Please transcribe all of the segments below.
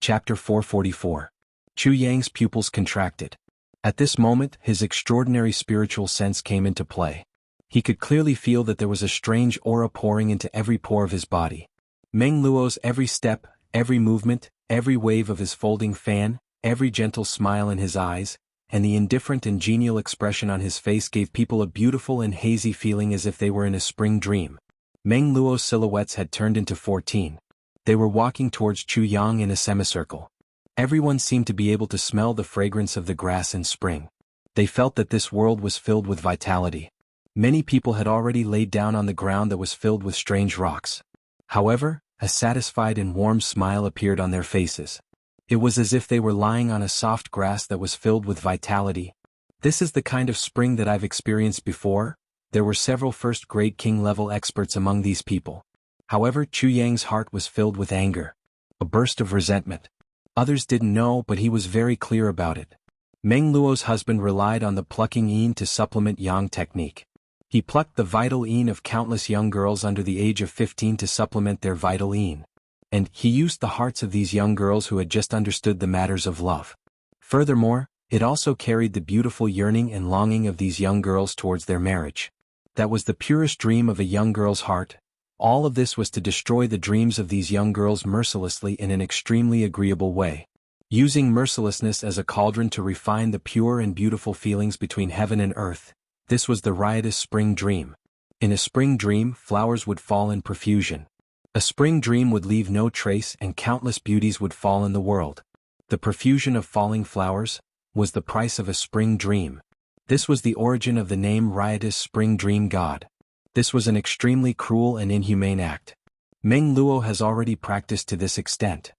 Chapter 444. Chu Yang's pupils contracted. At this moment, his extraordinary spiritual sense came into play. He could clearly feel that there was a strange aura pouring into every pore of his body. Meng Luo's every step, every movement, every wave of his folding fan, every gentle smile in his eyes, and the indifferent and genial expression on his face gave people a beautiful and hazy feeling as if they were in a spring dream. Meng Luo's silhouettes had turned into 14. They were walking towards Chu Yang in a semicircle. Everyone seemed to be able to smell the fragrance of the grass in spring. They felt that this world was filled with vitality. Many people had already laid down on the ground that was filled with strange rocks. However, a satisfied and warm smile appeared on their faces. It was as if they were lying on a soft grass that was filled with vitality. This is the kind of spring that I've experienced before. There were several first-grade king-level experts among these people. However, Chu Yang's heart was filled with anger. A burst of resentment. Others didn't know, but he was very clear about it. Meng Luo's husband relied on the plucking yin to supplement yang technique. He plucked the vital yin of countless young girls under the age of 15 to supplement their vital yin. And he used the hearts of these young girls who had just understood the matters of love. Furthermore, it also carried the beautiful yearning and longing of these young girls towards their marriage. That was the purest dream of a young girl's heart. All of this was to destroy the dreams of these young girls mercilessly in an extremely agreeable way. Using mercilessness as a cauldron to refine the pure and beautiful feelings between heaven and earth, this was the riotous spring dream. In a spring dream, flowers would fall in profusion. A spring dream would leave no trace and countless beauties would fall in the world. The profusion of falling flowers was the price of a spring dream. This was the origin of the name riotous spring dream god. This was an extremely cruel and inhumane act. Meng Luo has already practiced to this extent.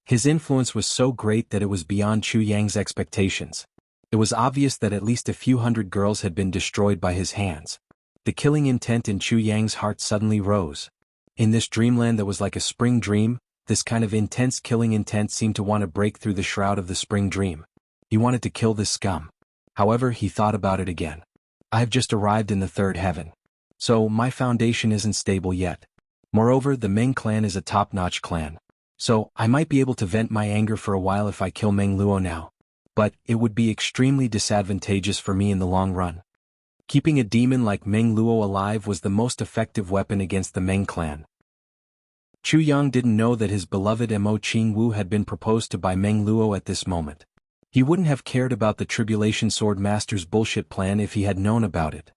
His influence was so great that it was beyond Chu Yang's expectations. It was obvious that at least a few hundred girls had been destroyed by his hands. The killing intent in Chu Yang's heart suddenly rose. In this dreamland that was like a spring dream, this kind of intense killing intent seemed to want to break through the shroud of the spring dream. He wanted to kill this scum. However, he thought about it again. I have just arrived in the third heaven. So, my foundation isn't stable yet. Moreover, the Meng clan is a top-notch clan. So, I might be able to vent my anger for a while if I kill Meng Luo now. But, it would be extremely disadvantageous for me in the long run. Keeping a demon like Meng Luo alive was the most effective weapon against the Meng clan. Chu Yang didn't know that his beloved Mo Qingwu had been proposed to by Meng Luo at this moment. He wouldn't have cared about the Tribulation Sword Master's bullshit plan if he had known about it.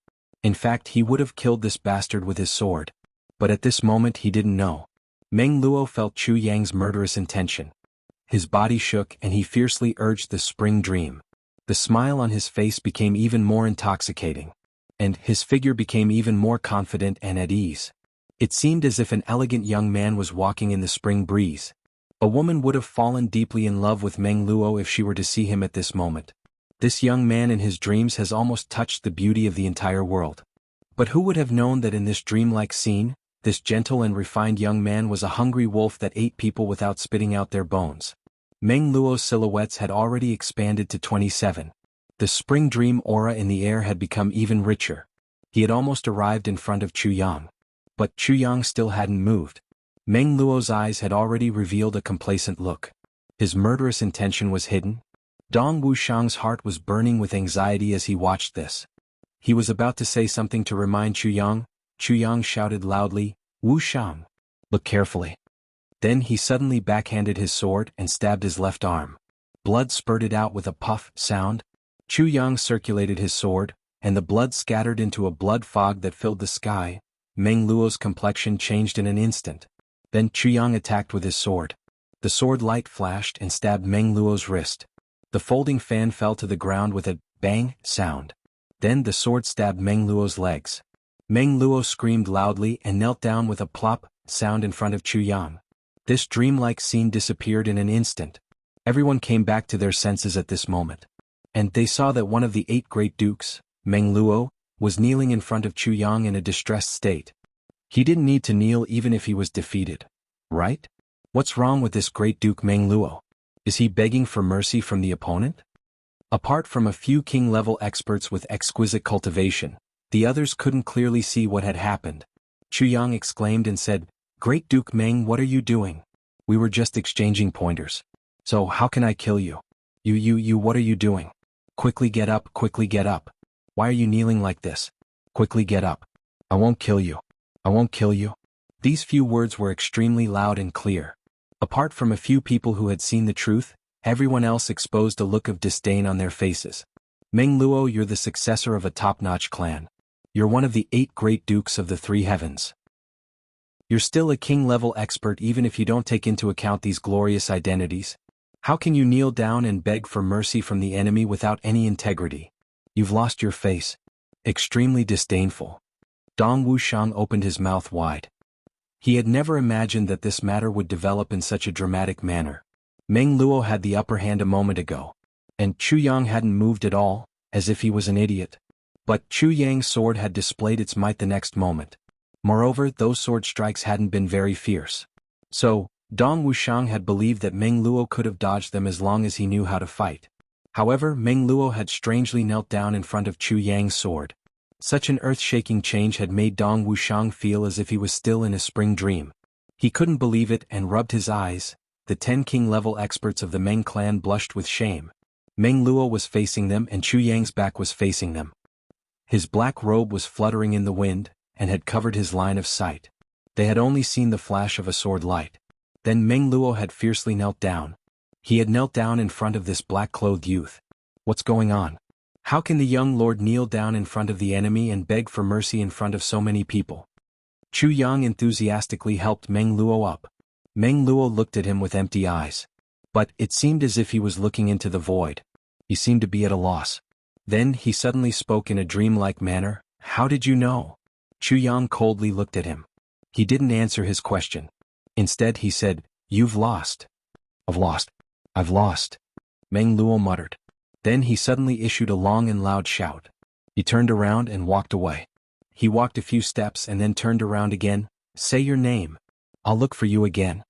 In fact, he would have killed this bastard with his sword. But at this moment he didn't know. Meng Luo felt Chu Yang's murderous intention. His body shook and he fiercely urged the spring dream. The smile on his face became even more intoxicating. And his figure became even more confident and at ease. It seemed as if an elegant young man was walking in the spring breeze. A woman would have fallen deeply in love with Meng Luo if she were to see him at this moment. This young man in his dreams has almost touched the beauty of the entire world. But who would have known that in this dreamlike scene, this gentle and refined young man was a hungry wolf that ate people without spitting out their bones? Meng Luo's silhouettes had already expanded to 27. The spring dream aura in the air had become even richer. He had almost arrived in front of Chu Yang. But Chu Yang still hadn't moved. Meng Luo's eyes had already revealed a complacent look. His murderous intention was hidden. Dong Wuxiang's heart was burning with anxiety as he watched this. He was about to say something to remind Chu Yang. Chu Yang shouted loudly, "Wuxiang, look carefully." Then he suddenly backhanded his sword and stabbed his left arm. Blood spurted out with a puff sound. Chu Yang circulated his sword, and the blood scattered into a blood fog that filled the sky. Meng Luo's complexion changed in an instant. Then Chu Yang attacked with his sword. The sword light flashed and stabbed Meng Luo's wrist. The folding fan fell to the ground with a bang sound. Then the sword stabbed Meng Luo's legs. Meng Luo screamed loudly and knelt down with a plop sound in front of Chu Yang. This dreamlike scene disappeared in an instant. Everyone came back to their senses at this moment. And they saw that one of the 8 great dukes, Meng Luo, was kneeling in front of Chu Yang in a distressed state. He didn't need to kneel even if he was defeated. Right? What's wrong with this great Duke Meng Luo? Is he begging for mercy from the opponent? Apart from a few king-level experts with exquisite cultivation, the others couldn't clearly see what had happened. Chu Yang exclaimed and said, "Great Duke Meng, what are you doing? We were just exchanging pointers." So how can I kill you? What are you doing? Quickly get up, quickly get up. Why are you kneeling like this? Quickly get up. I won't kill you. I won't kill you. These few words were extremely loud and clear. Apart from a few people who had seen the truth, everyone else exposed a look of disdain on their faces. Meng Luo, you're the successor of a top-notch clan. You're one of the 8 great dukes of the 3 heavens. You're still a king-level expert even if you don't take into account these glorious identities. How can you kneel down and beg for mercy from the enemy without any integrity? You've lost your face. Extremely disdainful. Dong Wuxiang opened his mouth wide. He had never imagined that this matter would develop in such a dramatic manner. Meng Luo had the upper hand a moment ago, and Chu Yang hadn't moved at all, as if he was an idiot. But Chu Yang's sword had displayed its might the next moment. Moreover, those sword strikes hadn't been very fierce. So, Dong Wuxiang had believed that Meng Luo could have dodged them as long as he knew how to fight. However, Meng Luo had strangely knelt down in front of Chu Yang's sword. Such an earth-shaking change had made Dong Wuxiang feel as if he was still in a spring dream. He couldn't believe it and rubbed his eyes. The 10 king-level experts of the Meng clan blushed with shame. Meng Luo was facing them and Chu Yang's back was facing them. His black robe was fluttering in the wind, and had covered his line of sight. They had only seen the flash of a sword light. Then Meng Luo had fiercely knelt down. He had knelt down in front of this black-clothed youth. What's going on? How can the young lord kneel down in front of the enemy and beg for mercy in front of so many people? Chu Yang enthusiastically helped Meng Luo up. Meng Luo looked at him with empty eyes. But it seemed as if he was looking into the void. He seemed to be at a loss. Then he suddenly spoke in a dreamlike manner. How did you know? Chu Yang coldly looked at him. He didn't answer his question. Instead he said, You've lost. I've lost. I've lost. Meng Luo muttered. Then he suddenly issued a long and loud shout. He turned around and walked away. He walked a few steps and then turned around again. Say your name. I'll look for you again.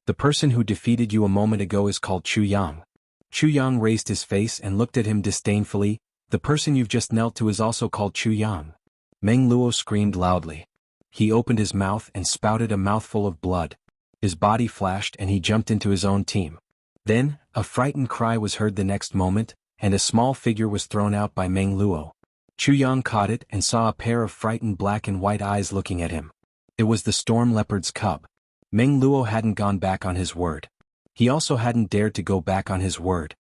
The person who defeated you a moment ago is called Chu Yang. Chu Yang raised his face and looked at him disdainfully. The person you've just knelt to is also called Chu Yang. Meng Luo screamed loudly. He opened his mouth and spouted a mouthful of blood. His body flashed and he jumped into his own team. Then, a frightened cry was heard the next moment, and a small figure was thrown out by Meng Luo. Chu Yang caught it and saw a pair of frightened black and white eyes looking at him. It was the storm leopard's cub. Meng Luo hadn't gone back on his word. He also hadn't dared to go back on his word.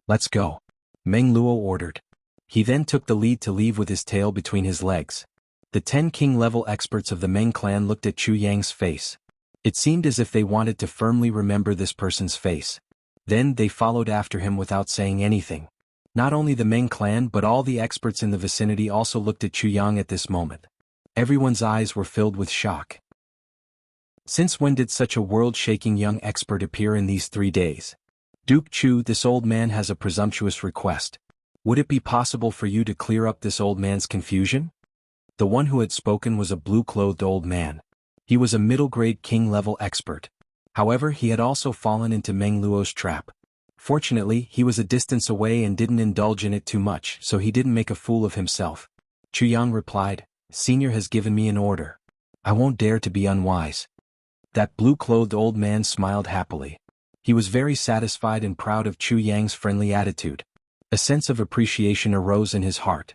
Let's go. Meng Luo ordered. He then took the lead to leave with his tail between his legs. The 10 king-level experts of the Meng clan looked at Chu Yang's face. It seemed as if they wanted to firmly remember this person's face. Then they followed after him without saying anything. Not only the Meng clan but all the experts in the vicinity also looked at Chu Yang at this moment. Everyone's eyes were filled with shock. Since when did such a world-shaking young expert appear in these 3 days? Duke Chu, this old man has a presumptuous request. Would it be possible for you to clear up this old man's confusion? The one who had spoken was a blue-clothed old man. He was a middle-grade king-level expert. However, he had also fallen into Meng Luo's trap. Fortunately, he was a distance away and didn't indulge in it too much, so he didn't make a fool of himself. Chu Yang replied, Senior has given me an order. I won't dare to be unwise. That blue-clothed old man smiled happily. He was very satisfied and proud of Chu Yang's friendly attitude. A sense of appreciation arose in his heart.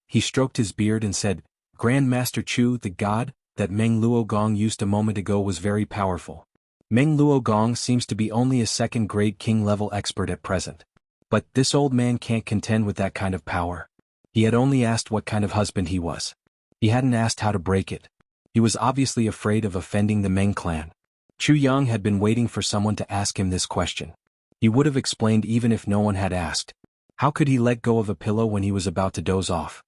He stroked his beard and said, Grand Master Chu, the god that Meng Luo Gong used a moment ago was very powerful. Meng Luo Gong seems to be only a second-grade king-level expert at present. But this old man can't contend with that kind of power. He had only asked what kind of husband he was. He hadn't asked how to break it. He was obviously afraid of offending the Meng clan. Chu Yang had been waiting for someone to ask him this question. He would have explained even if no one had asked. How could he let go of a pillow when he was about to doze off?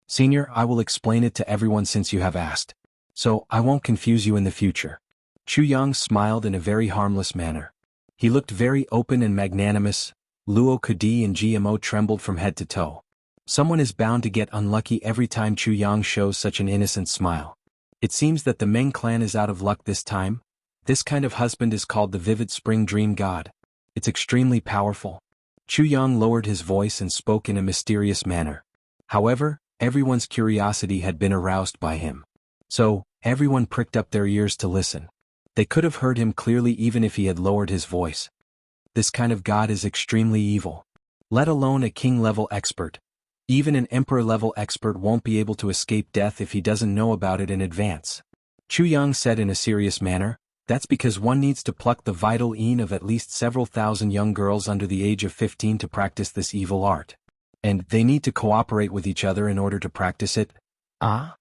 Senior, I will explain it to everyone since you have asked. So, I won't confuse you in the future. Chu Yang smiled in a very harmless manner. He looked very open and magnanimous. Luo Kadi and GMO trembled from head to toe. Someone is bound to get unlucky every time Chu Yang shows such an innocent smile. It seems that the Meng clan is out of luck this time. This kind of husband is called the Vivid Spring Dream God. It's extremely powerful. Chu Yang lowered his voice and spoke in a mysterious manner. However, everyone's curiosity had been aroused by him. So, everyone pricked up their ears to listen. They could have heard him clearly even if he had lowered his voice. this kind of god is extremely evil. Let alone a king-level expert. Even an emperor-level expert won't be able to escape death if he doesn't know about it in advance. Chu Yang said in a serious manner, that's because one needs to pluck the vital yin of at least several thousand young girls under the age of 15 to practice this evil art. And they need to cooperate with each other in order to practice it. Ah?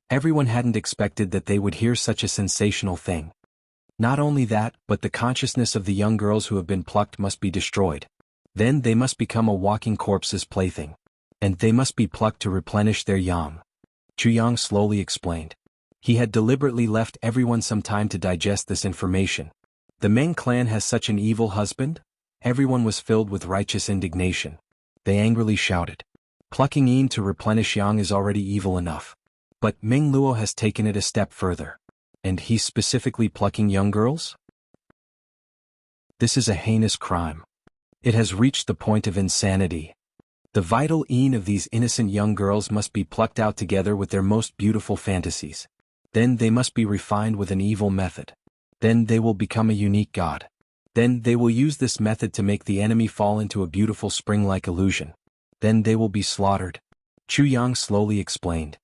Everyone hadn't expected that they would hear such a sensational thing. Not only that, but the consciousness of the young girls who have been plucked must be destroyed. Then they must become a walking corpse's plaything. And they must be plucked to replenish their yang. Chu Yang slowly explained. He had deliberately left everyone some time to digest this information. The Meng clan has such an evil husband? Everyone was filled with righteous indignation. They angrily shouted. Plucking yin to replenish yang is already evil enough. But Meng Luo has taken it a step further. And he's specifically plucking young girls? This is a heinous crime. It has reached the point of insanity. The vital yin of these innocent young girls must be plucked out together with their most beautiful fantasies. Then they must be refined with an evil method. Then they will become a unique god. Then they will use this method to make the enemy fall into a beautiful spring-like illusion. Then they will be slaughtered. Chu Yang slowly explained.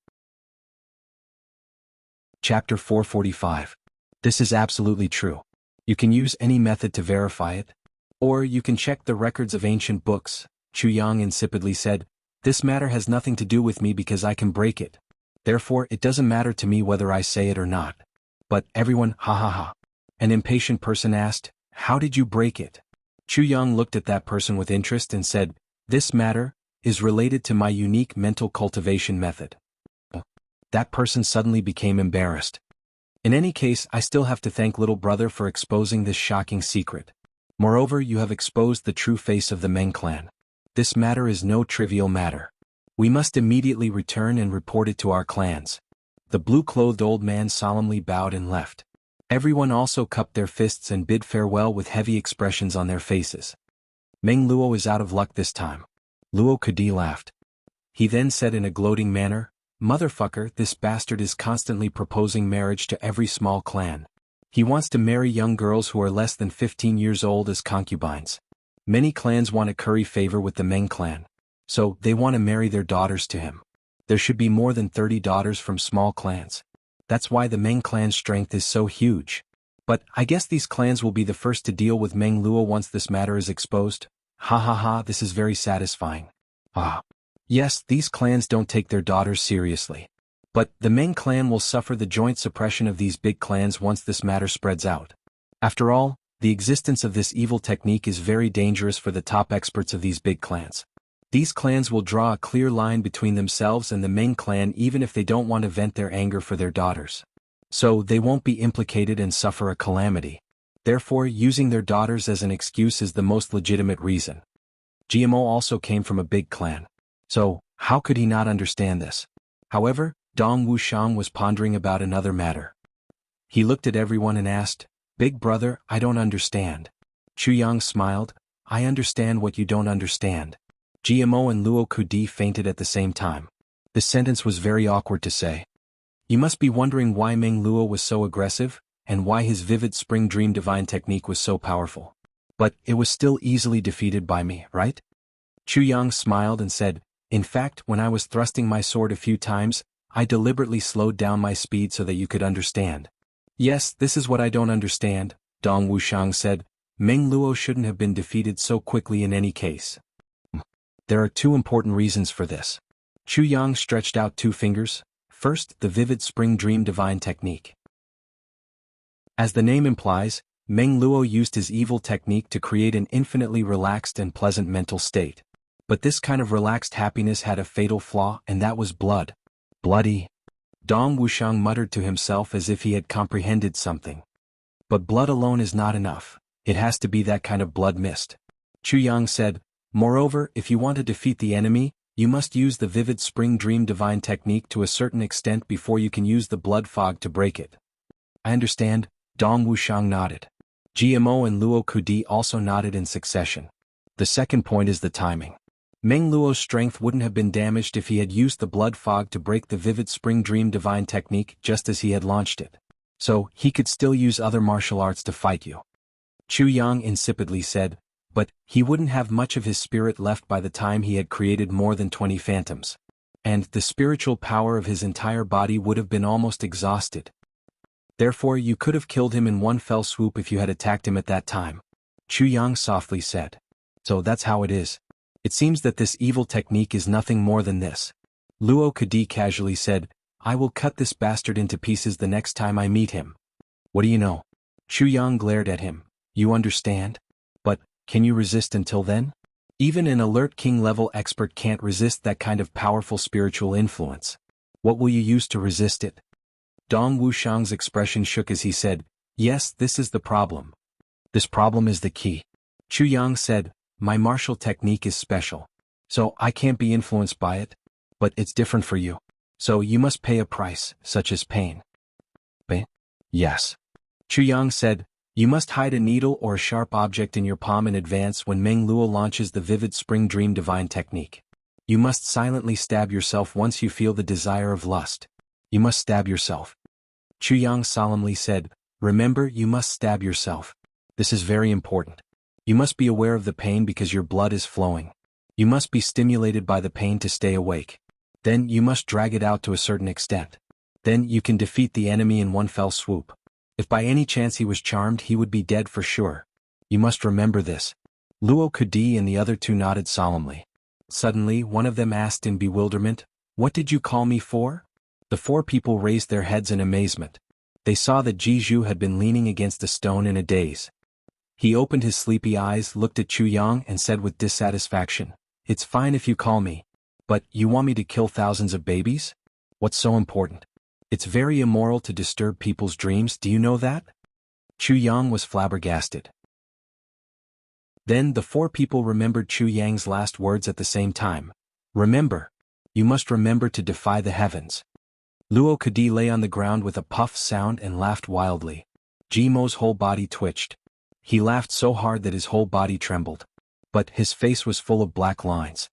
Chapter 445. This is absolutely true. You can use any method to verify it. Or you can check the records of ancient books, Chu Yang insipidly said. This matter has nothing to do with me because I can break it. Therefore it doesn't matter to me whether I say it or not. But everyone, ha ha ha. An impatient person asked, how did you break it? Chu Yang looked at that person with interest and said, this matter is related to my unique mental cultivation method. That person suddenly became embarrassed. In any case, I still have to thank little brother for exposing this shocking secret. Moreover, you have exposed the true face of the Meng clan. This matter is no trivial matter. We must immediately return and report it to our clans. The blue-clothed old man solemnly bowed and left. Everyone also cupped their fists and bid farewell with heavy expressions on their faces. Meng Luo is out of luck this time. Luo Kudi laughed. He then said in a gloating manner, motherfucker, this bastard is constantly proposing marriage to every small clan. He wants to marry young girls who are less than 15 years old as concubines. Many clans want to curry favor with the Meng clan. So, they want to marry their daughters to him. There should be more than 30 daughters from small clans. That's why the Meng clan's strength is so huge. But I guess these clans will be the first to deal with Meng Luo once this matter is exposed. Ha ha ha, this is very satisfying. Ah. Yes, these clans don't take their daughters seriously. But the Meng clan will suffer the joint suppression of these big clans once this matter spreads out. After all, the existence of this evil technique is very dangerous for the top experts of these big clans. These clans will draw a clear line between themselves and the Meng clan even if they don't want to vent their anger for their daughters. So they won't be implicated and suffer a calamity. Therefore, using their daughters as an excuse is the most legitimate reason. GMO also came from a big clan. So, how could he not understand this? However, Dong Wuxiang was pondering about another matter. He looked at everyone and asked, Big brother, I don't understand. Chu Yang smiled, I understand what you don't understand. GMO and Luo Kudi fainted at the same time. This sentence was very awkward to say. You must be wondering why Meng Luo was so aggressive, and why his vivid spring dream divine technique was so powerful. But it was still easily defeated by me, right? Chu Yang smiled and said, in fact, when I was thrusting my sword a few times, I deliberately slowed down my speed so that you could understand. Yes, this is what I don't understand, Dong Wuxiang said. Meng Luo shouldn't have been defeated so quickly in any case. There are two important reasons for this. Chu Yang stretched out two fingers. First, the vivid spring dream divine technique. As the name implies, Meng Luo used his evil technique to create an infinitely relaxed and pleasant mental state. But this kind of relaxed happiness had a fatal flaw, and that was blood. Bloody. Dong Wuxiang muttered to himself as if he had comprehended something. But blood alone is not enough. It has to be that kind of blood mist. Chu Yang said, moreover, if you want to defeat the enemy, you must use the vivid spring dream divine technique to a certain extent before you can use the blood fog to break it. I understand, Dong Wuxiang nodded. GMO and Luo Kudi also nodded in succession. The second point is the timing. Meng Luo's strength wouldn't have been damaged if he had used the blood fog to break the vivid spring dream divine technique just as he had launched it. So, he could still use other martial arts to fight you. Chu Yang insipidly said, But he wouldn't have much of his spirit left by the time he had created more than 20 phantoms. And the spiritual power of his entire body would have been almost exhausted. Therefore you could have killed him in one fell swoop if you had attacked him at that time. Chu Yang softly said. So that's how it is. It seems that this evil technique is nothing more than this. Luo Kadi casually said, I will cut this bastard into pieces the next time I meet him. What do you know? Chu Yang glared at him. You understand? But, can you resist until then? Even an alert king-level expert can't resist that kind of powerful spiritual influence. What will you use to resist it? Dong Wuxiang's expression shook as he said, Yes, this is the problem. This problem is the key. Chu Yang said, My martial technique is special. So I can't be influenced by it. But it's different for you. So you must pay a price, such as pain. Pain? Yes. Chu Yang said, You must hide a needle or a sharp object in your palm in advance when Meng Luo launches the vivid spring dream divine technique. You must silently stab yourself once you feel the desire of lust. You must stab yourself. Chu Yang solemnly said, Remember, you must stab yourself. This is very important. You must be aware of the pain because your blood is flowing. You must be stimulated by the pain to stay awake. Then you must drag it out to a certain extent. Then you can defeat the enemy in one fell swoop. If by any chance he was charmed, he would be dead for sure. You must remember this. Luo Kadi and the other two nodded solemnly. Suddenly, one of them asked in bewilderment, What did you call me for? The four people raised their heads in amazement. They saw that Jianghu had been leaning against a stone in a daze. He opened his sleepy eyes, looked at Chu Yang and said with dissatisfaction, It's fine if you call me. But, you want me to kill thousands of babies? What's so important? It's very immoral to disturb people's dreams, do you know that? Chu Yang was flabbergasted. Then the four people remembered Chu Yang's last words at the same time. Remember. You must remember to defy the heavens. Luo Kadi lay on the ground with a puff sound and laughed wildly. Jimo's whole body twitched. He laughed so hard that his whole body trembled. But his face was full of black lines.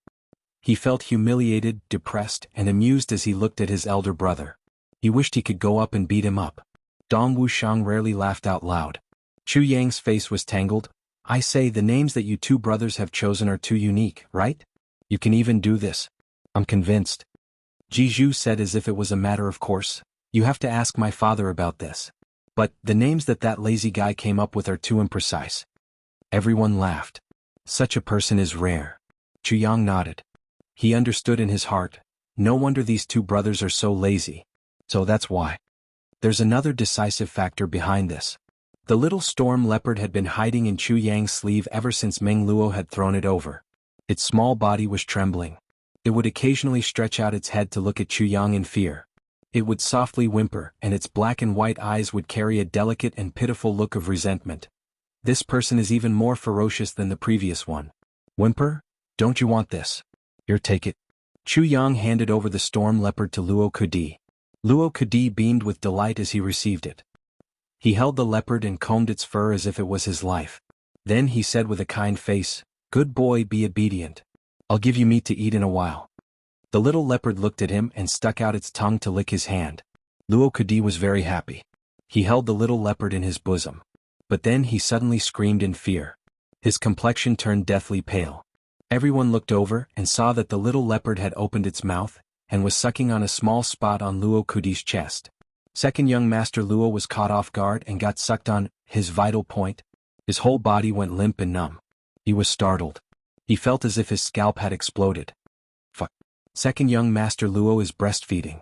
He felt humiliated, depressed, and amused as he looked at his elder brother. He wished he could go up and beat him up. Dong Wuxiang rarely laughed out loud. Chu Yang's face was tangled. I say, the names that you two brothers have chosen are too unique, right? You can even do this. I'm convinced. Jianghu said as if it was a matter of course. You have to ask my father about this. But the names that lazy guy came up with are too imprecise. Everyone laughed. Such a person is rare. Chu Yang nodded. He understood in his heart. No wonder these two brothers are so lazy. So that's why. There's another decisive factor behind this. The little storm leopard had been hiding in Chu Yang's sleeve ever since Meng Luo had thrown it over. Its small body was trembling. It would occasionally stretch out its head to look at Chu Yang in fear. It would softly whimper, and its black and white eyes would carry a delicate and pitiful look of resentment. This person is even more ferocious than the previous one. Whimper? Don't you want this? Here, take it. Chu Yang handed over the storm leopard to Luo Kadi. Luo Kadi beamed with delight as he received it. He held the leopard and combed its fur as if it was his life. Then he said with a kind face, Good boy, be obedient. I'll give you meat to eat in a while. The little leopard looked at him and stuck out its tongue to lick his hand. Luo Kadi was very happy. He held the little leopard in his bosom. But then he suddenly screamed in fear. His complexion turned deathly pale. Everyone looked over and saw that the little leopard had opened its mouth and was sucking on a small spot on Luo Kadi's chest. Second young Master Luo was caught off guard and got sucked on his vital point. His whole body went limp and numb. He was startled. He felt as if his scalp had exploded. Fuck. Second young Master Luo is breastfeeding.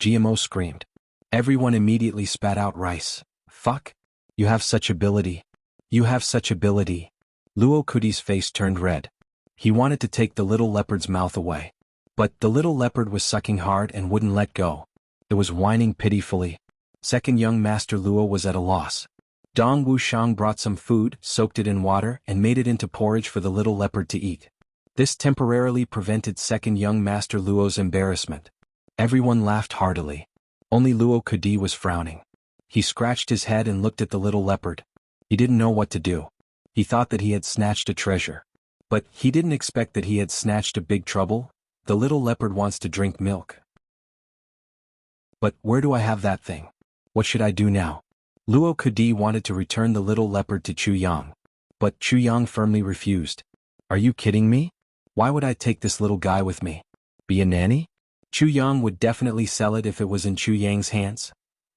GMO screamed. Everyone immediately spat out rice. Fuck. You have such ability. You have such ability. Luo Kadi's face turned red. He wanted to take the little leopard's mouth away. But the little leopard was sucking hard and wouldn't let go. It was whining pitifully. Second young Master Luo was at a loss. Dong Wuxiang brought some food, soaked it in water, and made it into porridge for the little leopard to eat. This temporarily prevented second young Master Luo's embarrassment. Everyone laughed heartily. Only Luo Kadi was frowning. He scratched his head and looked at the little leopard. He didn't know what to do. He thought that he had snatched a treasure. But he didn't expect that he had snatched a big trouble. The little leopard wants to drink milk. But where do I have that thing? What should I do now? Luo Kadi wanted to return the little leopard to Chu Yang. But Chu Yang firmly refused. Are you kidding me? Why would I take this little guy with me? Be a nanny? Chu Yang would definitely sell it if it was in Chu Yang's hands.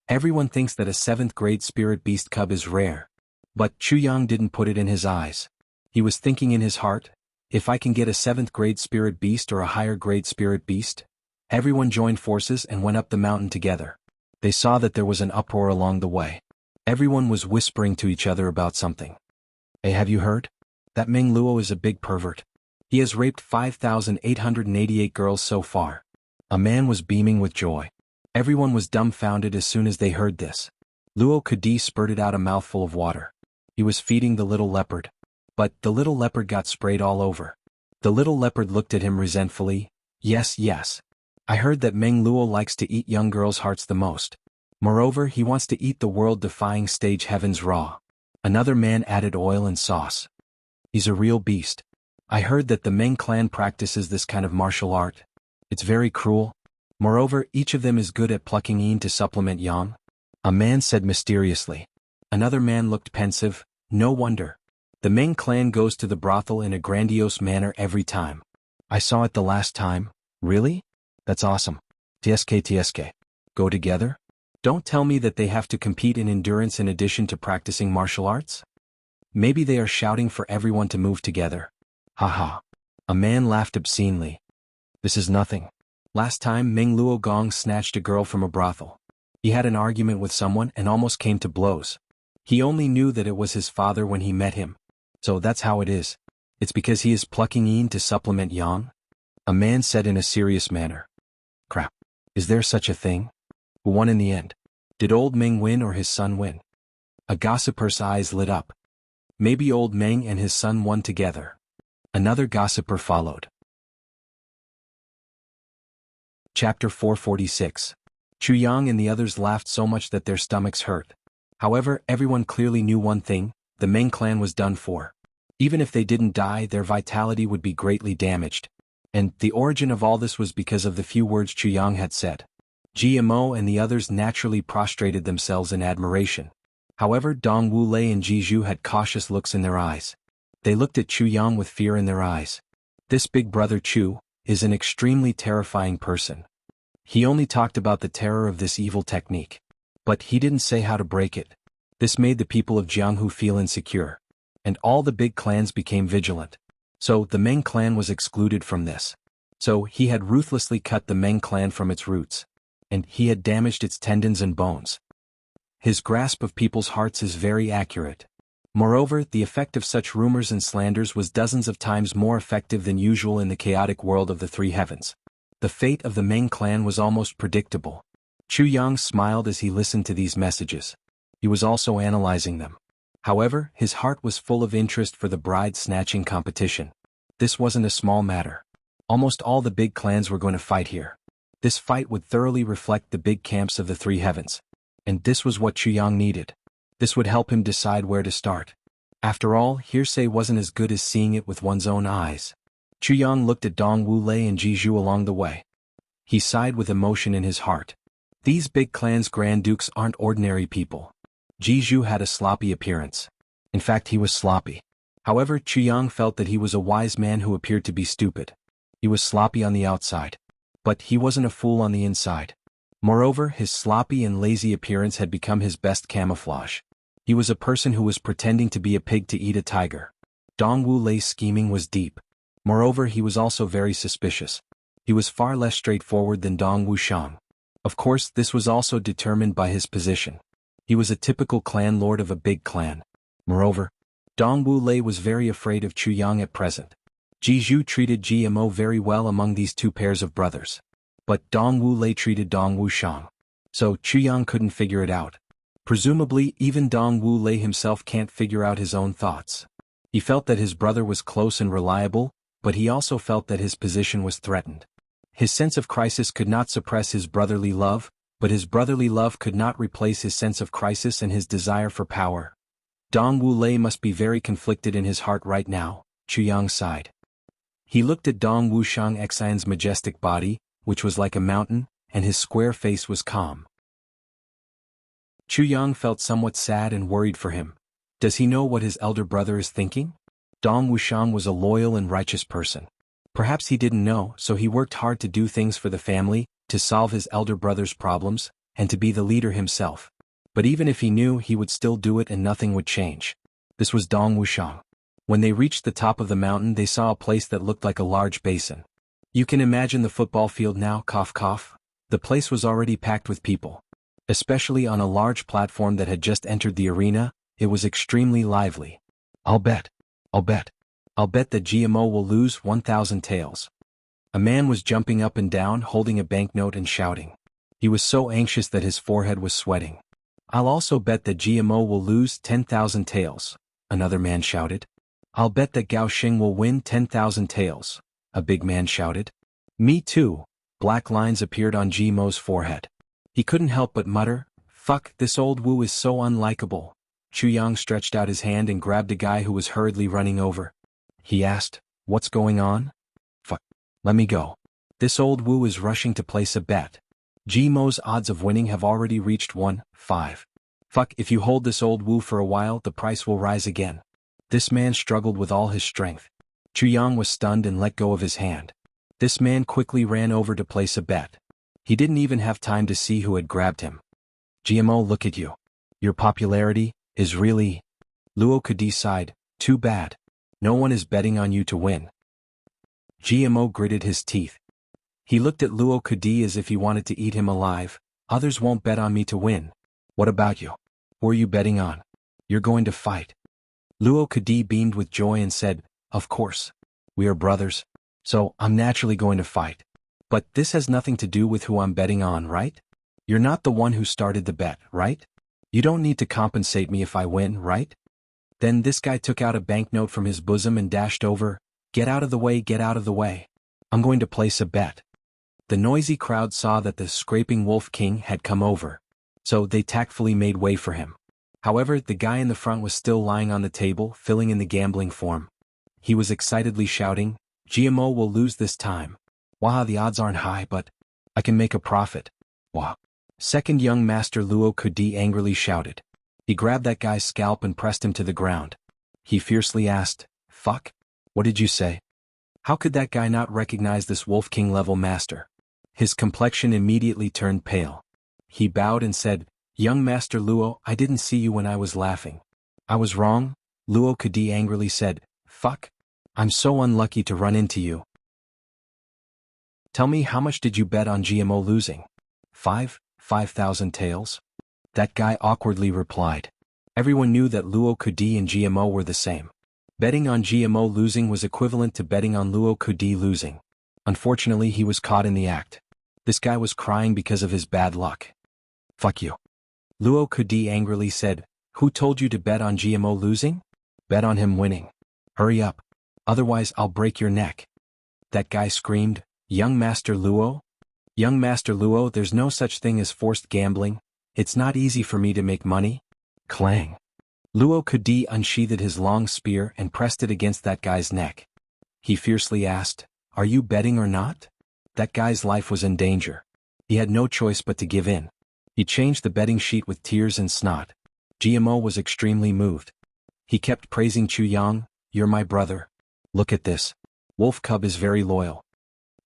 Everyone thinks that a 7th grade spirit beast cub is rare. But Chu Yang didn't put it in his eyes. He was thinking in his heart, if I can get a 7th grade spirit beast or a higher grade spirit beast. Everyone joined forces and went up the mountain together. They saw that there was an uproar along the way. Everyone was whispering to each other about something. Hey, have you heard? That Meng Luo is a big pervert. He has raped 5,888 girls so far. A man was beaming with joy. Everyone was dumbfounded as soon as they heard this. Luo Kadi spurted out a mouthful of water. He was feeding the little leopard. But the little leopard got sprayed all over. The little leopard looked at him resentfully. Yes, yes. I heard that Meng Luo likes to eat young girls' hearts the most. Moreover, he wants to eat the world-defying stage heavens raw. Another man added oil and sauce. He's a real beast. I heard that the Meng clan practices this kind of martial art. It's very cruel. Moreover, each of them is good at plucking yin to supplement yang. A man said mysteriously. Another man looked pensive. No wonder. The Meng clan goes to the brothel in a grandiose manner every time. I saw it the last time. Really? That's awesome. TSK. Go together? Don't tell me that they have to compete in endurance in addition to practicing martial arts? Maybe they are shouting for everyone to move together. Haha. A man laughed obscenely. This is nothing. Last time Meng Luo Gong snatched a girl from a brothel. He had an argument with someone and almost came to blows. He only knew that it was his father when he met him. So that's how it is. It's because he is plucking yin to supplement yang? A man said in a serious manner. Crap. Is there such a thing? Who won in the end? Did old Meng win or his son win? A gossiper's eyes lit up. Maybe old Meng and his son won together. Another gossiper followed. Chapter 446. Chu Yang and the others laughed so much that their stomachs hurt. However, everyone clearly knew one thing, the Meng clan was done for. Even if they didn't die, their vitality would be greatly damaged. And the origin of all this was because of the few words Chu Yang had said. GMO and the others naturally prostrated themselves in admiration. However, Dong Wu Lei and Jianghu had cautious looks in their eyes. They looked at Chu Yang with fear in their eyes. This big brother Chu is an extremely terrifying person. He only talked about the terror of this evil technique. But he didn't say how to break it. This made the people of Jianghu feel insecure. And all the big clans became vigilant. So the Meng clan was excluded from this. So he had ruthlessly cut the Meng clan from its roots. And he had damaged its tendons and bones. His grasp of people's hearts is very accurate. Moreover, the effect of such rumors and slanders was dozens of times more effective than usual in the chaotic world of the three heavens. The fate of the Meng clan was almost predictable. Chu Yang smiled as he listened to these messages. He was also analyzing them. However, his heart was full of interest for the bride-snatching competition. This wasn't a small matter. Almost all the big clans were going to fight here. This fight would thoroughly reflect the big camps of the three heavens. And this was what Chu Yang needed. This would help him decide where to start. After all, hearsay wasn't as good as seeing it with one's own eyes. Chu Yang looked at Dong Wu Lei and Jianghu along the way. He sighed with emotion in his heart. These big clans' Grand Dukes aren't ordinary people. Jianghu had a sloppy appearance. In fact, he was sloppy. However, Chu Yang felt that he was a wise man who appeared to be stupid. He was sloppy on the outside. But he wasn't a fool on the inside. Moreover, his sloppy and lazy appearance had become his best camouflage. He was a person who was pretending to be a pig to eat a tiger. Dong Wu Lei's scheming was deep. Moreover, he was also very suspicious. He was far less straightforward than Dong Wu Shang. Of course, this was also determined by his position. He was a typical clan lord of a big clan. Moreover, Dong Wu Lei was very afraid of Chu Yang at present. Jianghu treated GMO very well among these two pairs of brothers. But Dong Wu Lei treated Dong Wu Shang. So Chu Yang couldn't figure it out. Presumably, even Dong Wu Lei himself can't figure out his own thoughts. He felt that his brother was close and reliable, but he also felt that his position was threatened. His sense of crisis could not suppress his brotherly love, but his brotherly love could not replace his sense of crisis and his desire for power. Dong Wu Lei must be very conflicted in his heart right now, Chu Yang sighed. He looked at Dong Wu Shang Xian's majestic body, which was like a mountain, and his square face was calm. Chu Yang felt somewhat sad and worried for him. Does he know what his elder brother is thinking? Dong Wuxiang was a loyal and righteous person. Perhaps he didn't know, so he worked hard to do things for the family, to solve his elder brother's problems, and to be the leader himself. But even if he knew, he would still do it and nothing would change. This was Dong Wuxiang. When they reached the top of the mountain, they saw a place that looked like a large basin. You can imagine the football field now, cough cough. The place was already packed with people. Especially on a large platform that had just entered the arena, it was extremely lively. I'll bet that GMO will lose 1,000 taels. A man was jumping up and down holding a banknote and shouting. He was so anxious that his forehead was sweating. I'll also bet that GMO will lose 10,000 taels, another man shouted. I'll bet that Gao Xing will win 10,000 taels, a big man shouted. Me too. Black lines appeared on GMO's forehead. He couldn't help but mutter, "Fuck, this old Wu is so unlikable." Chu Yang stretched out his hand and grabbed a guy who was hurriedly running over. He asked, "What's going on?" "Fuck. Let me go. This old Wu is rushing to place a bet. GMO's odds of winning have already reached 1-5. Fuck, if you hold this old Wu for a while, the price will rise again." This man struggled with all his strength. Chu Yang was stunned and let go of his hand. This man quickly ran over to place a bet. He didn't even have time to see who had grabbed him. "GMO, look at you. Your popularity is really..." Luo Kadi sighed, "Too bad. No one is betting on you to win." GMO gritted his teeth. He looked at Luo Kadi as if he wanted to eat him alive. "Others won't bet on me to win. What about you? Who are you betting on? You're going to fight." Luo Kadi beamed with joy and said, "Of course. We are brothers. So, I'm naturally going to fight. But this has nothing to do with who I'm betting on, right? You're not the one who started the bet, right? You don't need to compensate me if I win, right?" Then this guy took out a banknote from his bosom and dashed over. "Get out of the way, get out of the way. I'm going to place a bet." The noisy crowd saw that the scraping Wolf King had come over. So they tactfully made way for him. However, the guy in the front was still lying on the table, filling in the gambling form. He was excitedly shouting, "GMO will lose this time. Wow, the odds aren't high, but I can make a profit. Wow." Second young master Luo Kadi angrily shouted. He grabbed that guy's scalp and pressed him to the ground. He fiercely asked, "Fuck? What did you say?" How could that guy not recognize this Wolf King level master? His complexion immediately turned pale. He bowed and said, "Young Master Luo, I didn't see you when I was laughing." "I was wrong," Luo Kadi angrily said. "Fuck. I'm so unlucky to run into you. Tell me, how much did you bet on GMO losing?" 5,000 taels. That guy awkwardly replied. Everyone knew that Luo Kadi and GMO were the same. Betting on GMO losing was equivalent to betting on Luo Kadi losing. Unfortunately, he was caught in the act. This guy was crying because of his bad luck. "Fuck you." Luo Kadi angrily said, "Who told you to bet on GMO losing? Bet on him winning. Hurry up. Otherwise I'll break your neck." That guy screamed, "Young Master Luo? Young Master Luo, there's no such thing as forced gambling. It's not easy for me to make money." Clang. Luo Kadi unsheathed his long spear and pressed it against that guy's neck. He fiercely asked, "Are you betting or not?" That guy's life was in danger. He had no choice but to give in. He changed the betting sheet with tears and snot. GMO was extremely moved. He kept praising Chu Yang, "You're my brother. Look at this. Wolf Cub is very loyal."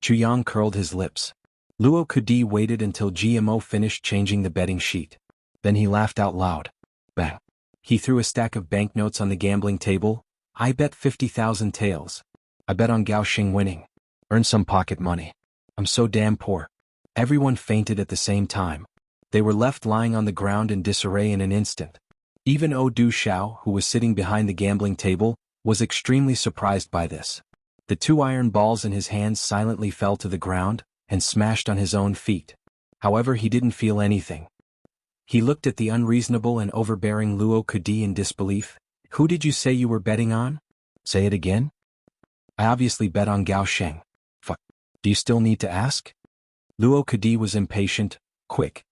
Chu Yang curled his lips. Luo Kadi waited until GMO finished changing the betting sheet. Then he laughed out loud. Bang. He threw a stack of banknotes on the gambling table. "I bet 50,000 taels. I bet on Gao Xing winning. Earn some pocket money. I'm so damn poor." Everyone fainted at the same time. They were left lying on the ground in disarray in an instant. Even Du Xiao, who was sitting behind the gambling table, was extremely surprised by this. The two iron balls in his hands silently fell to the ground and smashed on his own feet. However, he didn't feel anything. He looked at the unreasonable and overbearing Luo Kadi in disbelief. "Who did you say you were betting on? Say it again?" "I obviously bet on Gao Xing." "Fuck. Do you still need to ask?" Luo Kadi was impatient. Quick,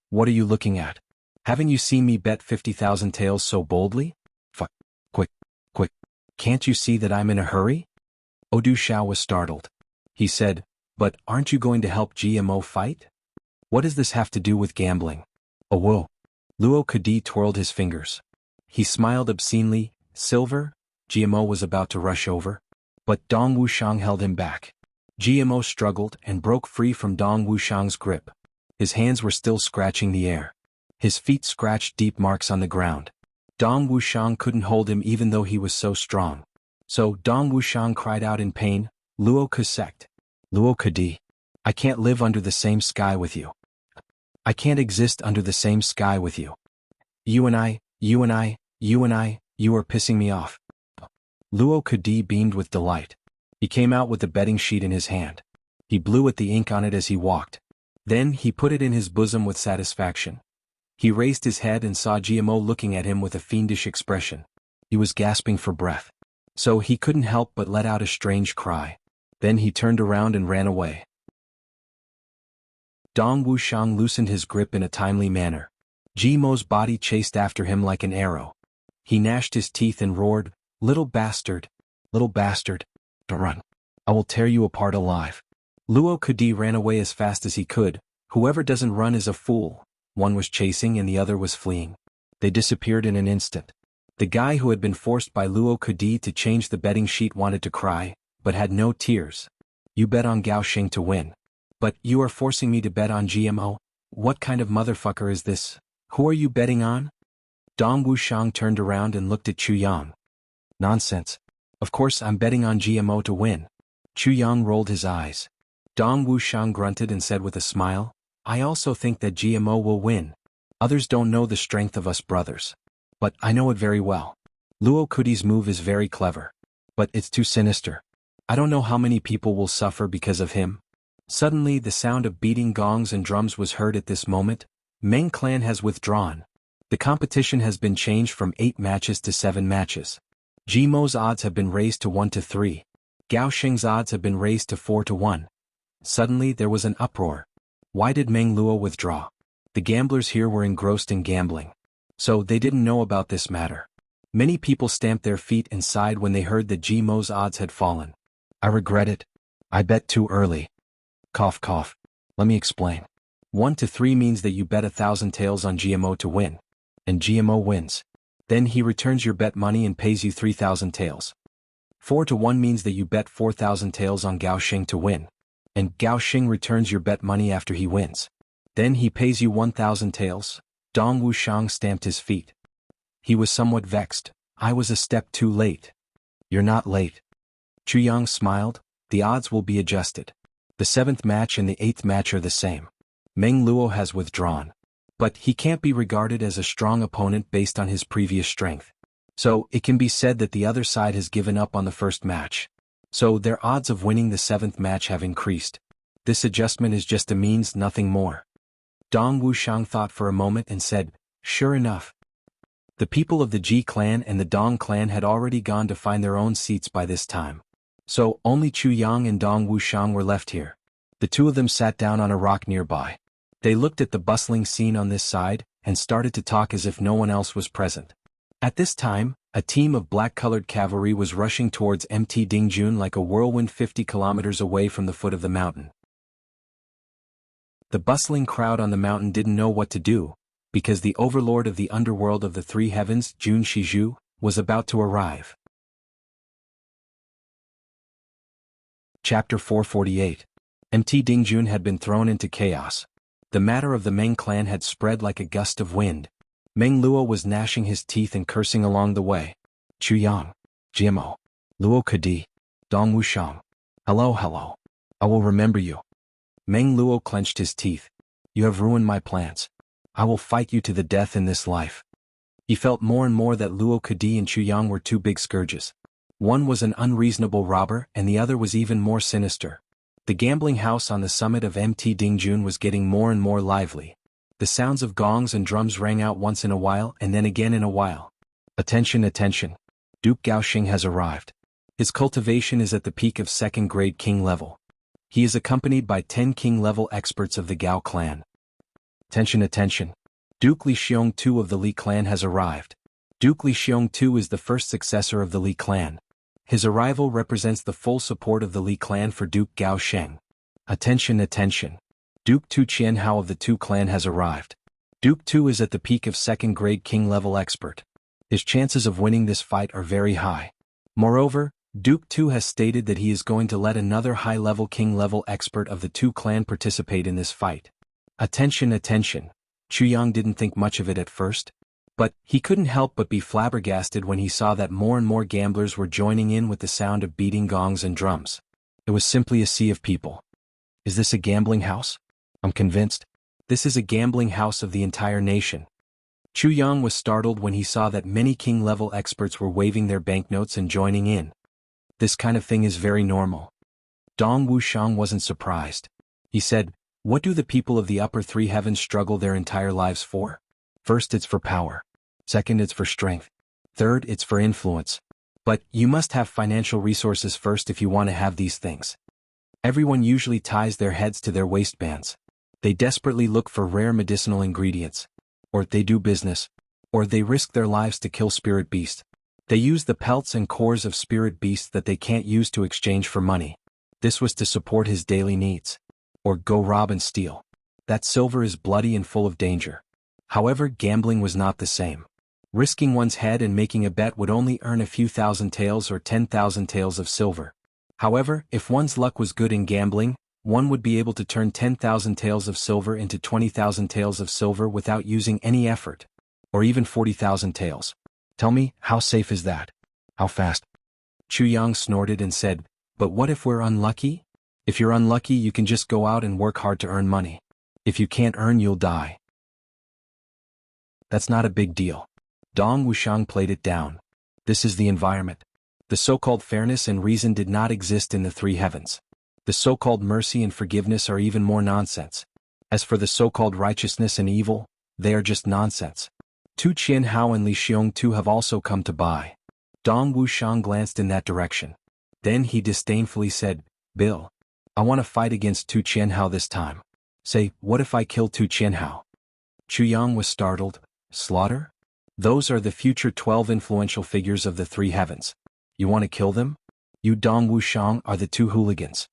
what are you looking at? Haven't you seen me bet 50,000 taels so boldly? Fuck. Quick. Can't you see that I'm in a hurry?" Du Xiao was startled. He said, "But aren't you going to help GMO fight? What does this have to do with gambling?" "Oh whoa." Luo Kadi twirled his fingers. He smiled obscenely. Silver? GMO was about to rush over. But Dong Wuxiang held him back. GMO struggled and broke free from Dong Wuxiang's grip. His hands were still scratching the air. His feet scratched deep marks on the ground. Dong Wuxiang couldn't hold him even though he was so strong. So Dong Wuxiang cried out in pain, Luo Kusect. Luo Kadi. I can't live under the same sky with you. I can't exist under the same sky with you. You and I, you and I, you and I, you are pissing me off. Luo Kadi beamed with delight. He came out with the betting sheet in his hand. He blew at the ink on it as he walked. Then he put it in his bosom with satisfaction. He raised his head and saw GMO looking at him with a fiendish expression. He was gasping for breath. So he couldn't help but let out a strange cry. Then he turned around and ran away. Dong Wuxiang loosened his grip in a timely manner. GMO's body chased after him like an arrow. He gnashed his teeth and roared, little bastard, don't run. I will tear you apart alive. Luo Kadi ran away as fast as he could. Whoever doesn't run is a fool. One was chasing and the other was fleeing. They disappeared in an instant. The guy who had been forced by Luo Kadi to change the betting sheet wanted to cry, but had no tears. You bet on Gao Xing to win. But you are forcing me to bet on GMO? What kind of motherfucker is this? Who are you betting on? Dong Wuxiang turned around and looked at Chu Yang. Nonsense. Of course I'm betting on GMO to win. Chu Yang rolled his eyes. Dong Wuxiang grunted and said with a smile, I also think that GMO will win. Others don't know the strength of us brothers. But I know it very well. Luo Kadi's move is very clever. But it's too sinister. I don't know how many people will suffer because of him. Suddenly the sound of beating gongs and drums was heard at this moment. Meng clan has withdrawn. The competition has been changed from 8 matches to 7 matches. GMO's odds have been raised to 1-3. Gao Xing's odds have been raised to 4-1. Suddenly there was an uproar. Why did Meng Luo withdraw? The gamblers here were engrossed in gambling. So they didn't know about this matter. Many people stamped their feet and sighed when they heard that GMO's odds had fallen. I regret it. I bet too early. Cough cough. Let me explain. 1-3 means that you bet 1,000 taels on GMO to win. And GMO wins. Then he returns your bet money and pays you 3,000 taels. 4-1 means that you bet 4,000 taels on Gao Xing to win. And Gao Xing returns your bet money after he wins. Then he pays you 1,000 taels. Dong Wuxiang stamped his feet. He was somewhat vexed. I was a step too late. You're not late. Chu Yang smiled. The odds will be adjusted. The 7th match and the 8th match are the same. Meng Luo has withdrawn. But he can't be regarded as a strong opponent based on his previous strength. So it can be said that the other side has given up on the first match. So their odds of winning the 7th match have increased. This adjustment is just a means, nothing more. Dong Wuxiang thought for a moment and said, sure enough. The people of the Ji clan and the Dong clan had already gone to find their own seats by this time. So only Chu Yang and Dong Wuxiang were left here. The two of them sat down on a rock nearby. They looked at the bustling scene on this side, and started to talk as if no one else was present. At this time, a team of black-colored cavalry was rushing towards Mt Dingjun like a whirlwind 50 kilometers away from the foot of the mountain. The bustling crowd on the mountain didn't know what to do, because the overlord of the underworld of the 3 heavens, Jun Shizhu, was about to arrive. Chapter 448. Mt Dingjun had been thrown into chaos. The matter of the Meng clan had spread like a gust of wind. Meng Luo was gnashing his teeth and cursing along the way. Chu Yang, GMO, Luo Kadi, Dong Wuxiang. Hello. I will remember you. Meng Luo clenched his teeth. You have ruined my plans. I will fight you to the death in this life. He felt more and more that Luo Kadi and Chu Yang were 2 big scourges. One was an unreasonable robber and the other was even more sinister. The gambling house on the summit of Mt Dingjun was getting more and more lively. The sounds of gongs and drums rang out once in a while and then again in a while. Attention! Duke Gao Xing has arrived. His cultivation is at the peak of 2nd grade king level. He is accompanied by 10 king level experts of the Gao clan. Attention! Duke Li Xiong II of the Li clan has arrived. Duke Li Xiong II is the first successor of the Li clan. His arrival represents the full support of the Li clan for Duke Gao Xing. Attention! Duke Tu Qianhao of the Tu clan has arrived. Duke Tu is at the peak of 2nd grade king level expert. His chances of winning this fight are very high. Moreover, Duke 2 has stated that he is going to let another high-level king-level expert of the two clan participate in this fight. Attention, attention. Chu Yang didn't think much of it at first, but he couldn't help but be flabbergasted when he saw that more and more gamblers were joining in with the sound of beating gongs and drums. It was simply a sea of people. Is this a gambling house? I'm convinced. This is a gambling house of the entire nation. Chu Yang was startled when he saw that many king-level experts were waving their banknotes and joining in. This kind of thing is very normal. Dong Wuxiang wasn't surprised. He said, "What do the people of the upper three heavens struggle their entire lives for? First, it's for power. Second, it's for strength. Third, it's for influence. But you must have financial resources first if you want to have these things." Everyone usually ties their heads to their waistbands. They desperately look for rare medicinal ingredients. Or they do business. Or they risk their lives to kill spirit beasts. They use the pelts and cores of spirit beasts that they can't use to exchange for money. This was to support his daily needs. Or go rob and steal. That silver is bloody and full of danger. However, gambling was not the same. Risking one's head and making a bet would only earn a few thousand taels or 10,000 taels of silver. However, if one's luck was good in gambling, one would be able to turn 10,000 taels of silver into 20,000 taels of silver without using any effort. Or even 40,000 taels. Tell me, how safe is that? How fast? Chu Yang snorted and said, "But what if we're unlucky? If you're unlucky, you can just go out and work hard to earn money. If you can't earn, you'll die." That's not a big deal. Dong Wuxiang played it down. This is the environment. The so-called fairness and reason did not exist in the three heavens. The so-called mercy and forgiveness are even more nonsense. As for the so-called righteousness and evil, they are just nonsense. Tu Qianhao and Li Xiongtu have also come to buy. Dong Wuxiang glanced in that direction. Then he disdainfully said, "Bill, I want to fight against Tu Qianhao this time. Say, what if I kill Tu Qianhao?" Chu Yang was startled. Slaughter? Those are the future 12 influential figures of the three heavens. You want to kill them? You Dong Wuxiang are the two hooligans.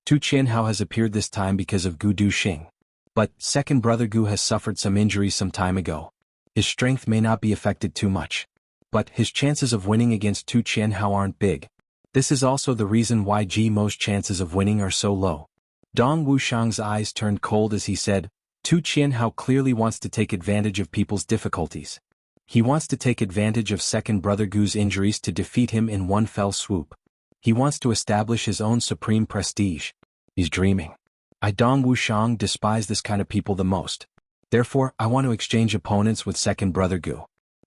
Tu Qianhao has appeared this time because of Gu Duxing. But second brother Gu has suffered some injuries some time ago. His strength may not be affected too much. But his chances of winning against Tu Qianhao aren't big. This is also the reason why Most chances of winning are so low. Dong Wuxiang's eyes turned cold as he said, Tu Qianhao clearly wants to take advantage of people's difficulties. He wants to take advantage of second brother Gu's injuries to defeat him in one fell swoop. He wants to establish his own supreme prestige. He's dreaming. I Dong Wuxiang despise this kind of people the most. Therefore, I want to exchange opponents with second brother Gu.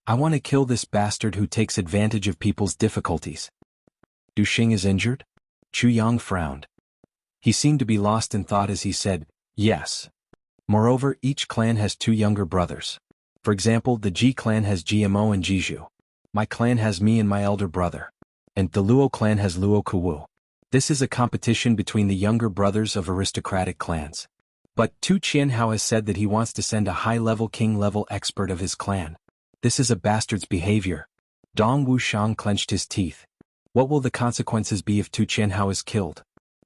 I want to kill this bastard who takes advantage of people's difficulties. Duxing is injured? Chu Yang frowned. He seemed to be lost in thought as he said, "Yes. Moreover, each clan has two younger brothers. For example, the Ji clan has GMO and Jiju. My clan has me and my elder brother. And the Luo clan has Luo Kuwu. This is a competition between the younger brothers of aristocratic clans. But Tu Qianhao has said that he wants to send a high-level king-level expert of his clan. This is a bastard's behavior." Dong Wuxiang clenched his teeth. What will the consequences be if Tu Qianhao is killed?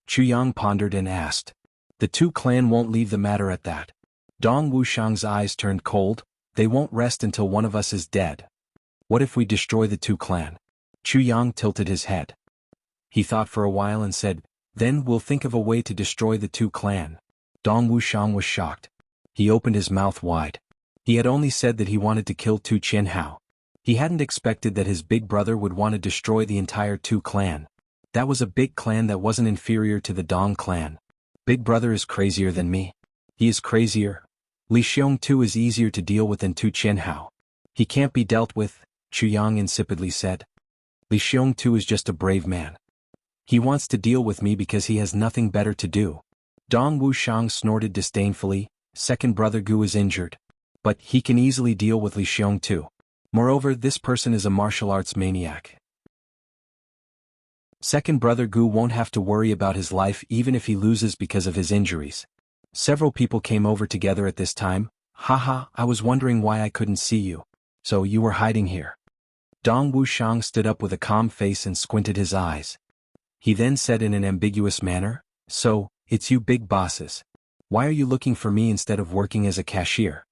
Chu Yang pondered and asked. The two clan won't leave the matter at that. Dong Wuxiang's eyes turned cold. They won't rest until one of us is dead. What if we destroy the two clan? Chu Yang tilted his head. He thought for a while and said, "Then we'll think of a way to destroy the two clan." Dong Wuxiang was shocked. He opened his mouth wide. He had only said that he wanted to kill Tu Qianhao. He hadn't expected that his big brother would want to destroy the entire Tu clan. That was a big clan that wasn't inferior to the Dong clan. Big brother is crazier than me. He is crazier. Li Xiongtu is easier to deal with than Tu Qianhao. He can't be dealt with, Chu Yang insipidly said. Li Xiongtu is just a brave man. He wants to deal with me because he has nothing better to do. Dong Wuxiang snorted disdainfully. Second brother Gu is injured. But he can easily deal with Li Xiongtu. Moreover, this person is a martial arts maniac. Second brother Gu won't have to worry about his life even if he loses because of his injuries. Several people came over together at this time. Haha, I was wondering why I couldn't see you. So you were hiding here. Dong Wuxiang stood up with a calm face and squinted his eyes. He then said in an ambiguous manner, "So, it's you big bosses. Why are you looking for me instead of working as a cashier?"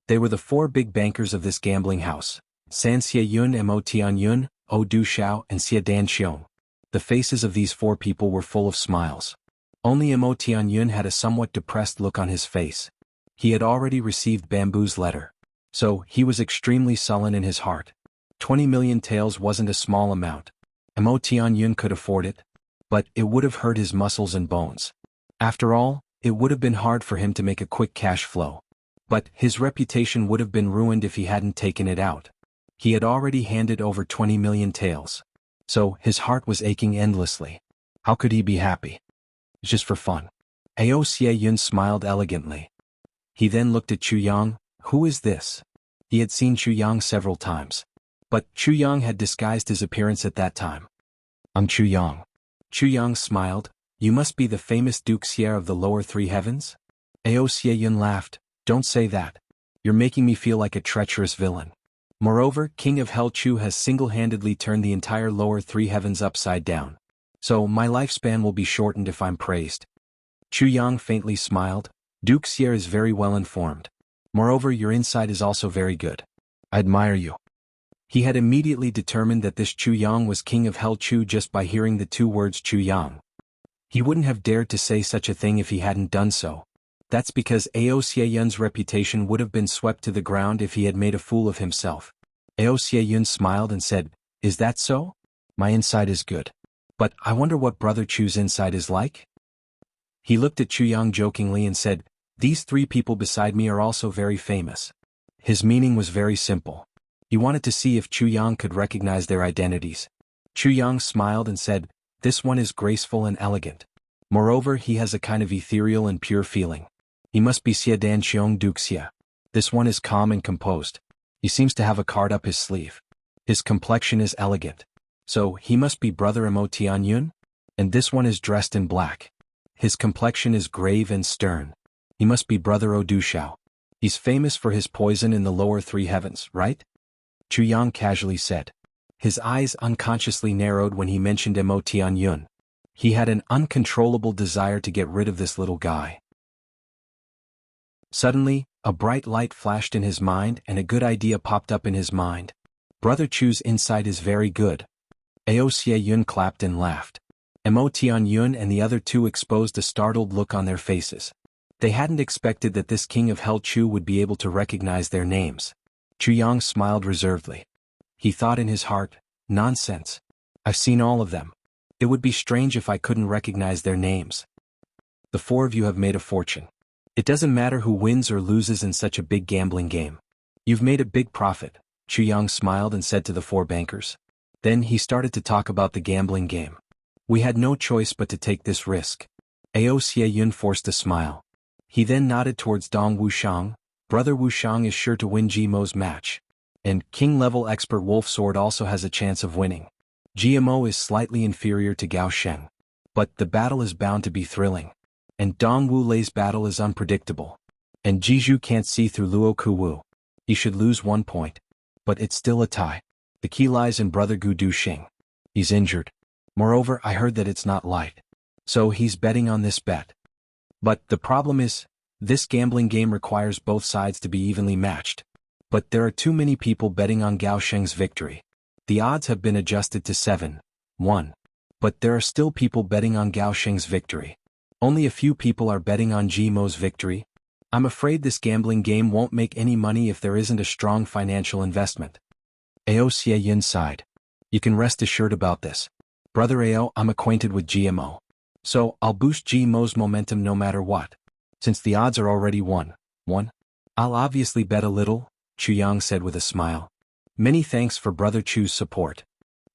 They were the four big bankers of this gambling house. San Xie Yun, Mo Tian Yun, O Du Xiao, and Xie Dan Xiong. The faces of these 4 people were full of smiles. Only Mo Tian Yun had a somewhat depressed look on his face. He had already received Bamboo's letter. So, he was extremely sullen in his heart. 20 million taels wasn't a small amount. Mo Tian Yun could afford it. But it would have hurt his muscles and bones. After all, it would have been hard for him to make a quick cash flow. But his reputation would have been ruined if he hadn't taken it out. He had already handed over 20 million taels. So, his heart was aching endlessly. How could he be happy? Just for fun. Ao Xie Yun smiled elegantly. He then looked at Chu Yang. Who is this? He had seen Chu Yang several times. But Chu Yang had disguised his appearance at that time. I'm Chu Yang. Chu Yang smiled. You must be the famous Duke Xie of the lower 3 heavens? Ao Xie Yun laughed. Don't say that. You're making me feel like a treacherous villain. Moreover, King of Hell Chu has single-handedly turned the entire lower 3 heavens upside down. So my lifespan will be shortened if I'm praised. Chu Yang faintly smiled. Duke Xie is very well informed. Moreover, your insight is also very good. I admire you. He had immediately determined that this Chu Yang was King of Hell Chu just by hearing the 2 words Chu Yang. He wouldn't have dared to say such a thing if he hadn't done so. That's because Ao Xie Yun's reputation would have been swept to the ground if he had made a fool of himself. Ao Xie Yun smiled and said, Is that so? My insight is good. But I wonder what Brother Chu's insight is like? He looked at Chu Yang jokingly and said, These 3 people beside me are also very famous. His meaning was very simple. He wanted to see if Chu Yang could recognize their identities. Chu Yang smiled and said, This one is graceful and elegant. Moreover, he has a kind of ethereal and pure feeling. He must be Xie Dan Xiong Duke Xie. This one is calm and composed. He seems to have a card up his sleeve. His complexion is elegant. So, he must be Brother Mo Tian Yun? And this one is dressed in black. His complexion is grave and stern. He must be Brother O Du Xiao. He's famous for his poison in the lower 3 heavens, right? Chu Yang casually said. His eyes unconsciously narrowed when he mentioned Mo Tian Yun. He had an uncontrollable desire to get rid of this little guy. Suddenly, a bright light flashed in his mind and a good idea popped up in his mind. Brother Chu's insight is very good. Ao Xie Yun clapped and laughed. Mo Tian Yun and the other 2 exposed a startled look on their faces. They hadn't expected that this King of Hell Chu would be able to recognize their names. Chu Yang smiled reservedly. He thought in his heart, Nonsense. I've seen all of them. It would be strange if I couldn't recognize their names. The 4 of you have made a fortune. It doesn't matter who wins or loses in such a big gambling game. You've made a big profit, Chu Yang smiled and said to the 4 bankers. Then he started to talk about the gambling game. We had no choice but to take this risk. Ao Xie Yun forced a smile. He then nodded towards Dong Wushang. Brother Wushang is sure to win Jimo's match. And King-level expert Wolf Sword also has a chance of winning. GMO is slightly inferior to Gao Sheng. But the battle is bound to be thrilling. And Dong Wu Lei's battle is unpredictable. And Jiju can't see through Luo Kuwu. He should lose 1 point. But it's still a tie. The key lies in Brother Gu Du Xing. He's injured. Moreover, I heard that it's not light. So he's betting on this bet. But the problem is, this gambling game requires both sides to be evenly matched. But there are too many people betting on Gao Sheng's victory. The odds have been adjusted to 7-1. But there are still people betting on Gao Sheng's victory. Only a few people are betting on Jimo's victory. I'm afraid this gambling game won't make any money if there isn't a strong financial investment. Ao Xie Yun sighed. You can rest assured about this. Brother Ao, I'm acquainted with GMO. So, I'll boost GMO's momentum no matter what. Since the odds are already 1-1. I'll obviously bet a little, Chu Yang said with a smile. Many thanks for Brother Chu's support.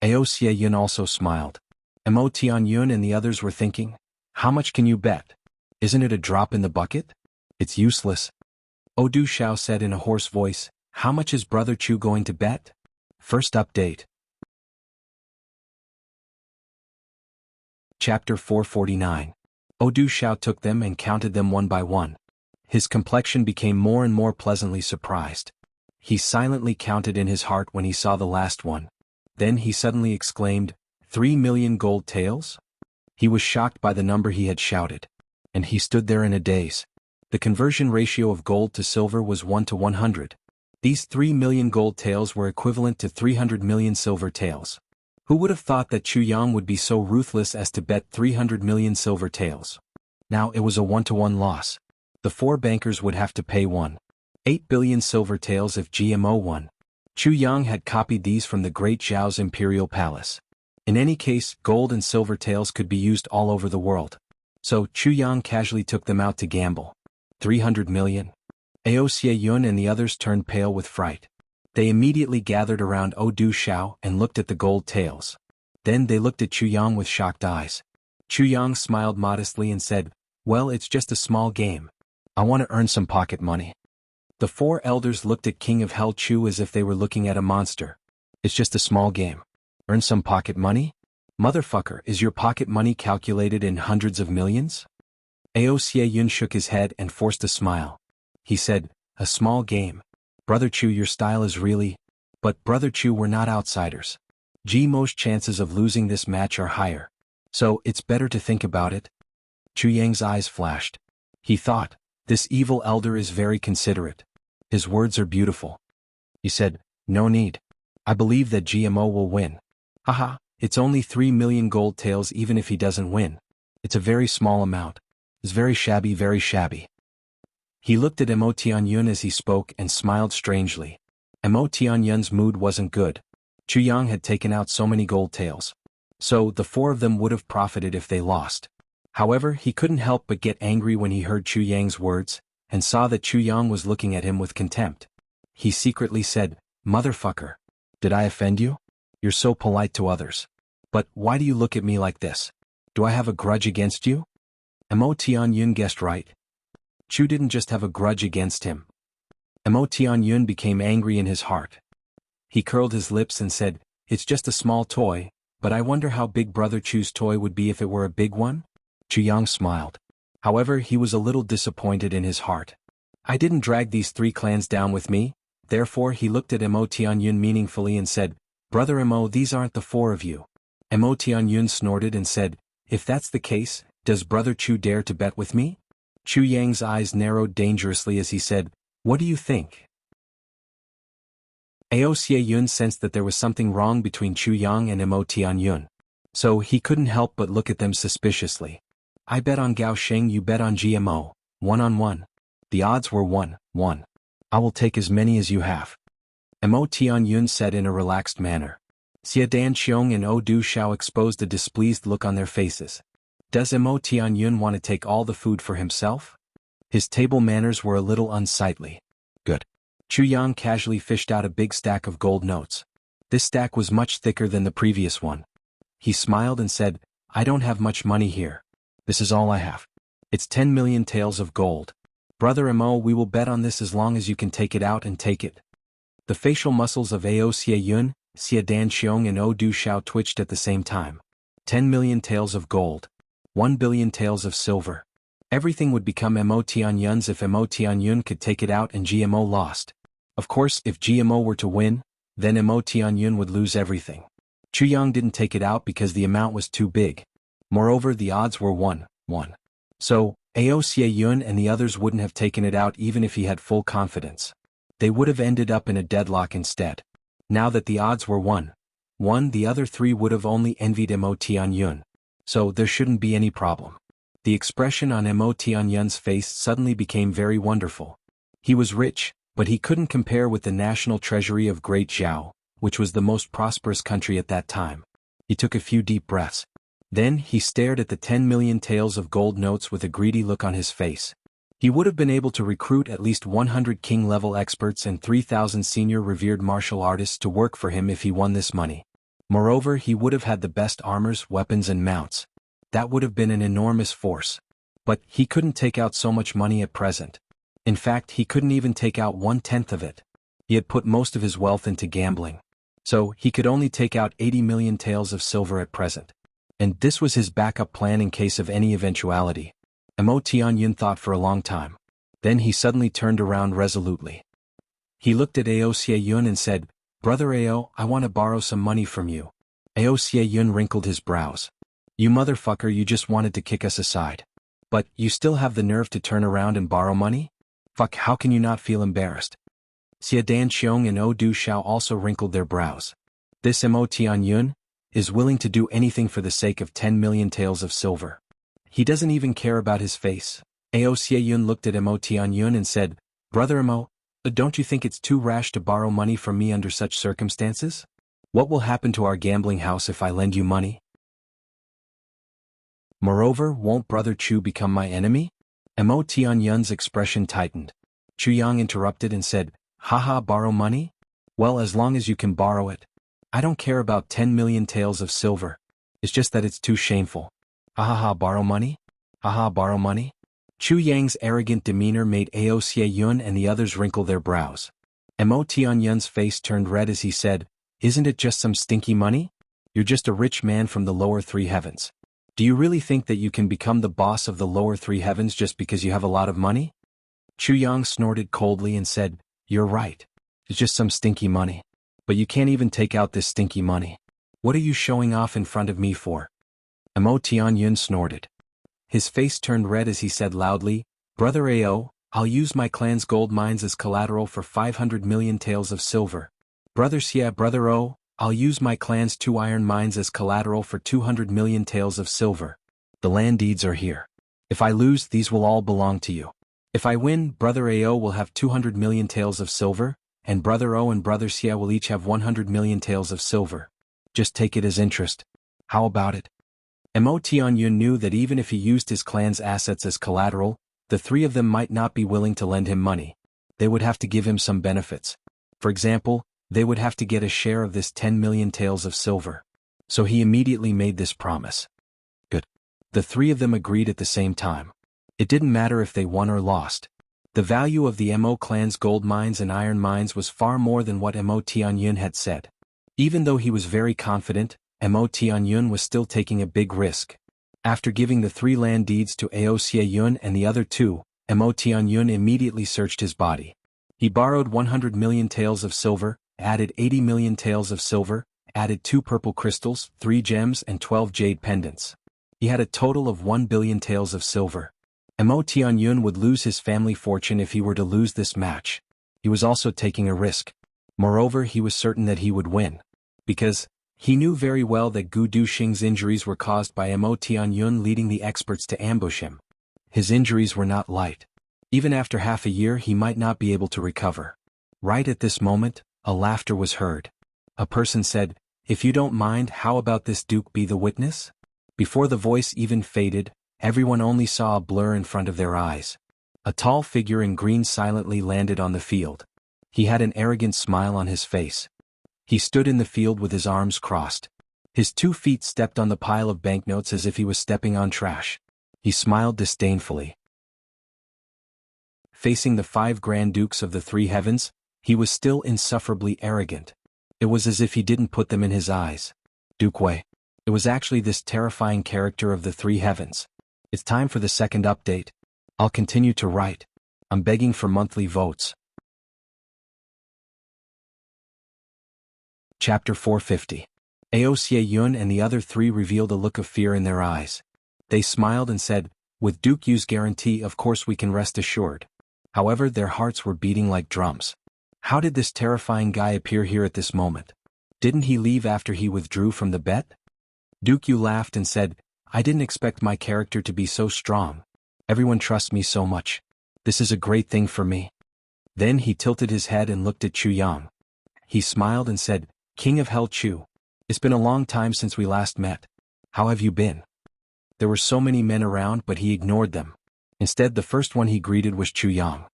Ao Xie Yun also smiled. Mo Tian Yun and the others were thinking, how much can you bet? Isn't it a drop in the bucket? It's useless. O Du Xiao said in a hoarse voice, how much is Brother Chu going to bet? First update. Chapter 449. O Du Xiao took them and counted them 1 by 1. His complexion became more and more pleasantly surprised. He silently counted in his heart when he saw the last one. Then he suddenly exclaimed, 3 million gold taels? He was shocked by the number he had shouted. And he stood there in a daze. The conversion ratio of gold to silver was 1 to 100. These 3 million gold taels were equivalent to 300 million silver taels. Who would have thought that Chu Yang would be so ruthless as to bet 300 million silver taels? Now it was a 1-to-1 loss. The 4 bankers would have to pay 1.8 billion silver taels if GMO won. Chu Yang had copied these from the great Zhao's imperial palace. In any case, gold and silver taels could be used all over the world. So Chu Yang casually took them out to gamble. 300 million? Aoxie Yun and the others turned pale with fright. They immediately gathered around Du Xiao and looked at the gold taels. Then they looked at Chu Yang with shocked eyes. Chu Yang smiled modestly and said, "Well, it's just a small game. I want to earn some pocket money." The 4 elders looked at King of Hell Chu as if they were looking at a monster. "It's just a small game. Earn some pocket money? Motherfucker, is your pocket money calculated in hundreds of millions?" Aoxie Yun shook his head and forced a smile. He said, "A small game. Brother Chu, your style is really..." "But Brother Chu, we're not outsiders. Most chances of losing this match are higher. So it's better to think about it." Chu Yang's eyes flashed. He thought, this evil elder is very considerate. His words are beautiful. He said, "No need. I believe that GMO will win." "Haha, it's only 3 million gold taels even if he doesn't win. It's a very small amount. It's very shabby, very shabby." He looked at Mo Tianyun as he spoke and smiled strangely. Mo Tianyun's mood wasn't good. Chu Yang had taken out so many gold taels. So the 4 of them would have profited if they lost. However, he couldn't help but get angry when he heard Chu Yang's words, and saw that Chu Yang was looking at him with contempt. He secretly said, "Motherfucker. Did I offend you? You're so polite to others. But why do you look at me like this? Do I have a grudge against you?" Mo Tianyun guessed right. Chu didn't just have a grudge against him. Mo Tianyun became angry in his heart. He curled his lips and said, "It's just a small toy, but I wonder how big Brother Chu's toy would be if it were a big one?" Chu Yang smiled. However, he was a little disappointed in his heart. "I didn't drag these 3 clans down with me." Therefore he looked at Mo Tianyun meaningfully and said, "Brother Mo, these aren't the 4 of you." Mo Tianyun snorted and said, "If that's the case, does Brother Chu dare to bet with me?" Chu Yang's eyes narrowed dangerously as he said, "What do you think?" Aoxie Yun sensed that there was something wrong between Chu Yang and Mo Tianyun. So he couldn't help but look at them suspiciously. "I bet on Gao Sheng, you bet on GMO, 1-on-1. The odds were 1-1. I will take as many as you have." Mo Tianyun said in a relaxed manner. Xia Danxiong and Du Xiao exposed a displeased look on their faces. Does Mo Tianyun want to take all the food for himself? His table manners were a little unsightly. Good. Chu Yang casually fished out a big stack of gold notes. This stack was much thicker than the previous one. He smiled and said, "I don't have much money here. This is all I have. It's 10 million taels of gold. Brother Mo, we will bet on this as long as you can take it out and take it." The facial muscles of Aoxie Yun, Xia Danxiong and Du Xiao twitched at the same time. 10 million taels of gold. 1 billion taels of silver. Everything would become Mo Tianyun's if Mo Tianyun could take it out and GMO lost. Of course, if GMO were to win, then Mo Tianyun would lose everything. Chu Yang didn't take it out because the amount was too big. Moreover, the odds were 1-1. So, Aoxie Yun and the others wouldn't have taken it out even if he had full confidence. They would have ended up in a deadlock instead. Now that the odds were 1-1, the other 3 would have only envied Mo Tianyun. So there shouldn't be any problem. The expression on Mo Tianyun's face suddenly became very wonderful. He was rich, but he couldn't compare with the national treasury of Great Zhao, which was the most prosperous country at that time. He took a few deep breaths. Then he stared at the 10 million taels of gold notes with a greedy look on his face. He would have been able to recruit at least 100 king-level experts and 3,000 senior revered martial artists to work for him if he won this money. Moreover, he would have had the best armors, weapons and mounts. That would have been an enormous force. But he couldn't take out so much money at present. In fact, he couldn't even take out 1/10 of it. He had put most of his wealth into gambling. So he could only take out 80 million taels of silver at present. And this was his backup plan in case of any eventuality. Mo Tianyun thought for a long time. Then he suddenly turned around resolutely. He looked at Aoxie Yun and said, "Brother Ao, I want to borrow some money from you." Aoxie Yun wrinkled his brows. "You motherfucker, you just wanted to kick us aside. But you still have the nerve to turn around and borrow money? Fuck, how can you not feel embarrassed?" Xia Danqiong and O Du Xiao also wrinkled their brows. This Mo Tianyun is willing to do anything for the sake of 10 million taels of silver. He doesn't even care about his face. Ao Xieyun looked at Mo Tianyun and said, Brother Mo, don't you think it's too rash to borrow money from me under such circumstances? What will happen to our gambling house if I lend you money? Moreover, won't Brother Chu become my enemy? Mo Tianyun's expression tightened. Chu Yang interrupted and said, Haha, borrow money? Well, as long as you can borrow it. I don't care about 10 million taels of silver. It's just that it's too shameful. Haha, borrow money? Haha, borrow money? Chu Yang's arrogant demeanor made Ao Xieyun and the others wrinkle their brows. Mo Tianyun's face turned red as he said, Isn't it just some stinky money? You're just a rich man from the lower three heavens. Do you really think that you can become the boss of the lower three heavens just because you have a lot of money? Chu Yang snorted coldly and said, You're right. It's just some stinky money. But you can't even take out this stinky money. What are you showing off in front of me for? Mo Tianyun snorted. His face turned red as he said loudly, Brother Ao, I'll use my clan's gold mines as collateral for 500 million taels of silver. Brother Xia, Brother O, I'll use my clan's 2 iron mines as collateral for 200 million taels of silver. The land deeds are here. If I lose, these will all belong to you. If I win, Brother Ao will have 200 million taels of silver, and Brother O and Brother Xia will each have 100 million taels of silver. Just take it as interest. How about it? Mo Tianyun knew that even if he used his clan's assets as collateral, the three of them might not be willing to lend him money. They would have to give him some benefits. For example, they would have to get a share of this 10 million taels of silver. So he immediately made this promise. Good. The three of them agreed at the same time. It didn't matter if they won or lost. The value of the Mo clan's gold mines and iron mines was far more than what Mo Tianyun had said. Even though he was very confident, Mo Tianyun was still taking a big risk. After giving the 3 land deeds to Ao Xieyun and the other 2, Mo Tianyun immediately searched his body. He borrowed 100 million taels of silver, added 80 million taels of silver, added 2 purple crystals, 3 gems and 12 jade pendants. He had a total of 1 billion taels of silver. Mo Tianyun would lose his family fortune if he were to lose this match. He was also taking a risk. Moreover, he was certain that he would win. Because he knew very well that Gu Duxing's injuries were caused by Mo Tianyun leading the experts to ambush him. His injuries were not light. Even after half a year he might not be able to recover. Right at this moment, a laughter was heard. A person said, If you don't mind, how about this Duke be the witness? Before the voice even faded, everyone only saw a blur in front of their eyes. A tall figure in green silently landed on the field. He had an arrogant smile on his face. He stood in the field with his arms crossed. His 2 feet stepped on the pile of banknotes as if he was stepping on trash. He smiled disdainfully. Facing the 5 Grand Dukes of the 3 heavens, he was still insufferably arrogant. It was as if he didn't put them in his eyes. Duke Wei. It was actually this terrifying character of the 3 heavens. It's time for the second update. I'll continue to write. I'm begging for monthly votes. Chapter 450. Ao Xieyun and the other 3 revealed a look of fear in their eyes. They smiled and said, With Duke Yu's guarantee, of course we can rest assured. However, their hearts were beating like drums. How did this terrifying guy appear here at this moment? Didn't he leave after he withdrew from the bet? Duke Yu laughed and said, I didn't expect my character to be so strong. Everyone trusts me so much. This is a great thing for me. Then he tilted his head and looked at Chu Yang. He smiled and said, King of Hell Chu, it's been a long time since we last met. How have you been? There were so many men around, but he ignored them. Instead, the first one he greeted was Chu Yang.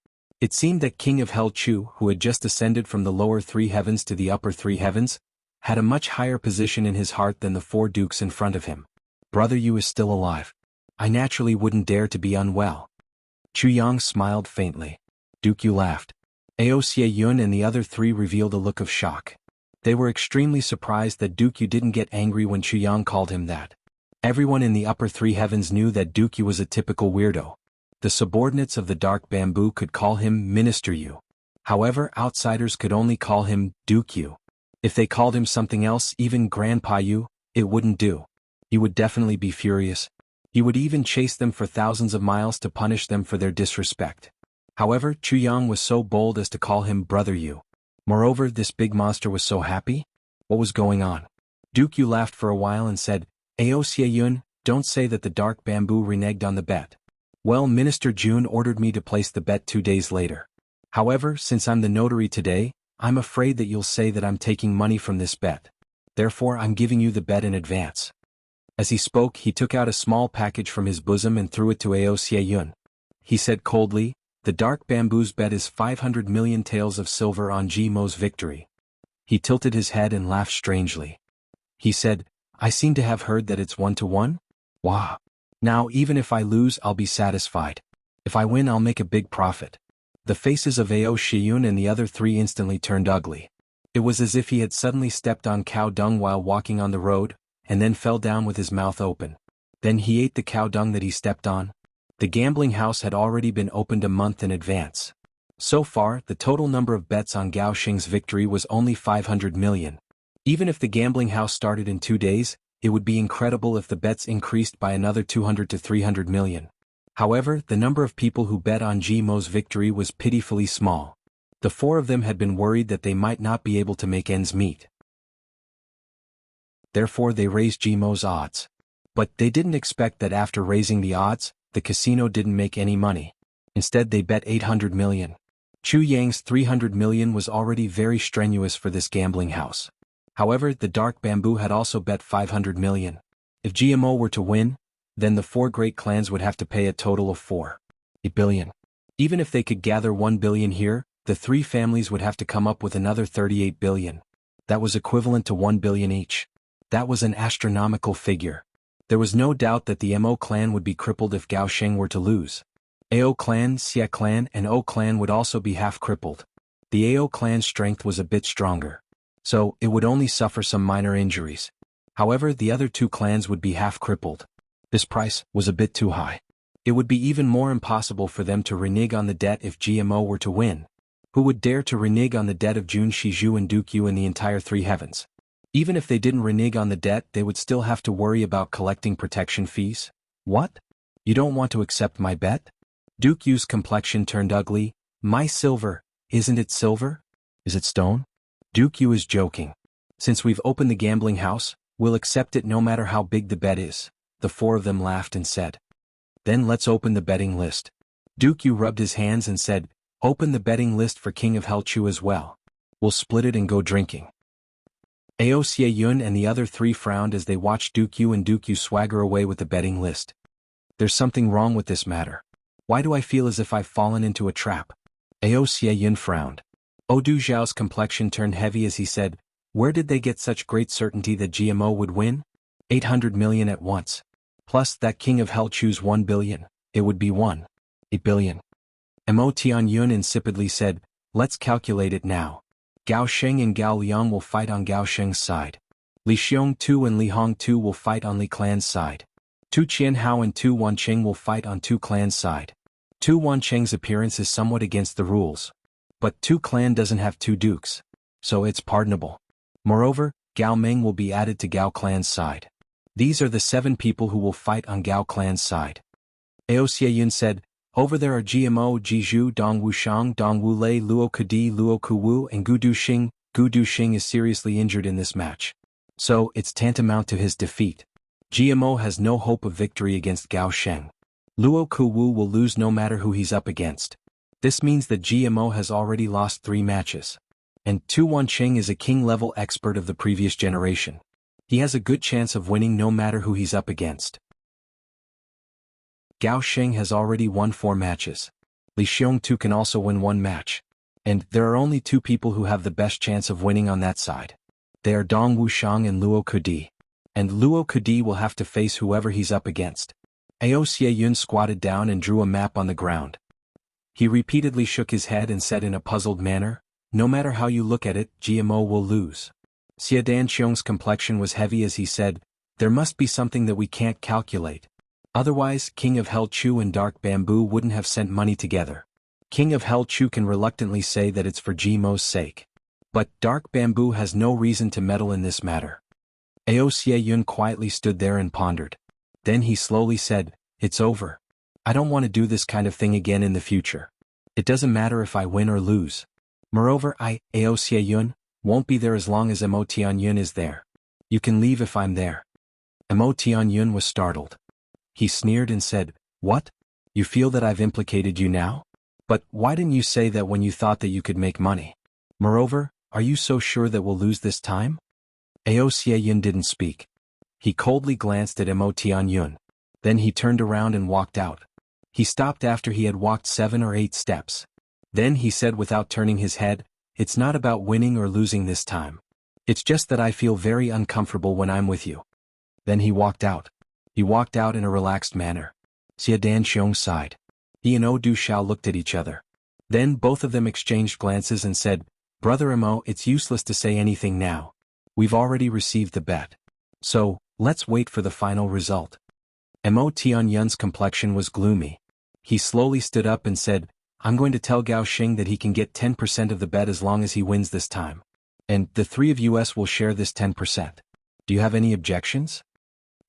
It seemed that King of Hell Chu, who had just ascended from the lower 3 heavens to the upper 3 heavens, had a much higher position in his heart than the 4 dukes in front of him. Brother Yu is still alive. I naturally wouldn't dare to be unwell. Chu Yang smiled faintly. Duke Yu laughed. Ao Xieyun and the other 3 revealed a look of shock. They were extremely surprised that Duke Yu didn't get angry when Chu Yang called him that. Everyone in the upper 3 heavens knew that Duke Yu was a typical weirdo. The subordinates of the Dark Bamboo could call him Minister Yu. However, outsiders could only call him Duke Yu. If they called him something else, even Grandpa Yu, it wouldn't do. He would definitely be furious. He would even chase them for thousands of miles to punish them for their disrespect. However, Chu Yang was so bold as to call him Brother Yu. Moreover, this big monster was so happy? What was going on? Duke Yu laughed for a while and said, Ao Xie Yun, don't say that the dark bamboo reneged on the bet. Well, Minister Jun ordered me to place the bet 2 days later. However, since I'm the notary today, I'm afraid that you'll say that I'm taking money from this bet. Therefore, I'm giving you the bet in advance. As he spoke, he took out a small package from his bosom and threw it to Ao Xie Yun. He said coldly, the dark bamboo's bet is 500 million taels of silver on Ji Mo's victory. He tilted his head and laughed strangely. He said, I seem to have heard that it's 1-to-1? Wah! Now even if I lose I'll be satisfied. If I win I'll make a big profit. The faces of Ao Xie Yun and the other 3 instantly turned ugly. It was as if he had suddenly stepped on cow dung while walking on the road, and then fell down with his mouth open. Then he ate the cow dung that he stepped on. The gambling house had already been opened a month in advance. So far, the total number of bets on Gao Sheng's victory was only 500 million. Even if the gambling house started in 2 days, it would be incredible if the bets increased by another 200 to 300 million. However, the number of people who bet on Ji Mo's victory was pitifully small. The 4 of them had been worried that they might not be able to make ends meet. Therefore they raised Ji Mo's odds. But they didn't expect that after raising the odds, the casino didn't make any money. Instead they bet 800 million. Chu Yang's 300 million was already very strenuous for this gambling house. However, the dark bamboo had also bet 500 million. If GMO were to win, then the 4 great clans would have to pay a total of 4.8 billion. Even if they could gather 1 billion here, the 3 families would have to come up with another 38 billion. That was equivalent to 1 billion each. That was an astronomical figure. There was no doubt that the Mo clan would be crippled if Gao Sheng were to lose. Ao clan, Xia clan, and O clan would also be half crippled. The Ao clan's strength was a bit stronger, so it would only suffer some minor injuries. However, the other 2 clans would be half crippled. This price was a bit too high. It would be even more impossible for them to renege on the debt if GMO were to win. Who would dare to renege on the debt of Jun Shizhu and Duke Yu in the entire 3 heavens? Even if they didn't renege on the debt, they would still have to worry about collecting protection fees. What? You don't want to accept my bet? Duke Yu's complexion turned ugly. My silver, isn't it silver? Is it stone? Duke Yu is joking. Since we've opened the gambling house, we'll accept it no matter how big the bet is. The 4 of them laughed and said. Then let's open the betting list. Duke Yu rubbed his hands and said, open the betting list for King of Helchu as well. We'll split it and go drinking. Ao Xie Yun and the other 3 frowned as they watched Duke Yu and Duke Yu swagger away with the betting list. There's something wrong with this matter. Why do I feel as if I've fallen into a trap? Ao Xie Yun frowned. Odu Zhao's complexion turned heavy as he said, where did they get such great certainty that GMO would win? 800 million at once. Plus that King of Helchu's 1 billion, it would be 1.8 billion. Mo Tianyun insipidly said, let's calculate it now. Gao Sheng and Gao Liang will fight on Gao Sheng's side. Li Xiong Tu and Li Hong Tu will fight on Li clan's side. Tu Qianhao and Tu Wancheng will fight on Tu clan's side. Tu Wancheng's appearance is somewhat against the rules. But Tu clan doesn't have 2 dukes, so it's pardonable. Moreover, Gao Meng will be added to Gao clan's side. These are the 7 people who will fight on Gao clan's side. Ao Xie Yun said, over there are GMO, Jizhu, Dong Wushang, Dong Wulei, Luo Kudi, Luo Kuwu, and Gu Duxing. Gu Duxing is seriously injured in this match. So, it's tantamount to his defeat. GMO has no hope of victory against Gao Sheng. Luo Kuwu will lose no matter who he's up against. This means that GMO has already lost 3 matches. And Tu Wancheng is a king-level expert of the previous generation. He has a good chance of winning no matter who he's up against. Gao Sheng has already won 4 matches. Li Xiong Tu can also win 1 match. And there are only 2 people who have the best chance of winning on that side. They are Dong Wushang and Luo Kudi. And Luo Kudi will have to face whoever he's up against. Ao Xie Yun squatted down and drew a map on the ground. He repeatedly shook his head and said in a puzzled manner, no matter how you look at it, GMO will lose. Xie Danqiong's complexion was heavy as he said, there must be something that we can't calculate. Otherwise, King of Helchu and Dark Bamboo wouldn't have sent money together. King of Helchu can reluctantly say that it's for GMO's sake. But Dark Bamboo has no reason to meddle in this matter. Ao Xie Yun quietly stood there and pondered. Then he slowly said, it's over. I don't want to do this kind of thing again in the future. It doesn't matter if I win or lose. Moreover, Ao Xie Yun, won't be there as long as Mo Tianyun is there. You can leave if I'm there. Mo Tianyun was startled. He sneered and said, What? You feel that I've implicated you now? But why didn't you say that when you thought that you could make money? Moreover, are you so sure that we'll lose this time? Ao Xie Yun didn't speak. He coldly glanced at Mo Tianyun. Then he turned around and walked out. He stopped after he had walked 7 or 8 steps. Then he said without turning his head, It's not about winning or losing this time. It's just that I feel very uncomfortable when I'm with you. Then he walked out. He walked out in a relaxed manner. Xie Danxiong sighed. He and Du Xiao looked at each other. Then both of them exchanged glances and said, Brother Mo, it's useless to say anything now. We've already received the bet. So, let's wait for the final result. Mo Tianyun's complexion was gloomy. He slowly stood up and said, I'm going to tell Gao Xing that he can get 10% of the bet as long as he wins this time. And the 3 of us will share this 10%. Do you have any objections?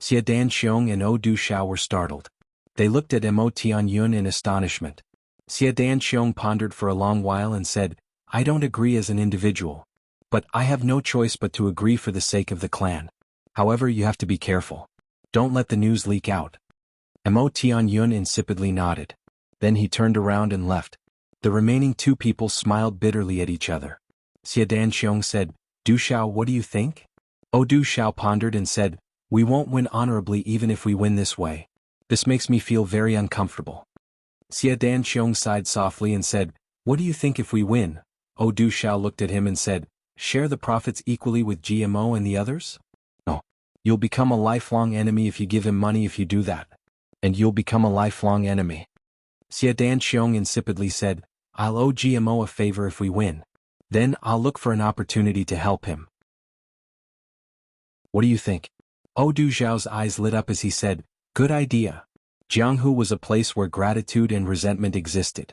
Xie Danxiong and Du Xiao were startled. They looked at Mo Tianyun in astonishment. Xie Danxiong pondered for a long while and said, I don't agree as an individual. But I have no choice but to agree for the sake of the clan. However, you have to be careful. Don't let the news leak out. Mo Tianyun insipidly nodded. Then he turned around and left. The remaining 2 people smiled bitterly at each other. Xie Danxiong said, Du Xiao, what do you think? Du Xiao pondered and said, We won't win honorably even if we win this way. This makes me feel very uncomfortable. Xie Danxiong sighed softly and said, What do you think if we win? Du Xiao looked at him and said, Share the profits equally with GMO and the others? No. You'll become a lifelong enemy if you give him money if you do that. And you'll become a lifelong enemy. Xie Danxiong insipidly said, I'll owe GMO a favor if we win. Then I'll look for an opportunity to help him. What do you think? Du Xiao's eyes lit up as he said, Good idea. Jianghu was a place where gratitude and resentment existed.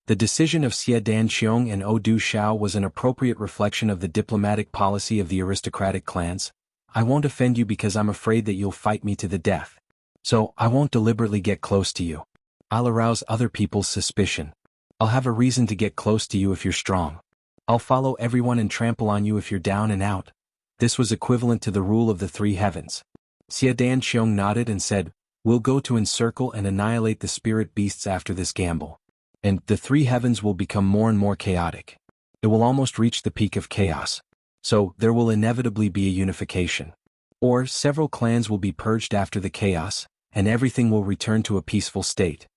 The decision of Xie Danxiong and Du Xiao was an appropriate reflection of the diplomatic policy of the aristocratic clans. I won't offend you because I'm afraid that you'll fight me to the death. So I won't deliberately get close to you. I'll arouse other people's suspicion. I'll have a reason to get close to you if you're strong. I'll follow everyone and trample on you if you're down and out. This was equivalent to the rule of the 3 heavens. Xie Danxiong nodded and said, We'll go to encircle and annihilate the spirit beasts after this gamble. And the 3 heavens will become more and more chaotic. It will almost reach the peak of chaos. So there will inevitably be a unification. Or several clans will be purged after the chaos, and everything will return to a peaceful state.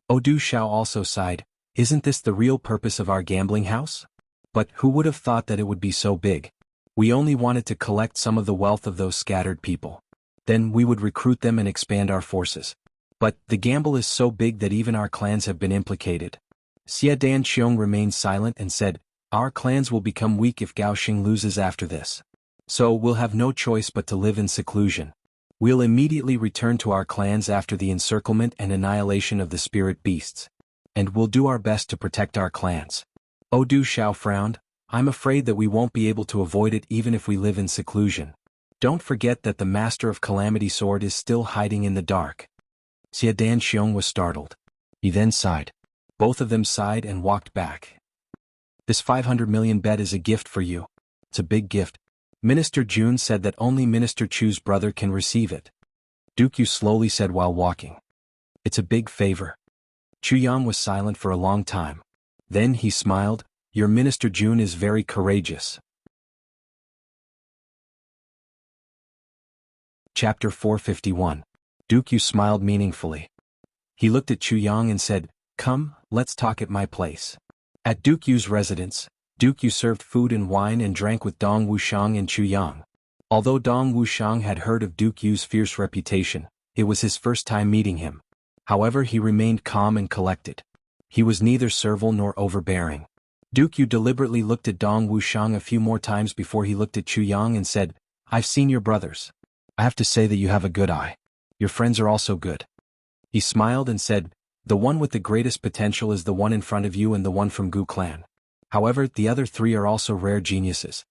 Du Xiao also sighed, Isn't this the real purpose of our gambling house? But who would have thought that it would be so big? We only wanted to collect some of the wealth of those scattered people. Then we would recruit them and expand our forces. But the gamble is so big that even our clans have been implicated. Xie Danxiong remained silent and said, Our clans will become weak if Gao Xing loses after this. So we'll have no choice but to live in seclusion. We'll immediately return to our clans after the encirclement and annihilation of the spirit beasts. And we'll do our best to protect our clans. Du Xiao frowned, I'm afraid that we won't be able to avoid it even if we live in seclusion. Don't forget that the Master of Calamity Sword is still hiding in the dark. Xie Danxiong was startled. He then sighed. Both of them sighed and walked back. This 500 million bet is a gift for you. It's a big gift. Minister Jun said that only Minister Chu's brother can receive it. Duke Yu slowly said while walking. It's a big favor. Chu Yang was silent for a long time. Then he smiled, Your Minister Jun is very courageous. Chapter 451. Duke Yu smiled meaningfully. He looked at Chu Yang and said, Come, let's talk at my place. At Duke Yu's residence, Duke Yu served food and wine and drank with Dong Wuxiang and Chu Yang. Although Dong Wuxiang had heard of Duke Yu's fierce reputation, it was his first time meeting him. However, he remained calm and collected. He was neither servile nor overbearing. Duke Yu deliberately looked at Dong Wuxiang a few more times before he looked at Chu Yang and said, I've seen your brothers. I have to say that you have a good eye. Your friends are also good. He smiled and said, The one with the greatest potential is the one in front of you and the one from Gu clan. However, the other 3 are also rare geniuses.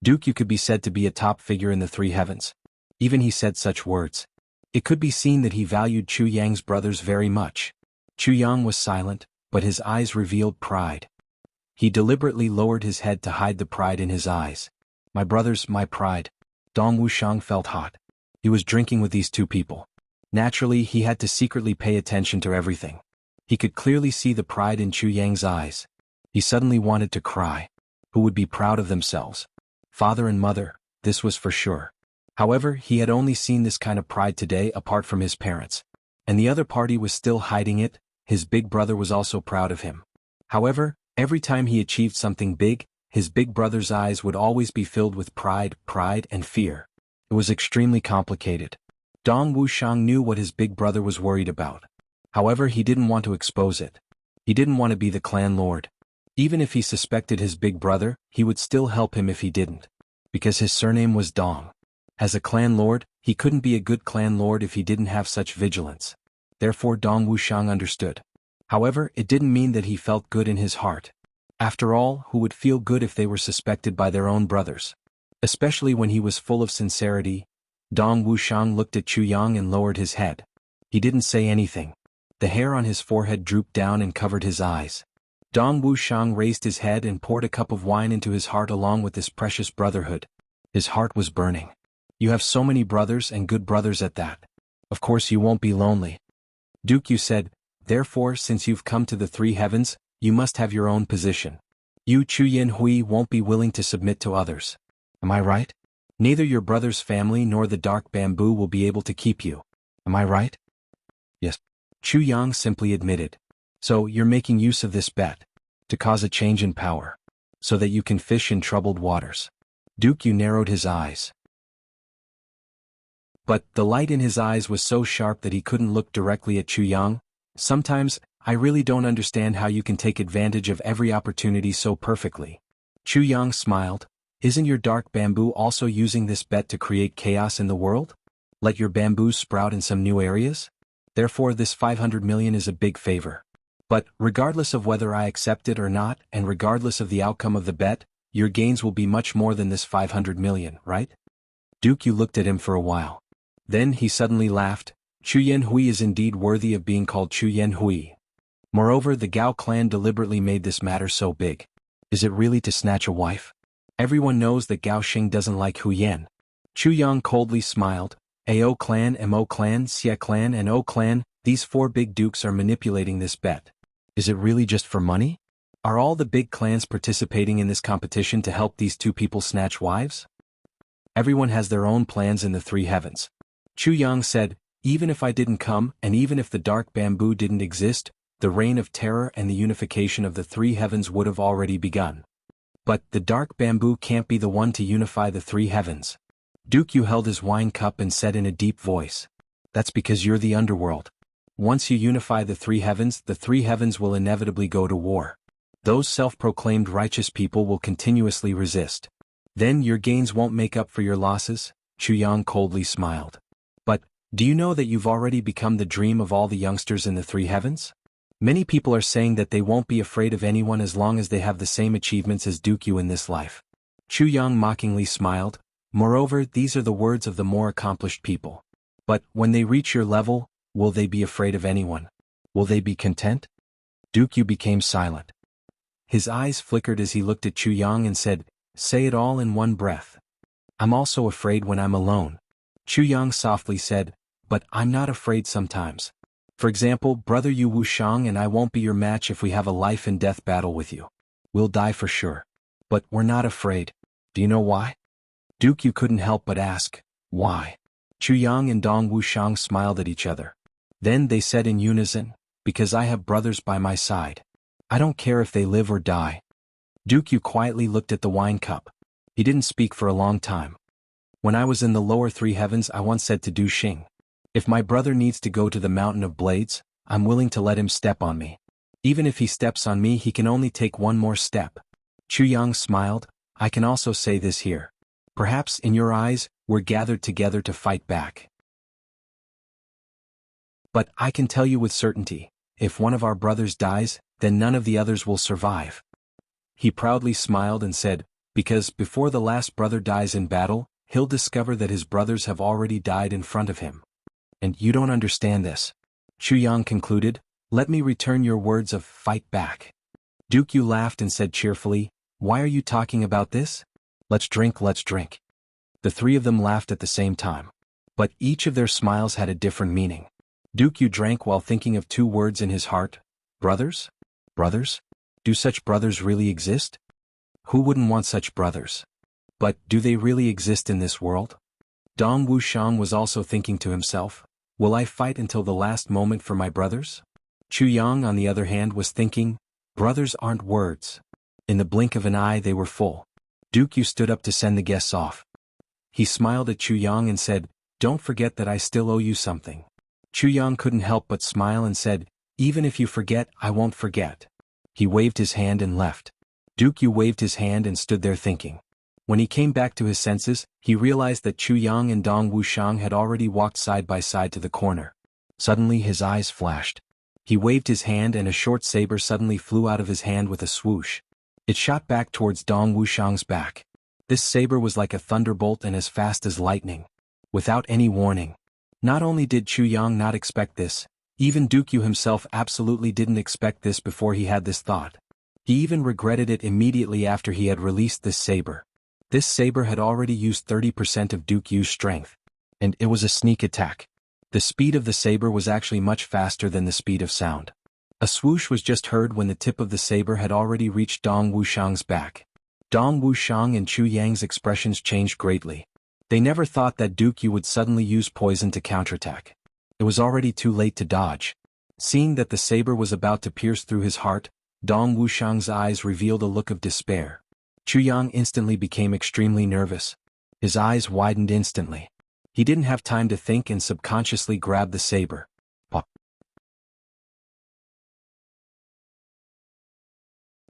Duke Yu could be said to be a top figure in the 3 heavens. Even he said such words. It could be seen that he valued Chu Yang's brothers very much. Chu Yang was silent, but his eyes revealed pride. He deliberately lowered his head to hide the pride in his eyes. My brothers, my pride. Dong Wuxiang felt hot. He was drinking with these two people. Naturally, he had to secretly pay attention to everything. He could clearly see the pride in Chu Yang's eyes. He suddenly wanted to cry. Who would be proud of themselves? Father and mother, this was for sure. However, he had only seen this kind of pride today apart from his parents. And the other party was still hiding it. His big brother was also proud of him. However, every time he achieved something big, his big brother's eyes would always be filled with pride, and fear. It was extremely complicated. Dong Wuxiang knew what his big brother was worried about. However, he didn't want to expose it. He didn't want to be the clan lord. Even if he suspected his big brother, he would still help him if he didn't. Because his surname was Dong. As a clan lord, he couldn't be a good clan lord if he didn't have such vigilance. Therefore Dong Wuxiang understood. However, it didn't mean that he felt good in his heart. After all, who would feel good if they were suspected by their own brothers? Especially when he was full of sincerity. Dong Wuxiang looked at Chu Yang and lowered his head. He didn't say anything. The hair on his forehead drooped down and covered his eyes. Dong Wuxiang raised his head and poured a cup of wine into his heart along with this precious brotherhood. His heart was burning. You have so many brothers and good brothers at that. Of course you won't be lonely. Duke, you said, therefore since you've come to the three heavens, you must have your own position. You Chu Yanhui won't be willing to submit to others. Am I right? Neither your brother's family nor the dark bamboo will be able to keep you. Am I right? Yes. Chu Yang simply admitted. So you're making use of this bet. To cause a change in power. So that you can fish in troubled waters. Duke Yu narrowed his eyes. But the light in his eyes was so sharp that he couldn't look directly at Chu Yang. Sometimes, I really don't understand how you can take advantage of every opportunity so perfectly. Chu Yang smiled. Isn't your dark bamboo also using this bet to create chaos in the world? Let your bamboos sprout in some new areas? Therefore this 500 million is a big favor. But, regardless of whether I accept it or not, and regardless of the outcome of the bet, your gains will be much more than this 500 million, right? Duke Yu looked at him for a while. Then he suddenly laughed. Chu Yanhui is indeed worthy of being called Chu Yanhui. Moreover, the Gao clan deliberately made this matter so big. Is it really to snatch a wife? Everyone knows that Gao Xing doesn't like Hu Yan. Chu Yang coldly smiled. Ao clan, Mo clan, Xie clan and O clan, these four big dukes are manipulating this bet. Is it really just for money? Are all the big clans participating in this competition to help these two people snatch wives? Everyone has their own plans in the three heavens. Chu Yang said, even if I didn't come and even if the dark bamboo didn't exist, the reign of terror and the unification of the three heavens would have already begun. But the dark bamboo can't be the one to unify the three heavens. Duke Yu held his wine cup and said in a deep voice. That's because you're the underworld. Once you unify the three heavens will inevitably go to war. Those self-proclaimed righteous people will continuously resist. Then your gains won't make up for your losses, Chu Yang coldly smiled. But, do you know that you've already become the dream of all the youngsters in the three heavens? Many people are saying that they won't be afraid of anyone as long as they have the same achievements as Duke Yu in this life. Chu Yang mockingly smiled. Moreover, these are the words of the more accomplished people. But, when they reach your level, will they be afraid of anyone? Will they be content? Duke Yu became silent. His eyes flickered as he looked at Chu Yang and said, say it all in one breath. I'm also afraid when I'm alone. Chu Yang softly said, but I'm not afraid sometimes. For example, brother Yu Wuxiang and I won't be your match if we have a life and death battle with you. We'll die for sure. But we're not afraid. Do you know why? Duke Yu couldn't help but ask, why? Chu Yang and Dong Wuxiang smiled at each other. Then they said in unison, because I have brothers by my side. I don't care if they live or die. Duke Yu quietly looked at the wine cup. He didn't speak for a long time. When I was in the lower three heavens I once said to Du Xing, if my brother needs to go to the mountain of blades, I'm willing to let him step on me. Even if he steps on me he can only take one more step. Chu Yang smiled, I can also say this here. Perhaps in your eyes, we're gathered together to fight back. But I can tell you with certainty, if one of our brothers dies, then none of the others will survive. He proudly smiled and said, because before the last brother dies in battle, he'll discover that his brothers have already died in front of him. And you don't understand this. Chu Yang concluded, Let me return your words of fight back. Duke Yu laughed and said cheerfully, why are you talking about this? Let's drink, let's drink. The three of them laughed at the same time. But each of their smiles had a different meaning. Duke Yu drank while thinking of two words in his heart. Brothers? Brothers? Do such brothers really exist? Who wouldn't want such brothers? But do they really exist in this world? Dong Wuxiang was also thinking to himself, will I fight until the last moment for my brothers? Chu Yang, on the other hand, was thinking, brothers aren't words. In the blink of an eye they were full. Duke Yu stood up to send the guests off. He smiled at Chu Yang and said, don't forget that I still owe you something. Chu Yang couldn't help but smile and said, even if you forget, I won't forget. He waved his hand and left. Duke Yu waved his hand and stood there thinking. When he came back to his senses, he realized that Chu Yang and Dong Wuxiang had already walked side by side to the corner. Suddenly his eyes flashed. He waved his hand and a short saber suddenly flew out of his hand with a swoosh. It shot back towards Dong Wuxiang's back. This saber was like a thunderbolt and as fast as lightning. Without any warning. Not only did Chu Yang not expect this, even Duke Yu himself absolutely didn't expect this before he had this thought. He even regretted it immediately after he had released this saber. This saber had already used 30% of Duke Yu's strength. And it was a sneak attack. The speed of the saber was actually much faster than the speed of sound. A swoosh was just heard when the tip of the saber had already reached Dong Wuxiang's back. Dong Wuxiang and Chu Yang's expressions changed greatly. They never thought that Duke Yu would suddenly use poison to counterattack. It was already too late to dodge. Seeing that the saber was about to pierce through his heart, Dong Wuxiang's eyes revealed a look of despair. Chu Yang instantly became extremely nervous. His eyes widened instantly. He didn't have time to think and subconsciously grabbed the saber. Pop.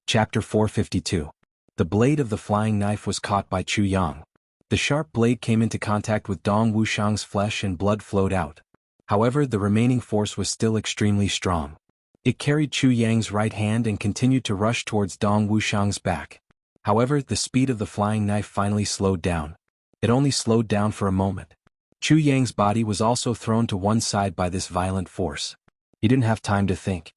Chapter 452. The blade of the flying knife was caught by Chu Yang. The sharp blade came into contact with Dong Wuxiang's flesh and blood flowed out. However, the remaining force was still extremely strong. It carried Chu Yang's right hand and continued to rush towards Dong Wuxiang's back. However, the speed of the flying knife finally slowed down. It only slowed down for a moment. Chu Yang's body was also thrown to one side by this violent force. He didn't have time to think.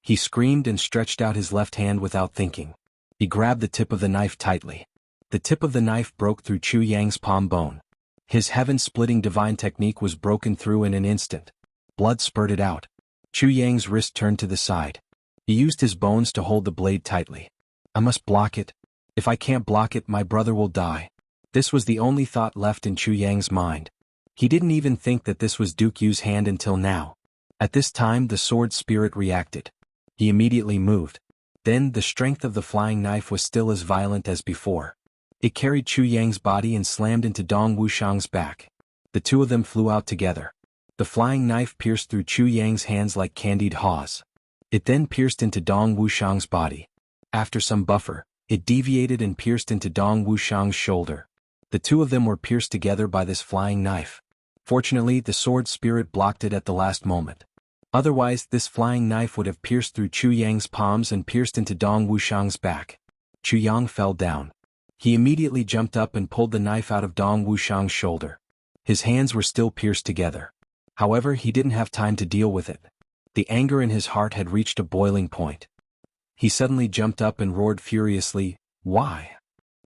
He screamed and stretched out his left hand without thinking. He grabbed the tip of the knife tightly. The tip of the knife broke through Chu Yang's palm bone. His heaven-splitting divine technique was broken through in an instant. Blood spurted out. Chu Yang's wrist turned to the side. He used his bones to hold the blade tightly. I must block it. If I can't block it, my brother will die. This was the only thought left in Chu Yang's mind. He didn't even think that this was Duke Yu's hand until now. At this time the sword spirit reacted. He immediately moved. Then the strength of the flying knife was still as violent as before. It carried Chu Yang's body and slammed into Dong Wuxiang's back. The two of them flew out together. The flying knife pierced through Chu Yang's hands like candied haws. It then pierced into Dong Wuxiang's body. After some buffer, it deviated and pierced into Dong Wuxiang's shoulder. The two of them were pierced together by this flying knife. Fortunately, the sword spirit blocked it at the last moment. Otherwise, this flying knife would have pierced through Chu Yang's palms and pierced into Dong Wuxiang's back. Chu Yang fell down. He immediately jumped up and pulled the knife out of Dong Wuxiang's shoulder. His hands were still pierced together. However, he didn't have time to deal with it. The anger in his heart had reached a boiling point. He suddenly jumped up and roared furiously, "Why?"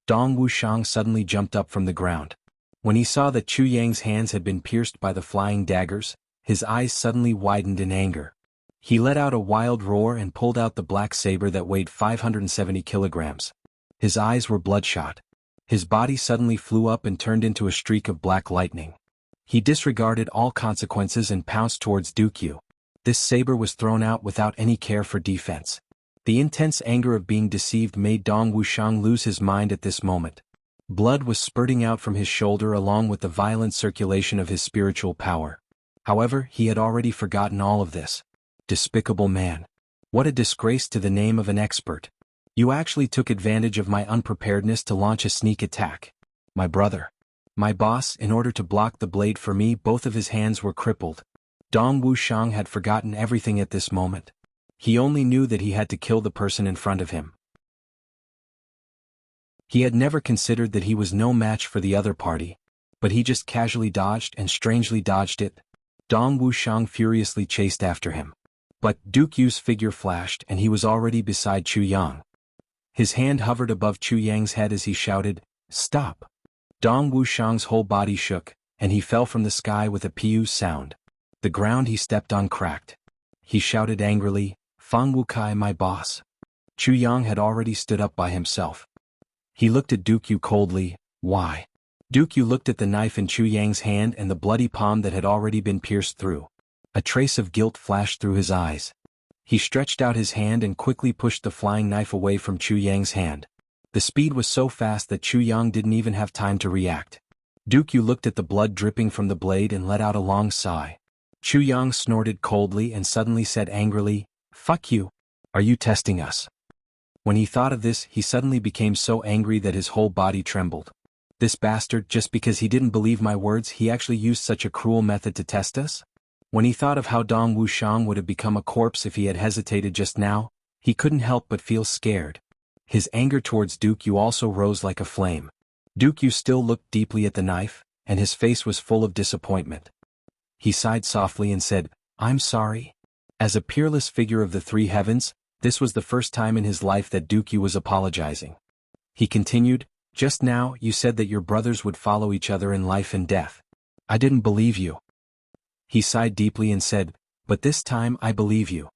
Dong Wuxiang suddenly jumped up from the ground. When he saw that Chu Yang's hands had been pierced by the flying daggers, his eyes suddenly widened in anger. He let out a wild roar and pulled out the black saber that weighed 570 kilograms. His eyes were bloodshot. His body suddenly flew up and turned into a streak of black lightning. He disregarded all consequences and pounced towards Duke Yu. This saber was thrown out without any care for defense. The intense anger of being deceived made Dong Wuxiang lose his mind at this moment. Blood was spurting out from his shoulder along with the violent circulation of his spiritual power. However, he had already forgotten all of this. Despicable man. What a disgrace to the name of an expert. You actually took advantage of my unpreparedness to launch a sneak attack. My brother. My boss, in order to block the blade for me, both of his hands were crippled. Dong Wuxiang had forgotten everything at this moment. He only knew that he had to kill the person in front of him. He had never considered that he was no match for the other party, but he just casually dodged and strangely dodged it. Dong Wuxiang furiously chased after him. But Duke Yu's figure flashed and he was already beside Chu Yang. His hand hovered above Chu Yang's head as he shouted, "Stop!" Dong Wuxiang's whole body shook, and he fell from the sky with a piu sound. The ground he stepped on cracked. He shouted angrily, "Fang Wukai, my boss." Chu Yang had already stood up by himself. He looked at Duke Yu coldly. "Why?" Duke Yu looked at the knife in Chu Yang's hand and the bloody palm that had already been pierced through. A trace of guilt flashed through his eyes. He stretched out his hand and quickly pushed the flying knife away from Chu Yang's hand. The speed was so fast that Chu Yang didn't even have time to react. Duke Yu looked at the blood dripping from the blade and let out a long sigh. Chu Yang snorted coldly and suddenly said angrily, "Fuck you. Are you testing us?" When he thought of this, he suddenly became so angry that his whole body trembled. This bastard, just because he didn't believe my words, he actually used such a cruel method to test us? When he thought of how Dong Wuxiang would have become a corpse if he had hesitated just now, he couldn't help but feel scared. His anger towards Duke Yu also rose like a flame. Duke Yu still looked deeply at the knife, and his face was full of disappointment. He sighed softly and said, "I'm sorry." As a peerless figure of the three heavens, this was the first time in his life that Duke Yu was apologizing. He continued, "Just now you said that your brothers would follow each other in life and death. I didn't believe you." He sighed deeply and said, "But this time I believe you."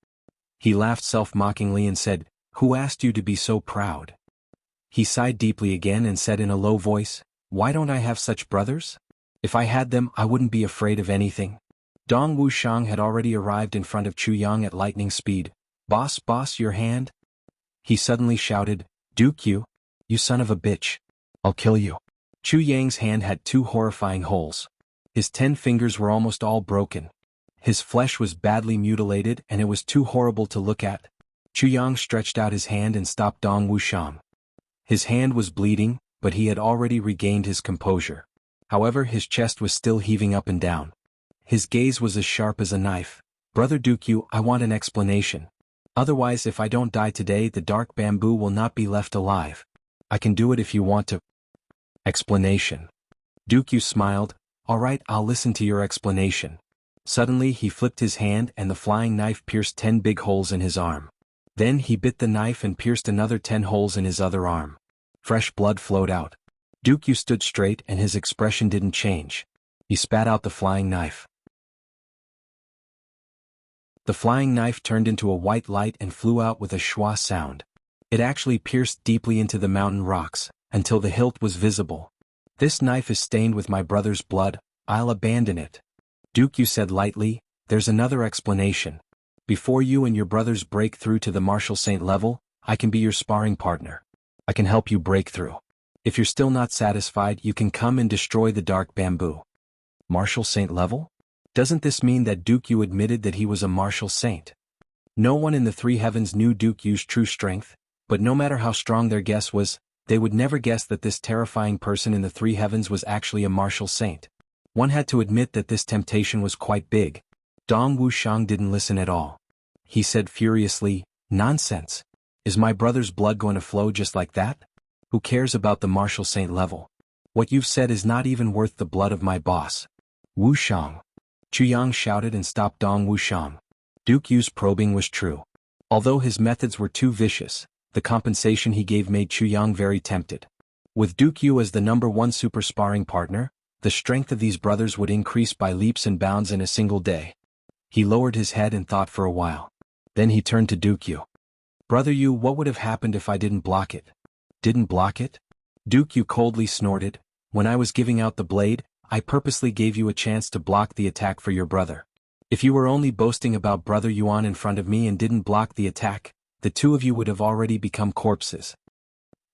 He laughed self-mockingly and said, "Who asked you to be so proud?" He sighed deeply again and said in a low voice, "Why don't I have such brothers? If I had them, I wouldn't be afraid of anything." Dong Wuxiang had already arrived in front of Chu Yang at lightning speed. Boss, your hand?" He suddenly shouted, "Duke Yu, you son of a bitch. I'll kill you." Chu Yang's hand had 2 horrifying holes. His 10 fingers were almost all broken. His flesh was badly mutilated and it was too horrible to look at. Chu Yang stretched out his hand and stopped Dong Wuxiang. His hand was bleeding, but he had already regained his composure. However, his chest was still heaving up and down. His gaze was as sharp as a knife. "Brother Duke Yu, I want an explanation. Otherwise, if I don't die today, the dark bamboo will not be left alive. I can do it if you want to." Explanation. Duke Yu smiled. "All right, I'll listen to your explanation." Suddenly he flipped his hand and the flying knife pierced 10 big holes in his arm. Then he bit the knife and pierced another 10 holes in his other arm. Fresh blood flowed out. Duke Yu stood straight and his expression didn't change. He spat out the flying knife. The flying knife turned into a white light and flew out with a schwa sound. It actually pierced deeply into the mountain rocks, until the hilt was visible. "This knife is stained with my brother's blood, I'll abandon it." Duke Yu said lightly, "There's another explanation. Before you and your brothers break through to the martial saint level, I can be your sparring partner. I can help you break through. If you're still not satisfied, you can come and destroy the dark bamboo." Martial saint level? Doesn't this mean that Duke Yu admitted that he was a martial saint? No one in the three heavens knew Duke Yu's true strength, but no matter how strong their guess was, they would never guess that this terrifying person in the three heavens was actually a martial saint. One had to admit that this temptation was quite big. Dong Wuxiang didn't listen at all. He said furiously, "Nonsense. Is my brother's blood going to flow just like that? Who cares about the martial saint level? What you've said is not even worth the blood of my boss." "Wuxiang!" Chu Yang shouted and stopped Dong Wuxiang. Duke Yu's probing was true. Although his methods were too vicious, the compensation he gave made Chu Yang very tempted. With Duke Yu as the #1 super sparring partner, the strength of these brothers would increase by leaps and bounds in a single day. He lowered his head and thought for a while. Then he turned to Duke Yu. "Brother Yu, what would have happened if I didn't block it?" "Didn't block it?" Duke Yu coldly snorted. "When I was giving out the blade, I purposely gave you a chance to block the attack for your brother. If you were only boasting about Brother Yuan in front of me and didn't block the attack, the two of you would have already become corpses."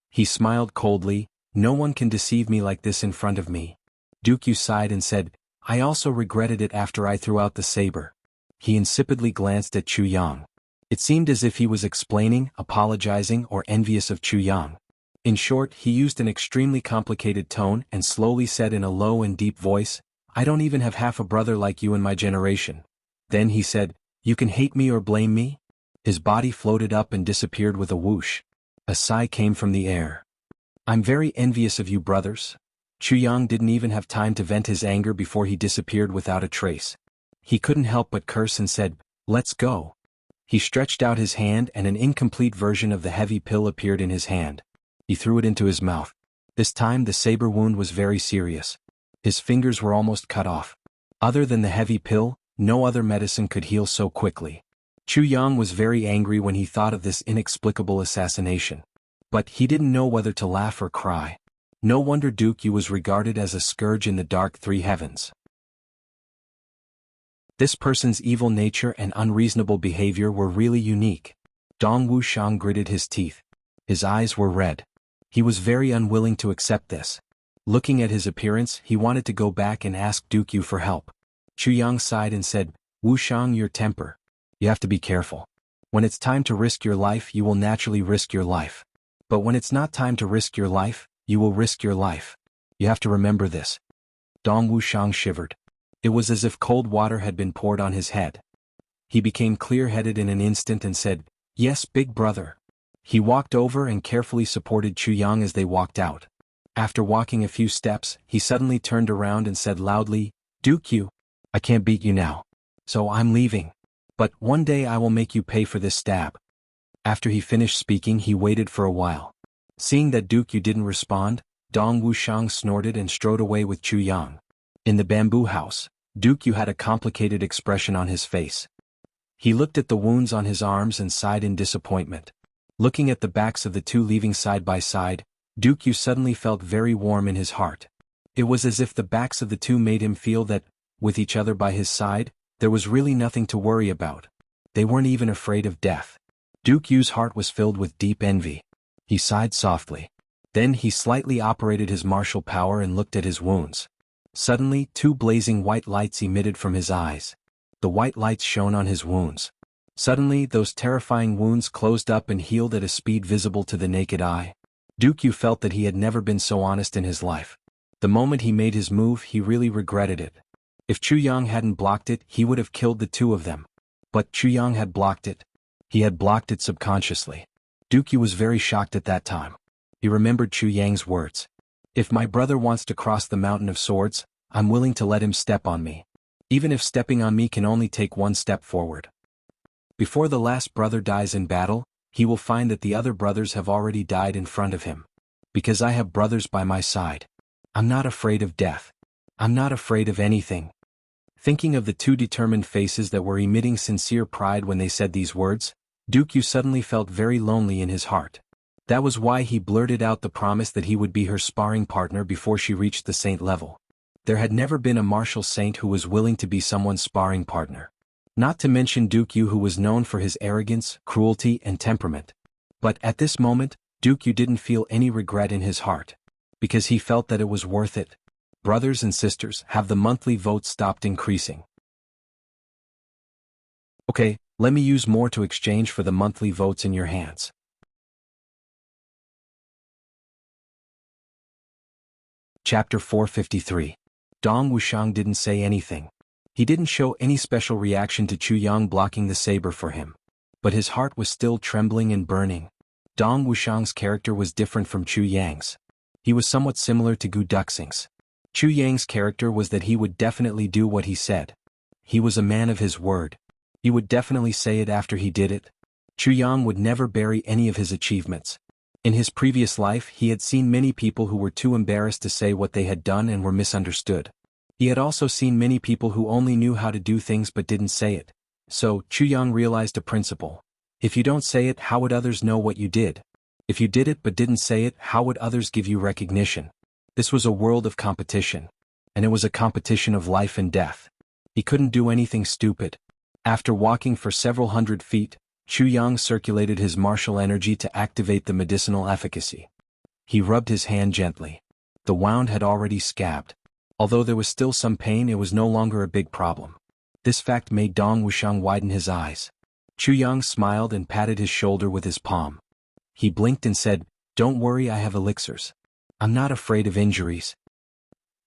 He smiled coldly. "No one can deceive me like this in front of me." Duke Yu sighed and said, "I also regretted it after I threw out the saber." He insipidly glanced at Chu Yang. It seemed as if he was explaining, apologizing, or envious of Chu Yang. In short, he used an extremely complicated tone and slowly said in a low and deep voice, "I don't even have half a brother like you in my generation." Then he said, "You can hate me or blame me?" His body floated up and disappeared with a whoosh. A sigh came from the air. "I'm very envious of you brothers." Chu Yang didn't even have time to vent his anger before he disappeared without a trace. He couldn't help but curse and said, "Let's go." He stretched out his hand and an incomplete version of the heavy pill appeared in his hand. He threw it into his mouth. This time the saber wound was very serious. His fingers were almost cut off. Other than the heavy pill, no other medicine could heal so quickly. Chu Yang was very angry when he thought of this inexplicable assassination. But he didn't know whether to laugh or cry. No wonder Duke Yu was regarded as a scourge in the dark three heavens. This person's evil nature and unreasonable behavior were really unique. Dong Wuxiang gritted his teeth. His eyes were red. He was very unwilling to accept this. Looking at his appearance, he wanted to go back and ask Duke Yu for help. Chu Yang sighed and said, "Wuxiang, your temper. You have to be careful. When it's time to risk your life, you will naturally risk your life. But when it's not time to risk your life, you will risk your life. You have to remember this." Dong Wuxiang shivered. It was as if cold water had been poured on his head. He became clear-headed in an instant and said, "Yes, big brother." He walked over and carefully supported Chu Yang as they walked out. After walking a few steps, he suddenly turned around and said loudly, "Duke Yu, I can't beat you now. So I'm leaving. But one day I will make you pay for this stab." After he finished speaking, he waited for a while. Seeing that Duke Yu didn't respond, Dong Wuxiang snorted and strode away with Chu Yang. In the bamboo house, Duke Yu had a complicated expression on his face. He looked at the wounds on his arms and sighed in disappointment. Looking at the backs of the two leaving side by side, Duke Yu suddenly felt very warm in his heart. It was as if the backs of the two made him feel that, with each other by his side, there was really nothing to worry about. They weren't even afraid of death. Duke Yu's heart was filled with deep envy. He sighed softly. Then he slightly operated his martial power and looked at his wounds. Suddenly, two blazing white lights emitted from his eyes. The white lights shone on his wounds. Suddenly, those terrifying wounds closed up and healed at a speed visible to the naked eye. Duke Yu felt that he had never been so honest in his life. The moment he made his move, he really regretted it. If Chu Yang hadn't blocked it, he would have killed the two of them. But Chu Yang had blocked it. He had blocked it subconsciously. Duke Yu was very shocked at that time. He remembered Chu Yang's words. "If my brother wants to cross the mountain of swords, I'm willing to let him step on me. Even if stepping on me can only take one step forward. Before the last brother dies in battle, he will find that the other brothers have already died in front of him. Because I have brothers by my side. I'm not afraid of death. I'm not afraid of anything." Thinking of the two determined faces that were emitting sincere pride when they said these words, Duke Yu suddenly felt very lonely in his heart. That was why he blurted out the promise that he would be her sparring partner before she reached the saint level. There had never been a martial saint who was willing to be someone's sparring partner. Not to mention Duke Yu, who was known for his arrogance, cruelty, and temperament. But at this moment, Duke Yu didn't feel any regret in his heart. Because he felt that it was worth it. Brothers and sisters, have the monthly votes stopped increasing? Okay, let me use more to exchange for the monthly votes in your hands. Chapter 453. Dong Wuxiang didn't say anything. He didn't show any special reaction to Chu Yang blocking the saber for him. But his heart was still trembling and burning. Dong Wuxiang's character was different from Chu Yang's. He was somewhat similar to Gu Duxing's. Chu Yang's character was that he would definitely do what he said. He was a man of his word. He would definitely say it after he did it. Chu Yang would never bury any of his achievements. In his previous life, he had seen many people who were too embarrassed to say what they had done and were misunderstood. He had also seen many people who only knew how to do things but didn't say it. So, Chu Yang realized a principle. If you don't say it, how would others know what you did? If you did it but didn't say it, how would others give you recognition? This was a world of competition. And it was a competition of life and death. He couldn't do anything stupid. After walking for several hundred feet, Chu Yang circulated his martial energy to activate the medicinal efficacy. He rubbed his hand gently. The wound had already scabbed. Although there was still some pain, it was no longer a big problem. This fact made Dong Wuxiang widen his eyes. Chu Yang smiled and patted his shoulder with his palm. He blinked and said, "Don't worry, I have elixirs. I'm not afraid of injuries."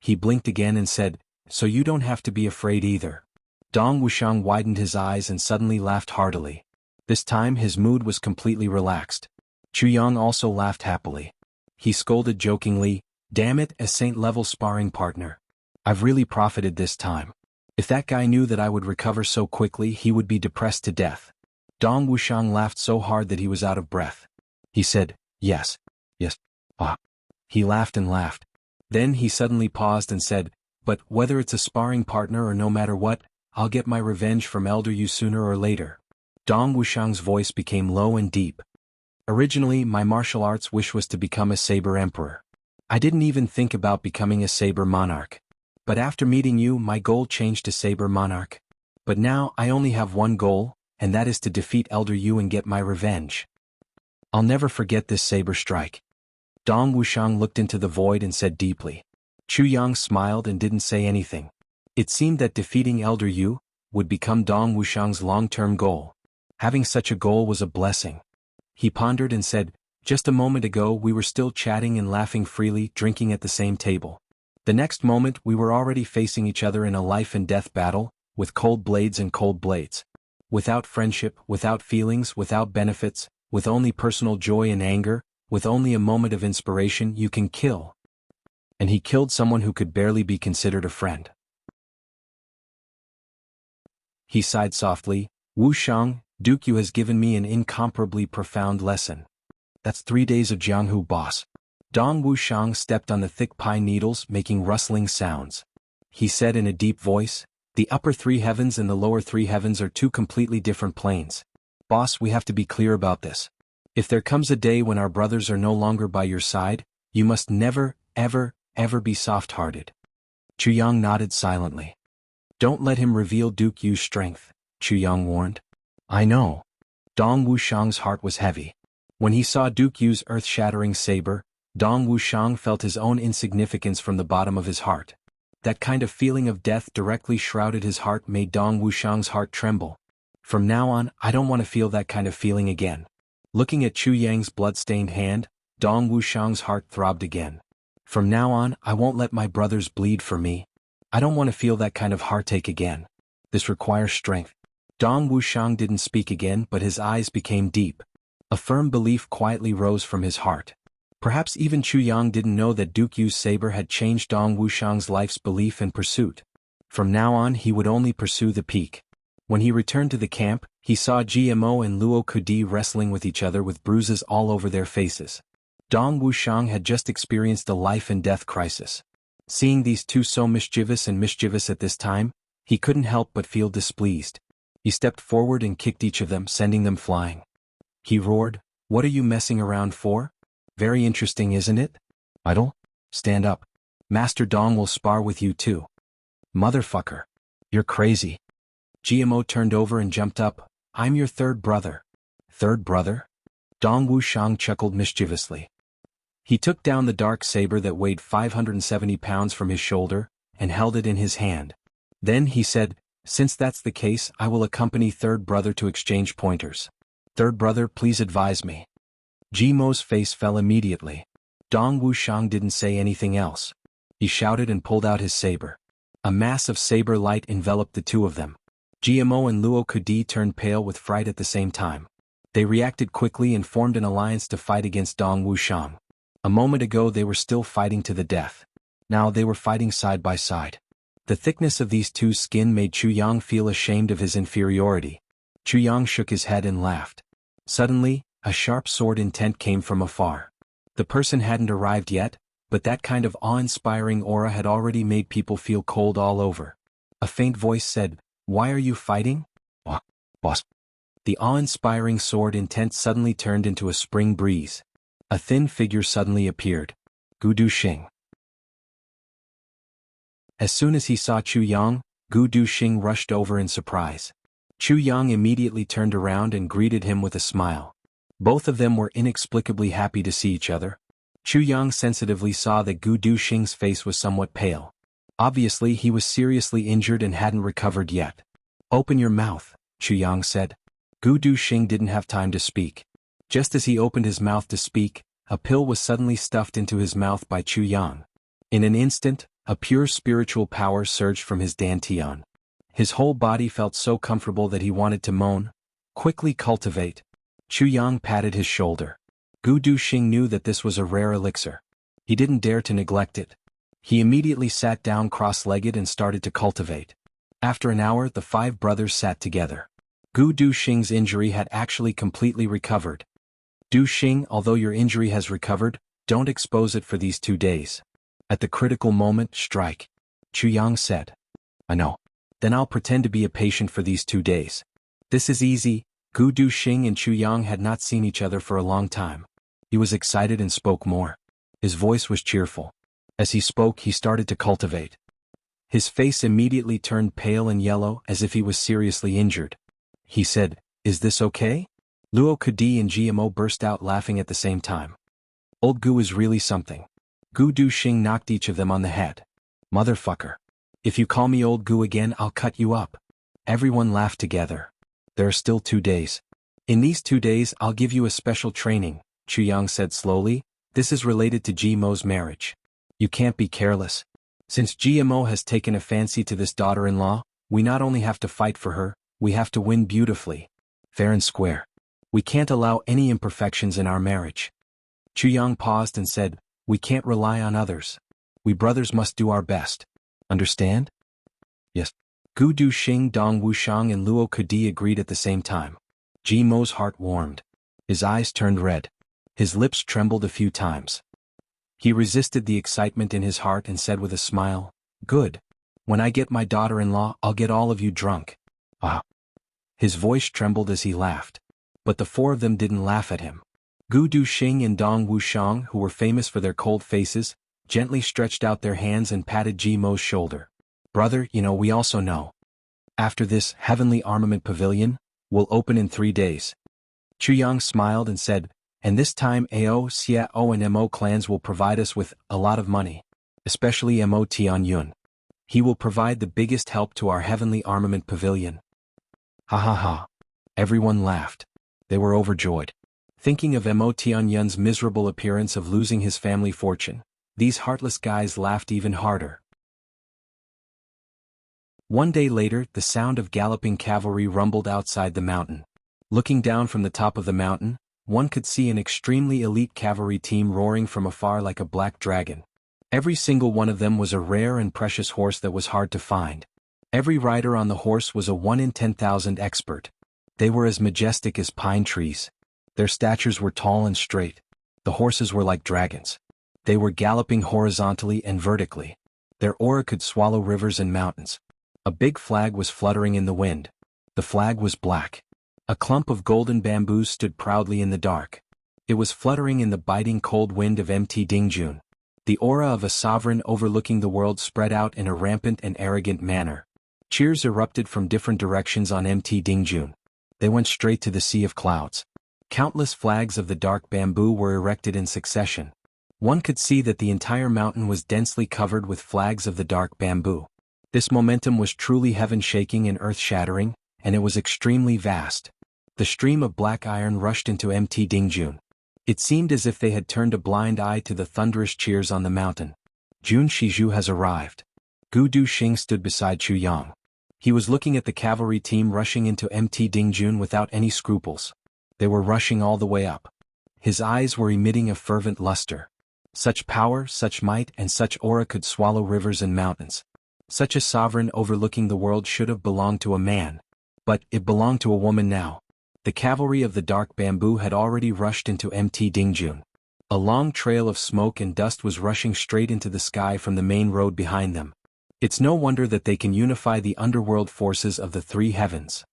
He blinked again and said, "So you don't have to be afraid either." Dong Wuxiang widened his eyes and suddenly laughed heartily. This time his mood was completely relaxed. Chu Yang also laughed happily. He scolded jokingly, "Damn it, a saint-level sparring partner. I've really profited this time. If that guy knew that I would recover so quickly, he would be depressed to death." Dong Wuxiang laughed so hard that he was out of breath. He said, yes, yes, ah. He laughed and laughed. Then he suddenly paused and said, but whether it's a sparring partner or no matter what, I'll get my revenge from Elder Yu sooner or later. Dong Wuxiang's voice became low and deep. Originally, my martial arts wish was to become a saber emperor. I didn't even think about becoming a saber monarch. But after meeting you, my goal changed to saber monarch. But now I only have one goal, and that is to defeat Elder Yu and get my revenge. I'll never forget this saber strike. Dong Wuxiang looked into the void and said deeply. Chu Yang smiled and didn't say anything. It seemed that defeating Elder Yu would become Dong Wuxiang's long-term goal. Having such a goal was a blessing. He pondered and said, just a moment ago we were still chatting and laughing freely, drinking at the same table. The next moment we were already facing each other in a life and death battle, with cold blades and cold blades. Without friendship, without feelings, without benefits, with only personal joy and anger, with only a moment of inspiration you can kill. And he killed someone who could barely be considered a friend. He sighed softly, Wuxiang, Duke Yu has given me an incomparably profound lesson. That's 3 days of Jianghu, boss. Dong Wuxiang stepped on the thick pine needles, making rustling sounds. He said in a deep voice, the upper 3 heavens and the lower 3 heavens are 2 completely different planes. Boss, we have to be clear about this. If there comes a day when our brothers are no longer by your side, you must never, ever, ever be soft-hearted. Chu Yang nodded silently. Don't let him reveal Duke Yu's strength, Chu Yang warned. I know. Dong Wuxiang's heart was heavy. When he saw Duke Yu's earth-shattering saber, Dong Wuxiang felt his own insignificance from the bottom of his heart. That kind of feeling of death directly shrouded his heart made Dong Wuxiang's heart tremble. From now on, I don't want to feel that kind of feeling again. Looking at Chu Yang's blood-stained hand, Dong Wuxiang's heart throbbed again. From now on, I won't let my brothers bleed for me. I don't want to feel that kind of heartache again. This requires strength. Dong Wuxiang didn't speak again, but his eyes became deep. A firm belief quietly rose from his heart. Perhaps even Chu Yang didn't know that Duke Yu's saber had changed Dong Wuxiang's life's belief and pursuit. From now on he would only pursue the peak. When he returned to the camp, he saw GMO and Luo Kudi wrestling with each other with bruises all over their faces. Dong Wuxiang had just experienced a life-and-death crisis. Seeing these two so mischievous at this time, he couldn't help but feel displeased. He stepped forward and kicked each of them, sending them flying. He roared, "What are you messing around for? Very interesting, isn't it? Idle? Stand up. Master Dong will spar with you too." "Motherfucker. You're crazy." GMO turned over and jumped up. "I'm your third brother." "Third brother?" Dong Wuxiang chuckled mischievously. He took down the dark saber that weighed 570 pounds from his shoulder, and held it in his hand. Then he said, "Since that's the case, I will accompany third brother to exchange pointers. Third brother, please advise me." GMO's face fell immediately. Dong Wuxiang didn't say anything else. He shouted and pulled out his saber. A mass of saber light enveloped the two of them. GMO and Luo Kudi turned pale with fright at the same time. They reacted quickly and formed an alliance to fight against Dong Wuxiang. A moment ago they were still fighting to the death. Now they were fighting side by side. The thickness of these two's skin made Chu Yang feel ashamed of his inferiority. Chu Yang shook his head and laughed. Suddenly, a sharp sword intent came from afar. The person hadn't arrived yet, but that kind of awe-inspiring aura had already made people feel cold all over. A faint voice said, "Why are you fighting?" "Boss." The awe-inspiring sword intent suddenly turned into a spring breeze. A thin figure suddenly appeared. Gu Duxing. As soon as he saw Chu Yang, Gu Duxing rushed over in surprise. Chu Yang immediately turned around and greeted him with a smile. Both of them were inexplicably happy to see each other. Chu Yang sensitively saw that Gu Duxing's face was somewhat pale. Obviously he was seriously injured and hadn't recovered yet. "Open your mouth," Chu Yang said. Gu Duxing didn't have time to speak. Just as he opened his mouth to speak, a pill was suddenly stuffed into his mouth by Chu Yang. In an instant, a pure spiritual power surged from his dantian. His whole body felt so comfortable that he wanted to moan. "Quickly cultivate." Chu Yang patted his shoulder. Gu Duxing knew that this was a rare elixir. He didn't dare to neglect it. He immediately sat down cross-legged and started to cultivate. After an hour the 5 brothers sat together. Gu Duxing's injury had actually completely recovered. Duxing, although your injury has recovered, don't expose it for these 2 days. At the critical moment, strike. Chu Yang said. I know. Then I'll pretend to be a patient for these 2 days. This is easy. Gu Duxing and Chu Yang had not seen each other for a long time. He was excited and spoke more. His voice was cheerful. As he spoke, he started to cultivate. His face immediately turned pale and yellow as if he was seriously injured. He said, "Is this okay?" Luo Kadi and GMO burst out laughing at the same time. Old Gu is really something. Gu Duxing knocked each of them on the head. Motherfucker. If you call me Old Gu again, I'll cut you up. Everyone laughed together. There are still 2 days. In these 2 days, I'll give you a special training, Chu Yang said slowly. This is related to GMO's marriage. You can't be careless. Since GMO has taken a fancy to this daughter-in-law, we not only have to fight for her, we have to win beautifully. Fair and square. We can't allow any imperfections in our marriage. Chu Yang paused and said, we can't rely on others. We brothers must do our best. Understand? Yes. Gu Duxing, Dong Wushang and Luo Kadi agreed at the same time. GMO's heart warmed. His eyes turned red. His lips trembled a few times. He resisted the excitement in his heart and said with a smile, Good. When I get my daughter-in-law, I'll get all of you drunk. Ah. His voice trembled as he laughed. But the 4 of them didn't laugh at him. Gu Duxing and Dong Wushang, who were famous for their cold faces, gently stretched out their hands and patted GMO's shoulder. Brother, we also know. After this heavenly armament pavilion will open in 3 days. Chu Yang smiled and said, and this time Ao, Xiao and Mo clans will provide us with a lot of money, especially Mo Tianyun. He will provide the biggest help to our heavenly armament pavilion. Ha ha ha. Everyone laughed. They were overjoyed. Thinking of Mo Tianyun's miserable appearance of losing his family fortune, these heartless guys laughed even harder. 1 day later, the sound of galloping cavalry rumbled outside the mountain. Looking down from the top of the mountain, one could see an extremely elite cavalry team roaring from afar like a black dragon. Every single one of them was a rare and precious horse that was hard to find. Every rider on the horse was a 1 in 10,000 expert. They were as majestic as pine trees. Their statures were tall and straight. The horses were like dragons. They were galloping horizontally and vertically. Their aura could swallow rivers and mountains. A big flag was fluttering in the wind. The flag was black. A clump of golden bamboos stood proudly in the dark. It was fluttering in the biting cold wind of Mt. Dingjun. The aura of a sovereign overlooking the world spread out in a rampant and arrogant manner. Cheers erupted from different directions on Mt. Dingjun. They went straight to the sea of clouds. Countless flags of the dark bamboo were erected in succession. One could see that the entire mountain was densely covered with flags of the dark bamboo. This momentum was truly heaven-shaking and earth-shattering, and it was extremely vast. The stream of black iron rushed into Mt. Dingjun. It seemed as if they had turned a blind eye to the thunderous cheers on the mountain. Jun Shizhu has arrived. Gu Duxing stood beside Chu Yang. He was looking at the cavalry team rushing into Mt. Dingjun without any scruples. They were rushing all the way up. His eyes were emitting a fervent luster. Such power, such might, and such aura could swallow rivers and mountains. Such a sovereign overlooking the world should have belonged to a man. But it belonged to a woman now. The cavalry of the dark bamboo had already rushed into Mt. Dingjun. A long trail of smoke and dust was rushing straight into the sky from the main road behind them. It's no wonder that they can unify the underworld forces of the 3 heavens.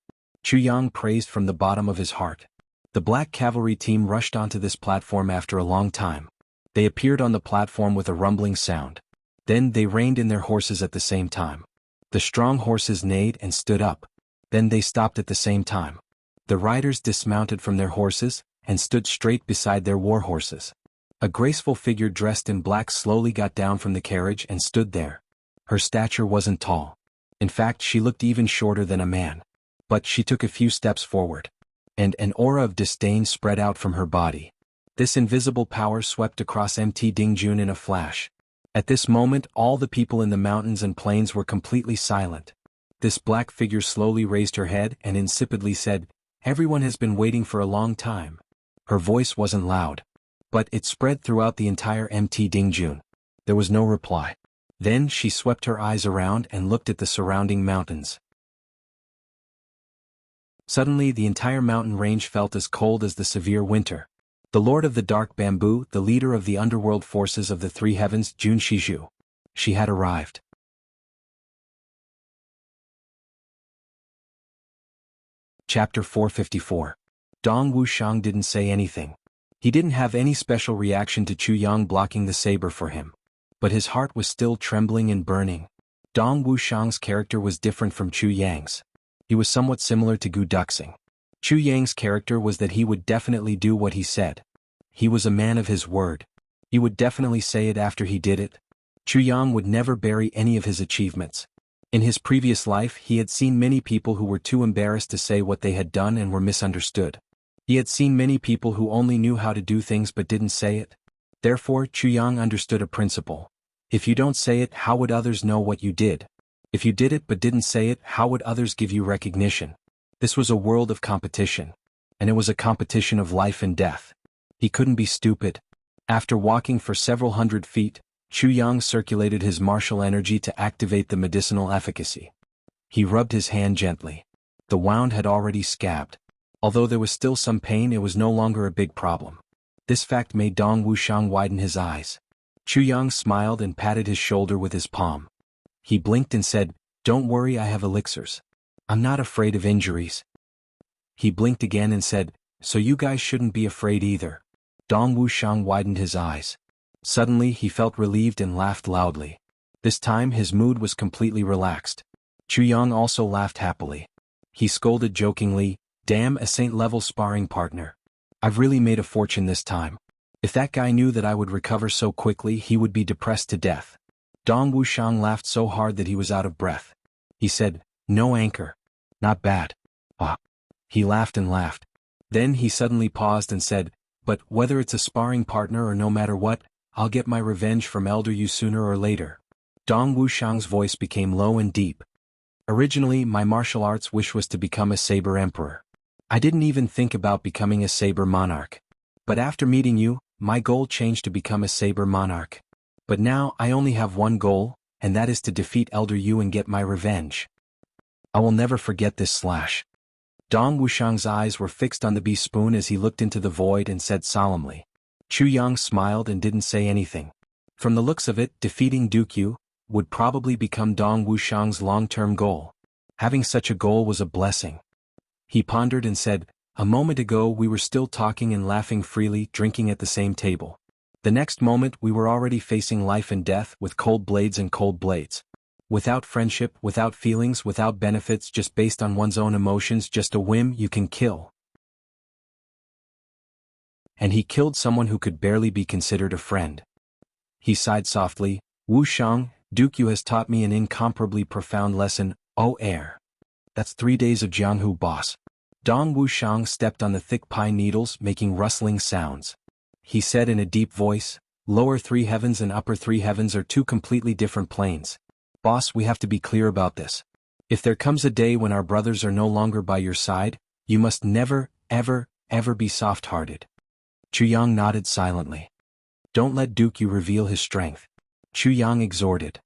Chu Yang praised from the bottom of his heart. The black cavalry team rushed onto this platform after a long time. They appeared on the platform with a rumbling sound. Then they reined in their horses at the same time. The strong horses neighed and stood up. Then they stopped at the same time. The riders dismounted from their horses and stood straight beside their war horses. A graceful figure dressed in black slowly got down from the carriage and stood there. Her stature wasn't tall. In fact, she looked even shorter than a man. But she took a few steps forward. And an aura of disdain spread out from her body. This invisible power swept across Mt. Dingjun in a flash. At this moment, all the people in the mountains and plains were completely silent. This black figure slowly raised her head and insipidly said, Everyone has been waiting for a long time. Her voice wasn't loud. But it spread throughout the entire Mt. Dingjun. There was no reply. Then she swept her eyes around and looked at the surrounding mountains. Suddenly the entire mountain range felt as cold as the severe winter. The Lord of the Dark Bamboo, the leader of the underworld forces of the Three Heavens, Jun Shizhu. She had arrived. Chapter 454. Dong Wuxiang didn't say anything. He didn't have any special reaction to Chu Yang blocking the saber for him. But his heart was still trembling and burning. Dong Wuxiang's character was different from Chu Yang's. He was somewhat similar to Gu Duxing. Chu Yang's character was that he would definitely do what he said. He was a man of his word. He would definitely say it after he did it. Chu Yang would never bury any of his achievements. In his previous life he had seen many people who were too embarrassed to say what they had done and were misunderstood. He had seen many people who only knew how to do things but didn't say it. Therefore Chu Yang understood a principle. If you don't say it, how would others know what you did? If you did it but didn't say it, how would others give you recognition? This was a world of competition. And it was a competition of life and death. He couldn't be stupid. After walking for several hundred feet, Chu Yang circulated his martial energy to activate the medicinal efficacy. He rubbed his hand gently. The wound had already scabbed. Although there was still some pain, it was no longer a big problem. This fact made Dong Wuxiang widen his eyes. Chu Yang smiled and patted his shoulder with his palm. He blinked and said, "Don't worry, I have elixirs. I'm not afraid of injuries." He blinked again and said, "So you guys shouldn't be afraid either." Dong Wuxiang widened his eyes. Suddenly he felt relieved and laughed loudly. This time his mood was completely relaxed. Chu Yang also laughed happily. He scolded jokingly, "Damn, a saint-level sparring partner. I've really made a fortune this time. If that guy knew that I would recover so quickly, he would be depressed to death." Dong Wuxiang laughed so hard that he was out of breath. He said, "No anchor. Not bad." Ah. He laughed and laughed. Then he suddenly paused and said, "But whether it's a sparring partner or no matter what, I'll get my revenge from Elder Yu sooner or later." Dong Wuxiang's voice became low and deep. "Originally, my martial arts wish was to become a saber emperor. I didn't even think about becoming a saber monarch. But after meeting you, my goal changed to become a saber monarch. But now I only have one goal, and that is to defeat Elder Yu and get my revenge. I will never forget this slash." Dong Wuxiang's eyes were fixed on the bee spoon as he looked into the void and said solemnly. Chu Yang smiled and didn't say anything. From the looks of it, defeating Duke Yu would probably become Dong Wuxiang's long-term goal. Having such a goal was a blessing. He pondered and said, "A moment ago we were still talking and laughing freely, drinking at the same table. The next moment we were already facing life and death with cold blades and cold blades. Without friendship, without feelings, without benefits, just based on one's own emotions, just a whim, you can kill." And he killed someone who could barely be considered a friend. He sighed softly, "Wuxiang, Duke Yu has taught me an incomparably profound lesson, oh air. That's 3 days of Jianghu, boss." Dong Wuxiang stepped on the thick pine needles, making rustling sounds. He said in a deep voice, "Lower three heavens and upper three heavens are two completely different planes. Boss, we have to be clear about this. If there comes a day when our brothers are no longer by your side, you must never, ever, ever be soft-hearted." Chu Yang nodded silently. "Don't let Duke Yu reveal his strength," Chu Yang exhorted.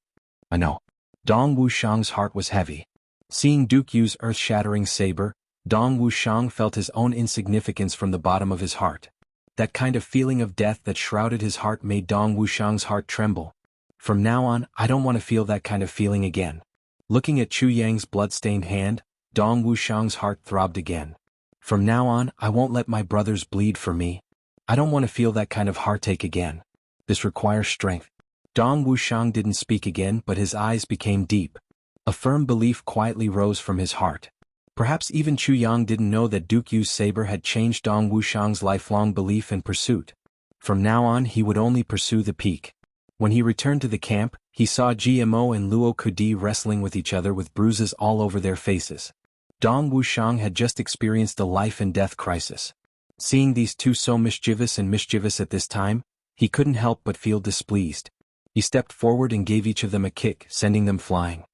"I know." Dong Wuxiang's heart was heavy. Seeing Duke Yu's earth-shattering saber, Dong Wuxiang felt his own insignificance from the bottom of his heart. That kind of feeling of death that shrouded his heart made Dong Wuxiang's heart tremble. "From now on, I don't want to feel that kind of feeling again." Looking at Chu Yang's blood-stained hand, Dong Wuxiang's heart throbbed again. "From now on, I won't let my brothers bleed for me. I don't want to feel that kind of heartache again. This requires strength." Dong Wuxiang didn't speak again, but his eyes became deep. A firm belief quietly rose from his heart. Perhaps even Chu Yang didn't know that Duke Yu's saber had changed Dong Wuxiang's lifelong belief and pursuit. From now on he would only pursue the peak. When he returned to the camp, he saw GMO and Luo Kudi wrestling with each other with bruises all over their faces. Dong Wuxiang had just experienced a life-and-death crisis. Seeing these two so mischievous at this time, he couldn't help but feel displeased. He stepped forward and gave each of them a kick, sending them flying.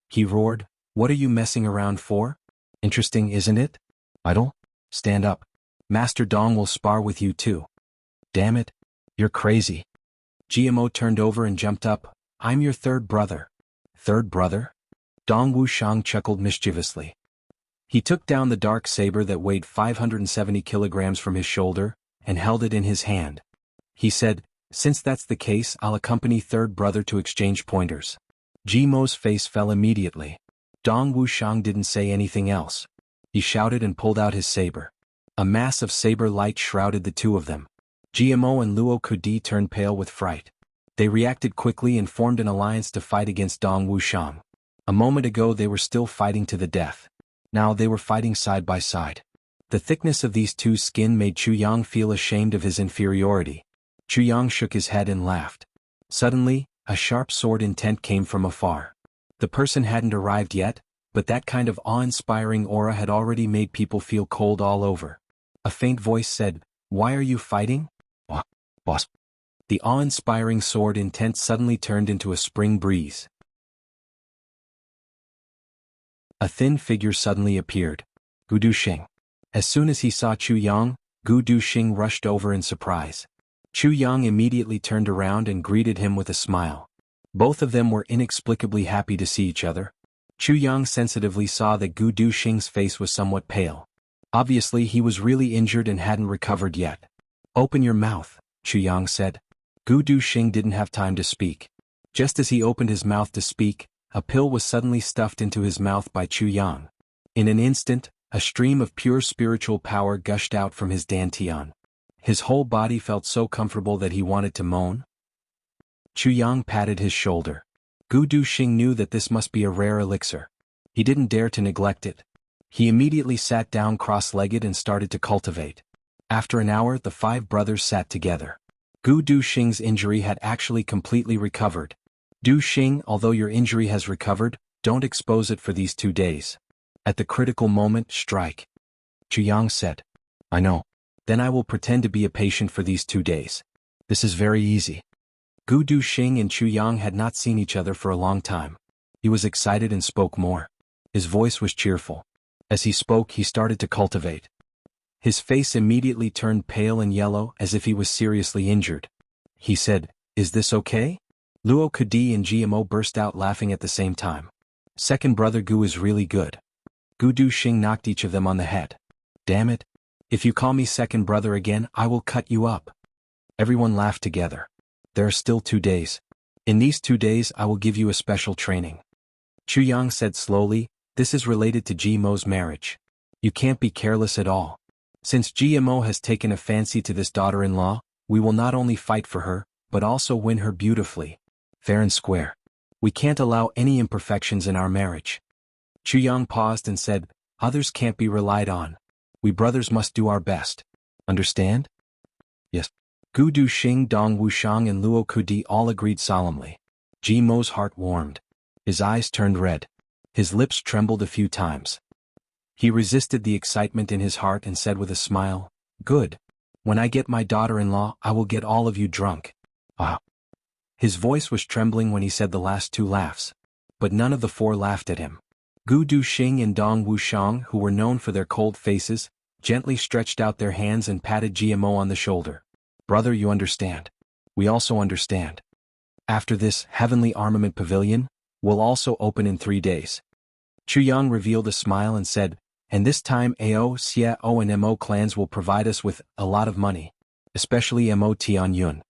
He roared, "What are you messing around for? Interesting, isn't it? Idle? Stand up. Master Dong will spar with you too." "Damn it. You're crazy." GMO turned over and jumped up. "I'm your third brother." "Third brother?" Dong Wuxiang chuckled mischievously. He took down the dark saber that weighed 570 kilograms from his shoulder, and held it in his hand. He said, "Since that's the case, I'll accompany third brother to exchange pointers." Jimo's face fell immediately. Dong Wuxiang didn't say anything else. He shouted and pulled out his saber. A mass of saber light shrouded the two of them. Jiamo and Luo Kudi turned pale with fright. They reacted quickly and formed an alliance to fight against Dong Wuxiang. A moment ago they were still fighting to the death. Now they were fighting side by side. The thickness of these two's skin made Chu Yang feel ashamed of his inferiority. Chu Yang shook his head and laughed. Suddenly, a sharp sword intent came from afar. The person hadn't arrived yet, but that kind of awe-inspiring aura had already made people feel cold all over. A faint voice said, "Why are you fighting?" "Boss." The awe-inspiring sword intent suddenly turned into a spring breeze. A thin figure suddenly appeared. Gu Duxing. As soon as he saw Chu Yang, Gu Duxing rushed over in surprise. Chu Yang immediately turned around and greeted him with a smile. Both of them were inexplicably happy to see each other. Chu Yang sensitively saw that Gu Duxing's face was somewhat pale. Obviously he was really injured and hadn't recovered yet. "Open your mouth," Chu Yang said. Gu Duxing didn't have time to speak. Just as he opened his mouth to speak, a pill was suddenly stuffed into his mouth by Chu Yang. In an instant, a stream of pure spiritual power gushed out from his dantian. His whole body felt so comfortable that he wanted to moan. Chu Yang patted his shoulder. Gu Duxing knew that this must be a rare elixir. He didn't dare to neglect it. He immediately sat down cross-legged and started to cultivate. After an hour, the five brothers sat together. Gu Duxing's injury had actually completely recovered. "Duxing, although your injury has recovered, don't expose it for these 2 days. At the critical moment, strike." Chu Yang said. "I know. Then I will pretend to be a patient for these 2 days. This is very easy." Gu Duxing and Chu Yang had not seen each other for a long time. He was excited and spoke more. His voice was cheerful. As he spoke, he started to cultivate. His face immediately turned pale and yellow as if he was seriously injured. He said, "Is this okay?" Luo Kudi and Jiamo burst out laughing at the same time. "Second brother Gu is really good." Gu Duxing knocked each of them on the head. "Damn it. If you call me second brother again, I will cut you up." Everyone laughed together. "There are still 2 days. In these 2 days I will give you a special training." Chu Yang said slowly, "This is related to Jimo's marriage. You can't be careless at all. Since Jimo has taken a fancy to this daughter-in-law, we will not only fight for her, but also win her beautifully. Fair and square. We can't allow any imperfections in our marriage." Chu Yang paused and said, "Others can't be relied on. We brothers must do our best. Understand?" "Yes." Gu Duxing, Dong Wuxiang and Luo Kudi all agreed solemnly. Jimo's heart warmed. His eyes turned red. His lips trembled a few times. He resisted the excitement in his heart and said with a smile, "Good. When I get my daughter-in-law, I will get all of you drunk." Ah. His voice was trembling when he said the last 2 laughs. But none of the 4 laughed at him. Gu Duxing and Dong Wuxiang, who were known for their cold faces, gently stretched out their hands and patted Jiamo on the shoulder. "Brother, you understand. We also understand. After this, Heavenly Armament Pavilion will also open in 3 days." Chu Yang revealed a smile and said, "And this time Ao, Xiao and Mo clans will provide us with a lot of money, especially Mo Tianyun.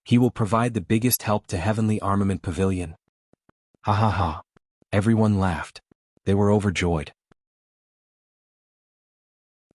He will provide the biggest help to Heavenly Armament Pavilion." Ha ha ha. Everyone laughed. They were overjoyed.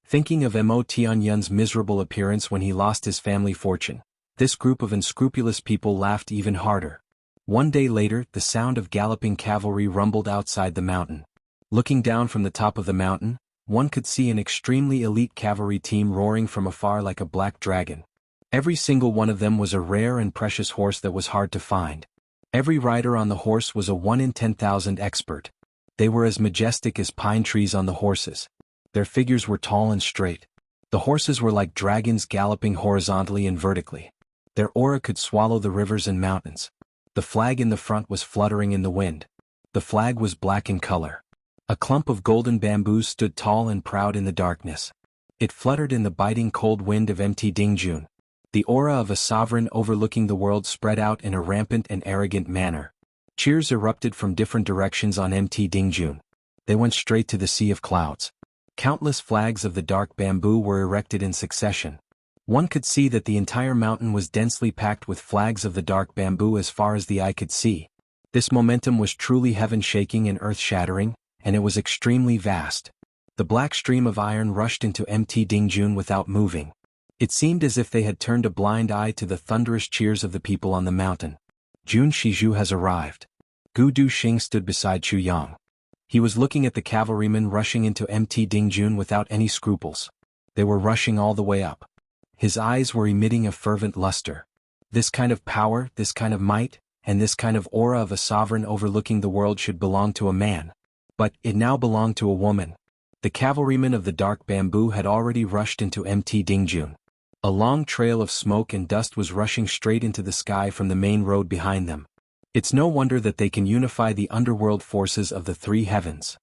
Thinking of Mo Tianyun's miserable appearance when he lost his family fortune, this group of unscrupulous people laughed even harder. One day later, the sound of galloping cavalry rumbled outside the mountain. Looking down from the top of the mountain, one could see an extremely elite cavalry team roaring from afar like a black dragon. Every single one of them was a rare and precious horse that was hard to find. Every rider on the horse was a 1 in 10,000 expert. They were as majestic as pine trees on the horses. Their figures were tall and straight. The horses were like dragons galloping horizontally and vertically. Their aura could swallow the rivers and mountains. The flag in the front was fluttering in the wind. The flag was black in color. A clump of golden bamboos stood tall and proud in the darkness. It fluttered in the biting cold wind of Mt. Dingjun. The aura of a sovereign overlooking the world spread out in a rampant and arrogant manner. Cheers erupted from different directions on Mt. Dingjun. They went straight to the sea of clouds. Countless flags of the dark bamboo were erected in succession. One could see that the entire mountain was densely packed with flags of the dark bamboo as far as the eye could see. This momentum was truly heaven-shaking and earth-shattering, and it was extremely vast. The black stream of iron rushed into Mt. Dingjun without moving. It seemed as if they had turned a blind eye to the thunderous cheers of the people on the mountain. Jun Shizhu has arrived. Gu Duxing stood beside Chu Yang. He was looking at the cavalrymen rushing into Mt. Dingjun without any scruples. They were rushing all the way up. His eyes were emitting a fervent luster. This kind of power, this kind of might, and this kind of aura of a sovereign overlooking the world should belong to a man. But it now belonged to a woman. The cavalrymen of the dark bamboo had already rushed into Mt. Dingjun. A long trail of smoke and dust was rushing straight into the sky from the main road behind them. It's no wonder that they can unify the underworld forces of the three heavens.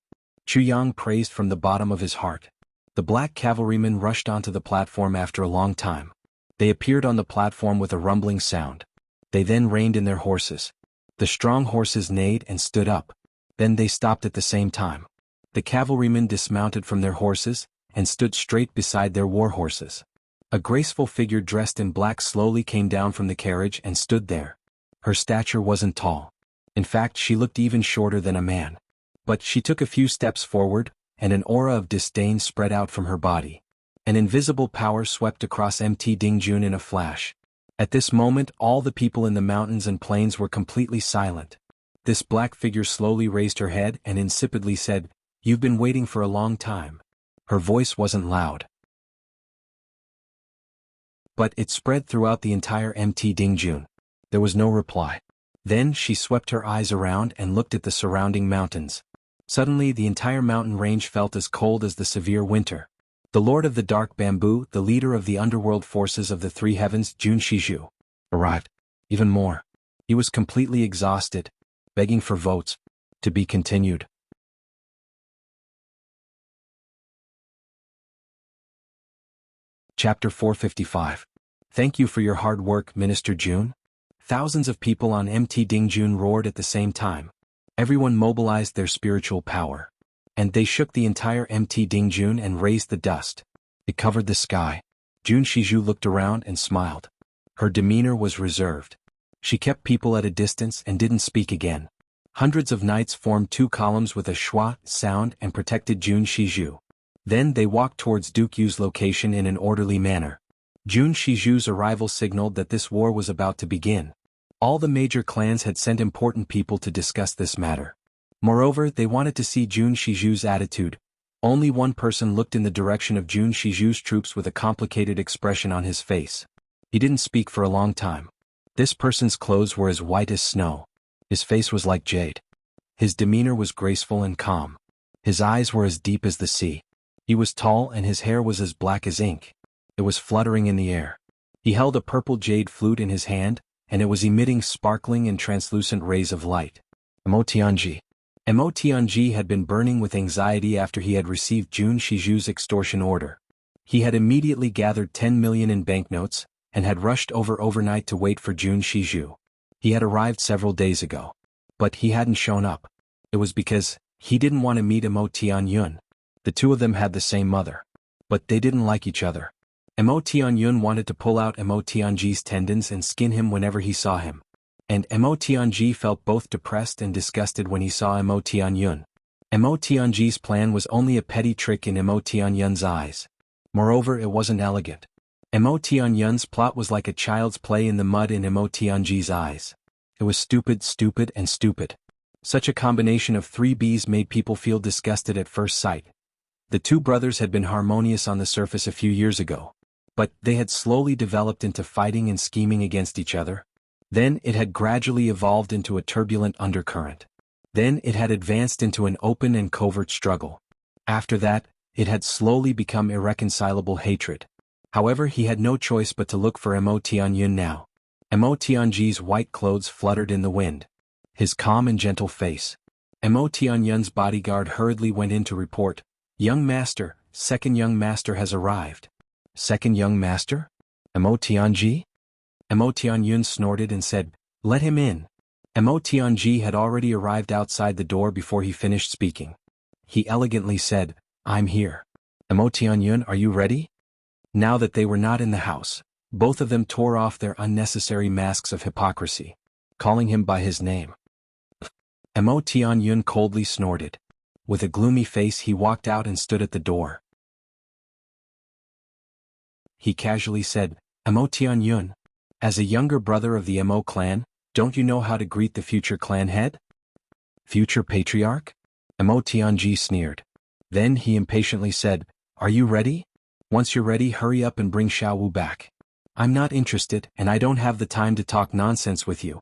Chu Yang praised from the bottom of his heart. The black cavalrymen rushed onto the platform after a long time. They appeared on the platform with a rumbling sound. They then reined in their horses. The strong horses neighed and stood up. Then they stopped at the same time. The cavalrymen dismounted from their horses and stood straight beside their war horses. A graceful figure dressed in black slowly came down from the carriage and stood there. Her stature wasn't tall. In fact, she looked even shorter than a man. But she took a few steps forward, and an aura of disdain spread out from her body. An invisible power swept across Mt. Dingjun in a flash. At this moment, all the people in the mountains and plains were completely silent. This black figure slowly raised her head and insipidly said, "You've been waiting for a long time." Her voice wasn't loud, but it spread throughout the entire Mt. Dingjun. There was no reply. Then she swept her eyes around and looked at the surrounding mountains. Suddenly the entire mountain range felt as cold as the severe winter. The Lord of the Dark Bamboo, the leader of the underworld forces of the three heavens, Jun Shizhu, arrived. Even more. He was completely exhausted, begging for votes. To be continued. Chapter 455. Thank you for your hard work, Minister Jun. Thousands of people on Mt. Dingjun roared at the same time. Everyone mobilized their spiritual power. And they shook the entire Mt. Dingjun and raised the dust. It covered the sky. Jun Shizhu looked around and smiled. Her demeanor was reserved. She kept people at a distance and didn't speak again. Hundreds of knights formed two columns with a schwa sound and protected Jun Shizhu. Then they walked towards Duke Yu's location in an orderly manner. Jun Shizhu's arrival signaled that this war was about to begin. All the major clans had sent important people to discuss this matter. Moreover, they wanted to see Jun Shizhu's attitude. Only one person looked in the direction of Jun Shizhu's troops with a complicated expression on his face. He didn't speak for a long time. This person's clothes were as white as snow. His face was like jade. His demeanor was graceful and calm. His eyes were as deep as the sea. He was tall and his hair was as black as ink. It was fluttering in the air. He held a purple jade flute in his hand, and it was emitting sparkling and translucent rays of light. Emotianji had been burning with anxiety after he had received Jun Shizhu's extortion order. He had immediately gathered 10 million in banknotes, and had rushed overnight to wait for Jun Shizhu. He had arrived several days ago. But he hadn't shown up. It was because he didn't want to meet Emotianyun. The two of them had the same mother. But they didn't like each other. Emotianyun wanted to pull out Emotianji's tendons and skin him whenever he saw him. And Emotianji felt both depressed and disgusted when he saw Emotianyun. Emotianji's plan was only a petty trick in Emotianyun's eyes. Moreover, it wasn't elegant. Emotianyun's plot was like a child's play in the mud in Emotianji's eyes. It was stupid, stupid, and stupid. Such a combination of three Bs made people feel disgusted at first sight. The two brothers had been harmonious on the surface a few years ago. But they had slowly developed into fighting and scheming against each other. Then it had gradually evolved into a turbulent undercurrent. Then it had advanced into an open and covert struggle. After that, it had slowly become irreconcilable hatred. However, he had no choice but to look for Emotianyun now. Emotianji's white clothes fluttered in the wind. His calm and gentle face. Emotianyun's bodyguard hurriedly went in to report, "Young master, second young master has arrived." "Second young master? Emotianji?" Emotianyun snorted and said, "Let him in." Emotianji had already arrived outside the door before he finished speaking. He elegantly said, "I'm here." Mo Tianyun, are you ready? Now that they were not in the house, both of them tore off their unnecessary masks of hypocrisy, calling him by his name. Mo Tianyun coldly snorted. With a gloomy face he walked out and stood at the door. He casually said, Mo Tianyun, as a younger brother of the Mo clan, don't you know how to greet the future clan head? Future patriarch? Mo Tianji sneered. Then he impatiently said, Are you ready? Once you're ready, hurry up and bring Xiao Wu back. I'm not interested, and I don't have the time to talk nonsense with you.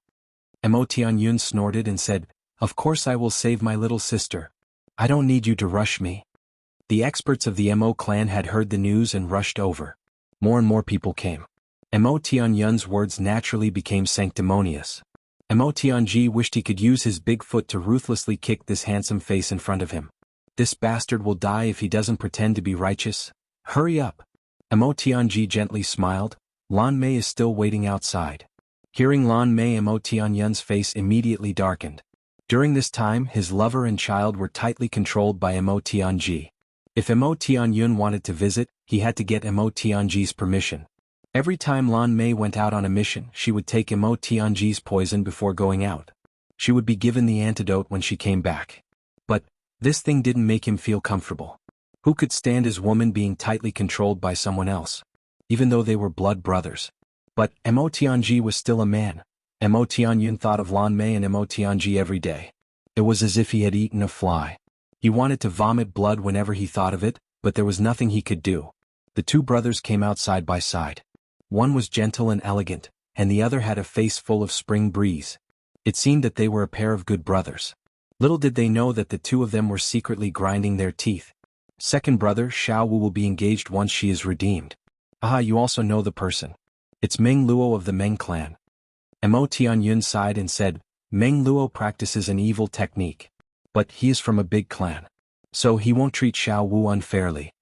Mo Tianyun snorted and said, Of course I will save my little sister. I don't need you to rush me. The experts of the Mo clan had heard the news and rushed over. More and more people came. Mo Tianyun's words naturally became sanctimonious. Mo Tianji wished he could use his big foot to ruthlessly kick this handsome face in front of him. This bastard will die if he doesn't pretend to be righteous. Hurry up. Mo Tianji gently smiled. Lan Mei is still waiting outside. Hearing Lan Mei, Mo Tianyun's face immediately darkened. During this time his lover and child were tightly controlled by Mo Tianji. If Mo Tianyun wanted to visit, he had to get Mo Tianji's permission. Every time Lan Mei went out on a mission, she would take Mo Tianji's poison before going out. She would be given the antidote when she came back. But this thing didn't make him feel comfortable. Who could stand his woman being tightly controlled by someone else? Even though they were blood brothers. But Mo Tianji was still a man. Mo Tianyun thought of Lan Mei and Mo Tianji every day. It was as if he had eaten a fly. He wanted to vomit blood whenever he thought of it, but there was nothing he could do. The two brothers came out side by side. One was gentle and elegant, and the other had a face full of spring breeze. It seemed that they were a pair of good brothers. Little did they know that the two of them were secretly grinding their teeth. Second brother, Xiao Wu, will be engaged once she is redeemed. Ah, you also know the person. It's Meng Luo of the Meng clan. Mo Tianyun sighed and said, Meng Luo practices an evil technique. But he is from a big clan. So he won't treat Xiao Wu unfairly.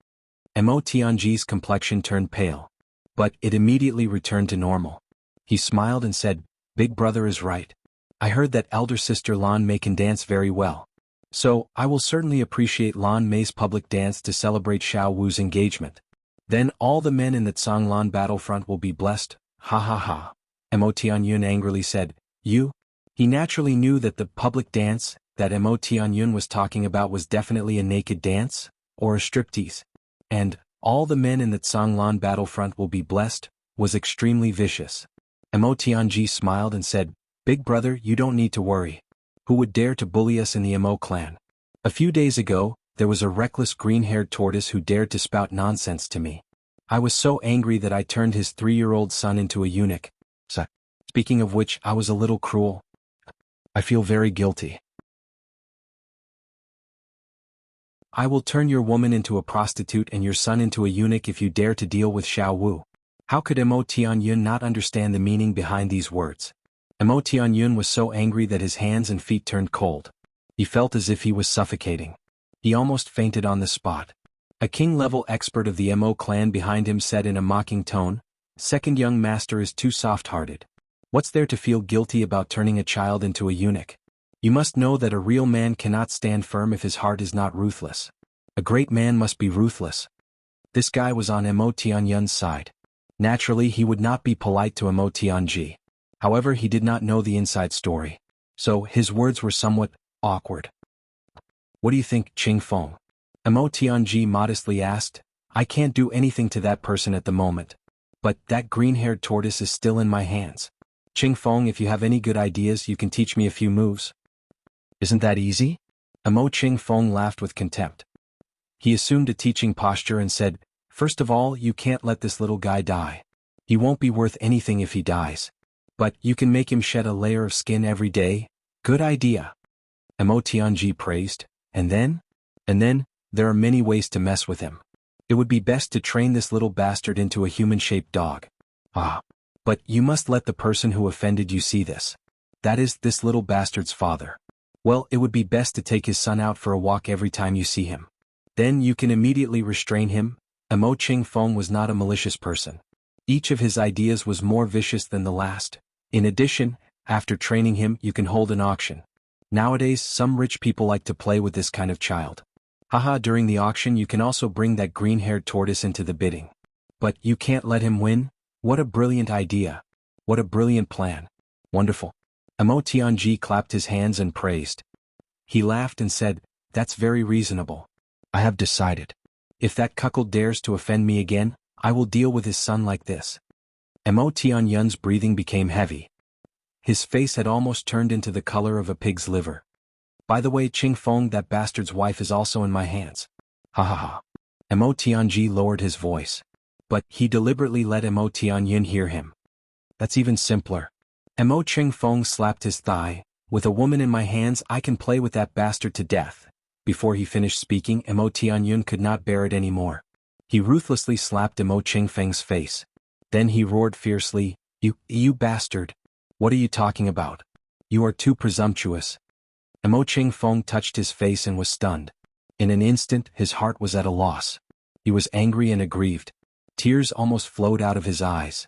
Mo Tianji's complexion turned pale. But it immediately returned to normal. He smiled and said, Big brother is right. I heard that elder sister Lan Mei can dance very well. So, I will certainly appreciate Lan Mei's public dance to celebrate Xiao Wu's engagement. Then all the men in the Canglan battlefront will be blessed, ha ha ha. Mo Tianyun angrily said, You? He naturally knew that the public dance that Mo Tianyun was talking about was definitely a naked dance, or a striptease. And, all the men in the Canglan battlefront will be blessed, was extremely vicious. Mo Tianji smiled and said, Big brother, you don't need to worry. Who would dare to bully us in the Mo clan? A few days ago, there was a reckless green-haired tortoise who dared to spout nonsense to me. I was so angry that I turned his 3-year-old son into a eunuch. Speaking of which, I was a little cruel. I feel very guilty. I will turn your woman into a prostitute and your son into a eunuch if you dare to deal with Xiao Wu. How could Mo Tianyun not understand the meaning behind these words? Mo Tianyun was so angry that his hands and feet turned cold. He felt as if he was suffocating. He almost fainted on the spot. A king-level expert of the Mo clan behind him said in a mocking tone, Second young master is too soft-hearted. What's there to feel guilty about turning a child into a eunuch? You must know that a real man cannot stand firm if his heart is not ruthless. A great man must be ruthless. This guy was on Mo Tianyun's side. Naturally he would not be polite to Mo Tianji. However, he did not know the inside story. So, his words were somewhat awkward. What do you think, Qing Feng? Mo Tianji modestly asked. I can't do anything to that person at the moment. But that green-haired tortoise is still in my hands. Qing Feng, if you have any good ideas, you can teach me a few moves. Isn't that easy? Mo Qing Feng laughed with contempt. He assumed a teaching posture and said, First of all, you can't let this little guy die. He won't be worth anything if he dies. But you can make him shed a layer of skin every day. Good idea. Mo Tianji praised. And then? There are many ways to mess with him. It would be best to train this little bastard into a human-shaped dog. Ah. But you must let the person who offended you see this. That is, this little bastard's father. Well, it would be best to take his son out for a walk every time you see him. Then you can immediately restrain him. Mo Qing Feng was not a malicious person. Each of his ideas was more vicious than the last. In addition, after training him, you can hold an auction. Nowadays, some rich people like to play with this kind of child. Haha, during the auction you can also bring that green-haired tortoise into the bidding. But you can't let him win? What a brilliant idea. What a brilliant plan. Wonderful. Emo Tianji clapped his hands and praised. He laughed and said, "That's very reasonable. I have decided. If that cuckold dares to offend me again, I will deal with his son like this." Emo Tianyun's breathing became heavy. His face had almost turned into the color of a pig's liver. "By the way, Qing Feng, that bastard's wife is also in my hands." Ha ha ha. Emo Tianji lowered his voice. But he deliberately let Emo Tianyun hear him. "That's even simpler." Emo Qing Feng slapped his thigh. "With a woman in my hands I can play with that bastard to death." Before he finished speaking, Emo Tianyun could not bear it anymore. He ruthlessly slapped Emo Qing Feng's face. Then he roared fiercely, You bastard! What are you talking about? You are too presumptuous." Emo Qing Feng touched his face and was stunned. In an instant his heart was at a loss. He was angry and aggrieved. Tears almost flowed out of his eyes.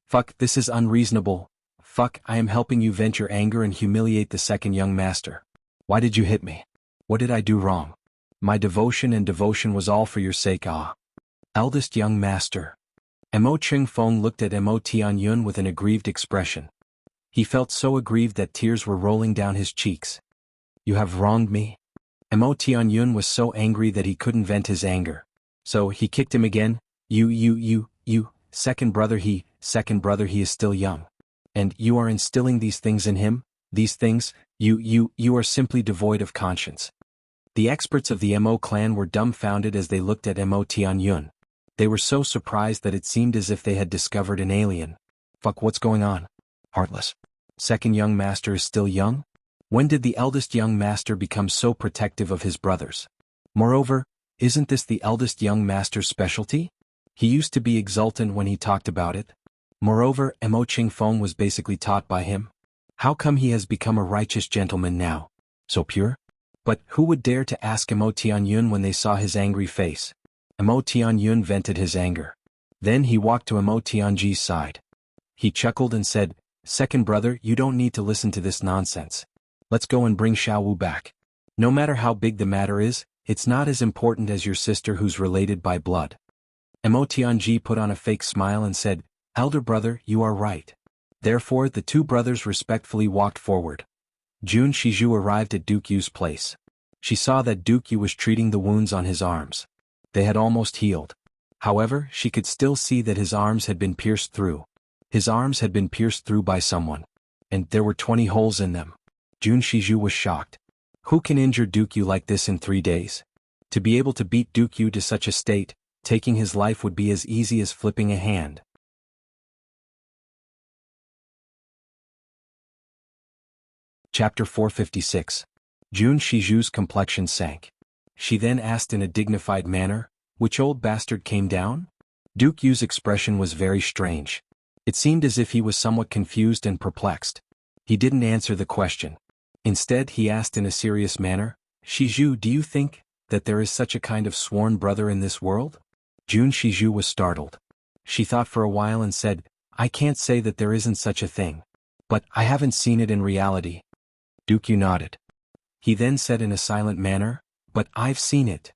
"Fuck, this is unreasonable. Fuck, I am helping you vent your anger and humiliate the second young master. Why did you hit me? What did I do wrong? My devotion was all for your sake, ah. Eldest young master." Emo Qing Feng looked at Emo Tianyun with an aggrieved expression. He felt so aggrieved that tears were rolling down his cheeks. "You have wronged me?" Emo Tianyun was so angry that he couldn't vent his anger. So he kicked him again. You, second brother, he is still young. And you are instilling these things in him? These things? You are simply devoid of conscience." The experts of the Mo clan were dumbfounded as they looked at Mo Tianyun. They were so surprised that it seemed as if they had discovered an alien. "Fuck, what's going on? Heartless. Second young master is still young? When did the eldest young master become so protective of his brothers? Moreover, isn't this the eldest young master's specialty? He used to be exultant when he talked about it. Moreover, Mo Qing Feng was basically taught by him. How come he has become a righteous gentleman now? So pure? But who would dare to ask Mo Tianyun when they saw his angry face? Mo Tianyun vented his anger. Then he walked to Mo Tianji's side. He chuckled and said, "Second brother, you don't need to listen to this nonsense. Let's go and bring Xiaowu back. No matter how big the matter is, it's not as important as your sister who's related by blood." Mo Tianji put on a fake smile and said, "Elder brother, you are right." Therefore the two brothers respectfully walked forward. Jun Shizhu arrived at Duke Yu's place. She saw that Duke Yu was treating the wounds on his arms. They had almost healed. However, she could still see that his arms had been pierced through. His arms had been pierced through by someone. And there were 20 holes in them. Jun Shizhu was shocked. Who can injure Duke Yu like this in 3 days? To be able to beat Duke Yu to such a state, taking his life would be as easy as flipping a hand. Chapter 456. Jun Shizhu's complexion sank. She then asked in a dignified manner, "Which old bastard came down?" Duke Yu's expression was very strange. It seemed as if he was somewhat confused and perplexed. He didn't answer the question. Instead he asked in a serious manner, "Shizhu, do you think that there is such a kind of sworn brother in this world?" Jun Shizhu was startled. She thought for a while and said, "I can't say that there isn't such a thing. But I haven't seen it in reality." Duke Yu nodded. He then said in a silent manner, "But I've seen it."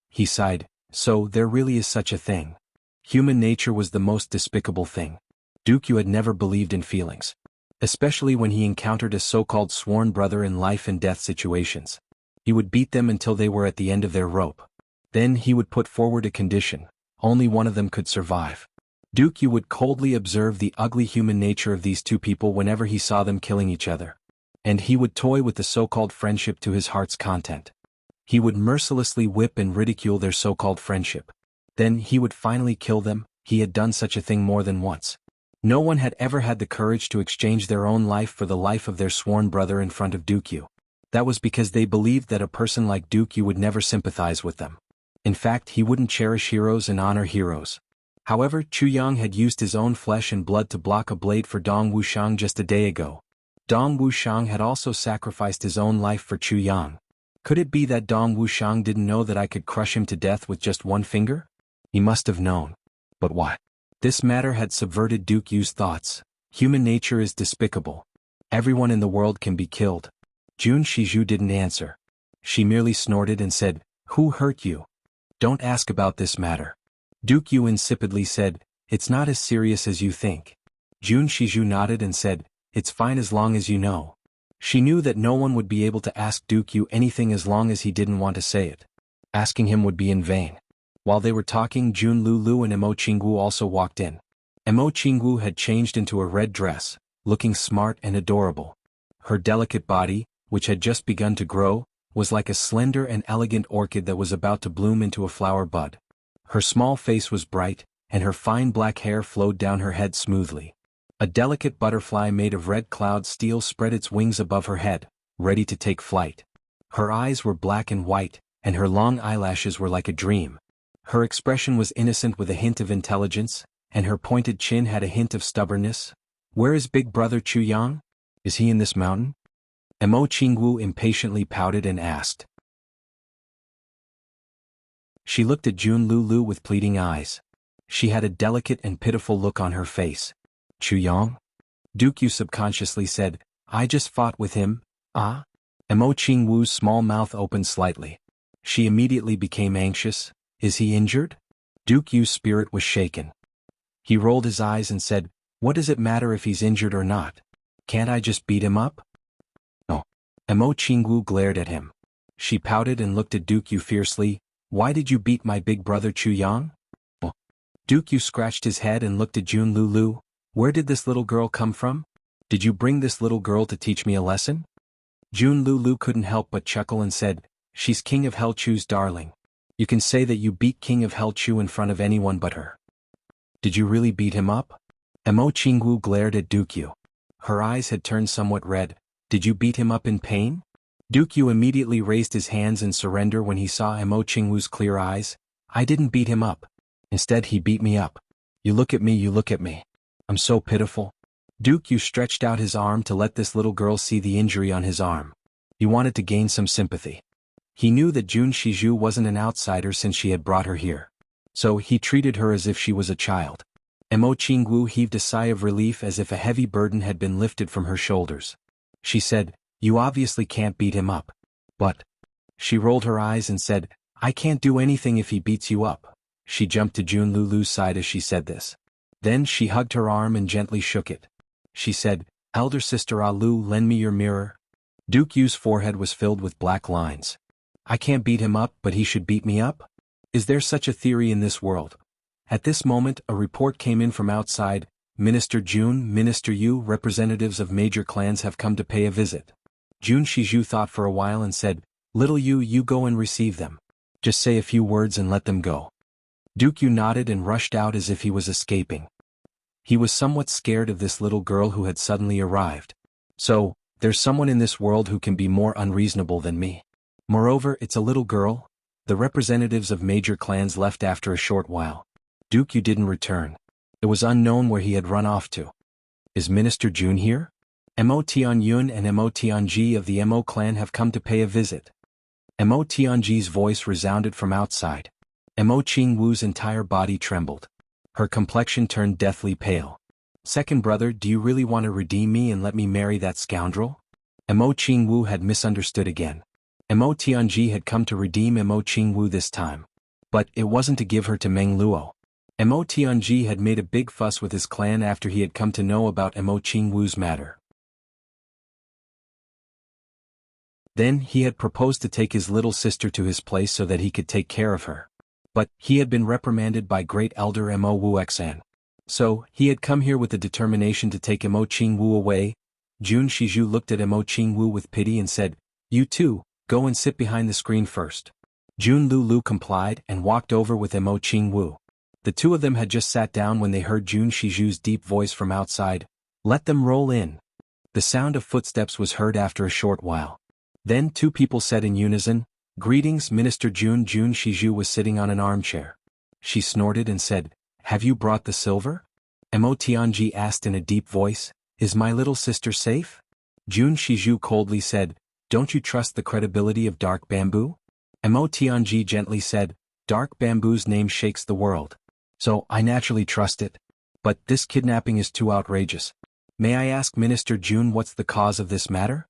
He sighed, "So there really is such a thing." Human nature was the most despicable thing. Duke Yu had never believed in feelings. Especially when he encountered a so-called sworn brother in life and death situations. He would beat them until they were at the end of their rope. Then he would put forward a condition: only one of them could survive. Duke Yu would coldly observe the ugly human nature of these two people whenever he saw them killing each other. And he would toy with the so-called friendship to his heart's content. He would mercilessly whip and ridicule their so-called friendship. Then he would finally kill them. He had done such a thing more than once. No one had ever had the courage to exchange their own life for the life of their sworn brother in front of Duke Yu. That was because they believed that a person like Duke Yu would never sympathize with them. In fact, he wouldn't cherish heroes and honor heroes. However, Chu Yang had used his own flesh and blood to block a blade for Dong Wuxiang just a day ago. Dong Wuxiang had also sacrificed his own life for Chu Yang. Could it be that Dong Wuxiang didn't know that I could crush him to death with just one finger? He must have known. But why? This matter had subverted Duke Yu's thoughts. Human nature is despicable. Everyone in the world can be killed. Jun Shizhu didn't answer. She merely snorted and said, "Who hurt you? Don't ask about this matter." Duke Yu insipidly said, "It's not as serious as you think." Jun Shiju nodded and said, "It's fine as long as you know." She knew that no one would be able to ask Duke Yu anything as long as he didn't want to say it. Asking him would be in vain. While they were talking, Jun Lulu and Emo Qingwu also walked in. Emo Qingwu had changed into a red dress, looking smart and adorable. Her delicate body, which had just begun to grow, was like a slender and elegant orchid that was about to bloom into a flower bud. Her small face was bright, and her fine black hair flowed down her head smoothly. A delicate butterfly made of red cloud steel spread its wings above her head, ready to take flight. Her eyes were black and white, and her long eyelashes were like a dream. Her expression was innocent with a hint of intelligence, and her pointed chin had a hint of stubbornness. "Where is big brother Chu Yang? Is he in this mountain?" Emo Qingwu impatiently pouted and asked. She looked at Jun Lulu with pleading eyes. She had a delicate and pitiful look on her face. "Chu Yang?" Duke Yu subconsciously said, "I just fought with him." "Ah?" Emo Qingwu's small mouth opened slightly. She immediately became anxious. "Is he injured?" Duke Yu's spirit was shaken. He rolled his eyes and said, "What does it matter if he's injured or not? Can't I just beat him up?" "No." Emo Qingwu glared at him. She pouted and looked at Duke Yu fiercely. "Why did you beat my big brother Chu Yang?" "Oh." Duke Yu scratched his head and looked at Jun Lulu. "Where did this little girl come from? Did you bring this little girl to teach me a lesson?" Jun Lulu couldn't help but chuckle and said, "She's King of Hell Chu's darling. You can say that you beat King of Hell Chu in front of anyone but her." "Did you really beat him up?" Emo Qingwu glared at Duke Yu. Her eyes had turned somewhat red. "Did you beat him up in pain?" Duke Yu immediately raised his hands in surrender when he saw Emo Qingwu's clear eyes. "I didn't beat him up. Instead he beat me up. You look at me, you look at me. I'm so pitiful." Duke Yu stretched out his arm to let this little girl see the injury on his arm. He wanted to gain some sympathy. He knew that Jun Shiju wasn't an outsider since she had brought her here. So he treated her as if she was a child. Emo Qingwu heaved a sigh of relief as if a heavy burden had been lifted from her shoulders. She said, "You obviously can't beat him up." "But..." She rolled her eyes and said, "I can't do anything if he beats you up." She jumped to Jun Lulu's side as she said this. Then she hugged her arm and gently shook it. She said, "Elder sister Alu, lend me your mirror." Duke Yu's forehead was filled with black lines. "I can't beat him up, but he should beat me up? Is there such a theory in this world?" At this moment a report came in from outside. "Minister Jun, Minister Yu, representatives of major clans have come to pay a visit." Jun Shiju thought for a while and said, "Little Yu, you go and receive them. Just say a few words and let them go." Duke Yu nodded and rushed out as if he was escaping. He was somewhat scared of this little girl who had suddenly arrived. "So, there's someone in this world who can be more unreasonable than me. Moreover, it's a little girl." The representatives of major clans left after a short while. Duke Yu didn't return. It was unknown where he had run off to. "Is Minister Jun here?" "Mo Tianyun and Mo Tianji of the Mo clan have come to pay a visit." Mo Tianji's voice resounded from outside. Mo Qingwu's entire body trembled. Her complexion turned deathly pale. "Second brother, do you really want to redeem me and let me marry that scoundrel?" Mo Qingwu had misunderstood again. Mo Tianji had come to redeem Mo Qingwu this time. But it wasn't to give her to Meng Luo. Mo Tianji had made a big fuss with his clan after he had come to know about Mo Qingwu's matter. Then he had proposed to take his little sister to his place so that he could take care of her. But he had been reprimanded by Great Elder Mo Wuxia. So, he had come here with the determination to take Mo Qingwu away. Jun Shiju looked at Mo Qingwu with pity and said, "You too, go and sit behind the screen first." Jun Lulu complied and walked over with Mo Qingwu. The two of them had just sat down when they heard Jun Shiju's deep voice from outside. "Let them roll in." The sound of footsteps was heard after a short while. Then two people said in unison, "Greetings, Minister Jun." Jun Shiju was sitting on an armchair. She snorted and said, "Have you brought the silver?" Mo Tianji asked in a deep voice, "Is my little sister safe?" Jun Shiju coldly said, "Don't you trust the credibility of Dark Bamboo?" Mo Tianji gently said, "Dark Bamboo's name shakes the world. So I naturally trust it. But this kidnapping is too outrageous. May I ask Minister Jun what's the cause of this matter?"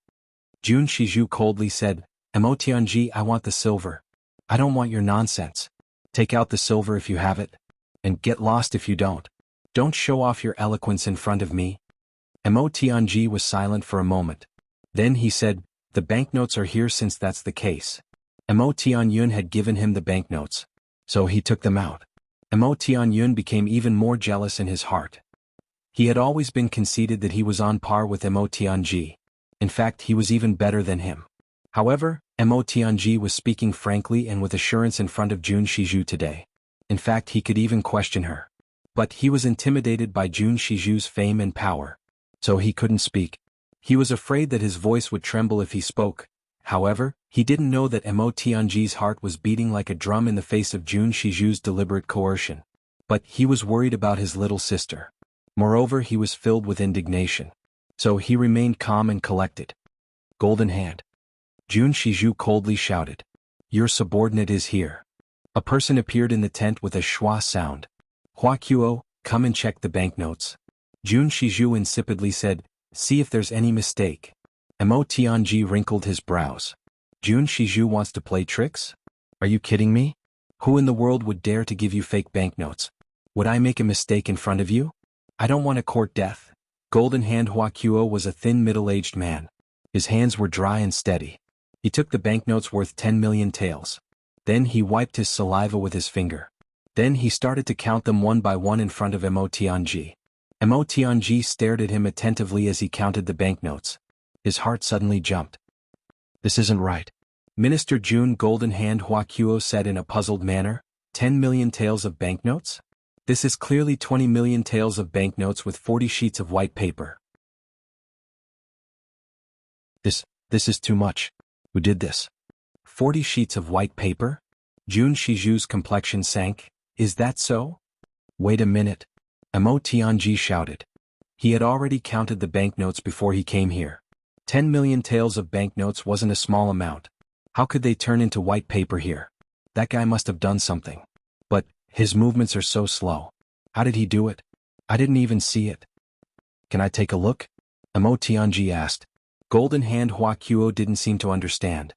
Jun Shiju coldly said, Mo Tianji, I want the silver. I don't want your nonsense. Take out the silver if you have it. And get lost if you don't. Don't show off your eloquence in front of me. Mo Tianji was silent for a moment. Then he said, the banknotes are here since that's the case. Mo Tianyun had given him the banknotes. So he took them out. Mo Tianyun became even more jealous in his heart. He had always been conceited that he was on par with Mo Tianji. In fact, he was even better than him. However, Mo Tianji was speaking frankly and with assurance in front of Jun Shizhu today. In fact, he could even question her. But he was intimidated by Jun Shizhu's fame and power. So he couldn't speak. He was afraid that his voice would tremble if he spoke. However, he didn't know that Mo Tianji's heart was beating like a drum in the face of Jun Shizhu's deliberate coercion. But he was worried about his little sister. Moreover, he was filled with indignation. So he remained calm and collected. Golden Hand. Jun Shizhu coldly shouted. Your subordinate is here. A person appeared in the tent with a schwa sound. Huaqiao, come and check the banknotes. Jun Shizhu insipidly said, see if there's any mistake. Mo Tianji wrinkled his brows. Jun Shizhu wants to play tricks? Are you kidding me? Who in the world would dare to give you fake banknotes? Would I make a mistake in front of you? I don't want to court death. Golden Hand Huaqiao was a thin middle-aged man. His hands were dry and steady. He took the banknotes worth 10 million taels. Then he wiped his saliva with his finger. Then he started to count them one by one in front of Mo Tianji. Mo Tianji stared at him attentively as he counted the banknotes. His heart suddenly jumped. This isn't right. Minister Jun Golden Hand Huaqiao said in a puzzled manner, 10 million taels of banknotes? This is clearly 20 million taels of banknotes with 40 sheets of white paper. This is too much. Who did this? 40 sheets of white paper? Jun Shizhu's complexion sank. Is that so? Wait a minute. Mo Tianji shouted. He had already counted the banknotes before he came here. 10 million taels of banknotes wasn't a small amount. How could they turn into white paper here? That guy must have done something. But his movements are so slow. How did he do it? I didn't even see it. Can I take a look? Mo Tianji asked. Golden Hand Huaqiao didn't seem to understand.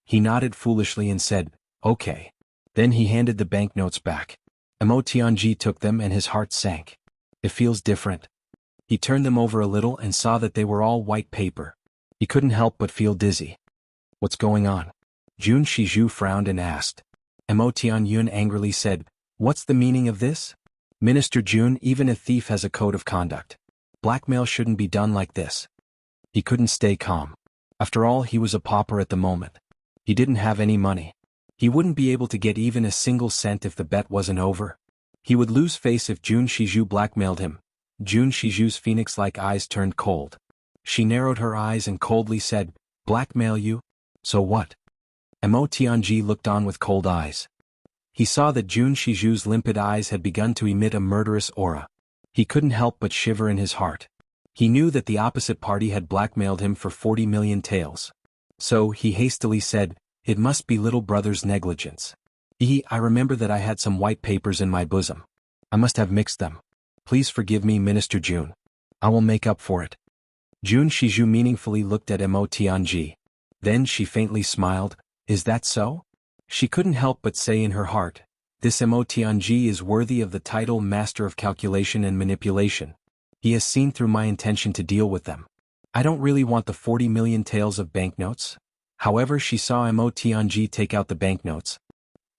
He nodded foolishly and said, okay. Then he handed the banknotes back. Mo Tianji took them and his heart sank. It feels different. He turned them over a little and saw that they were all white paper. He couldn't help but feel dizzy. What's going on? Jun Shizhu frowned and asked. Mo Tianyun angrily said, what's the meaning of this? Minister Jun, even a thief has a code of conduct. Blackmail shouldn't be done like this. He couldn't stay calm. After all, he was a pauper at the moment. He didn't have any money. He wouldn't be able to get even a single cent if the bet wasn't over. He would lose face if Jun Shizhu blackmailed him. Jun Shizhu's phoenix-like eyes turned cold. She narrowed her eyes and coldly said, blackmail you? So what? Mo Tianji looked on with cold eyes. He saw that Jun Shizhu's limpid eyes had begun to emit a murderous aura. He couldn't help but shiver in his heart. He knew that the opposite party had blackmailed him for 40 million taels. So he hastily said, it must be little brother's negligence. I remember that I had some white papers in my bosom. I must have mixed them. Please forgive me, Minister Jun. I will make up for it. Jun Shizhu meaningfully looked at Mo Tianji. Then she faintly smiled. Is that so? She couldn't help but say in her heart, this Mo Tianji is worthy of the title Master of Calculation and Manipulation. He has seen through my intention to deal with them. I don't really want the 40 million taels of banknotes. However, she saw Mo Tianji take out the banknotes.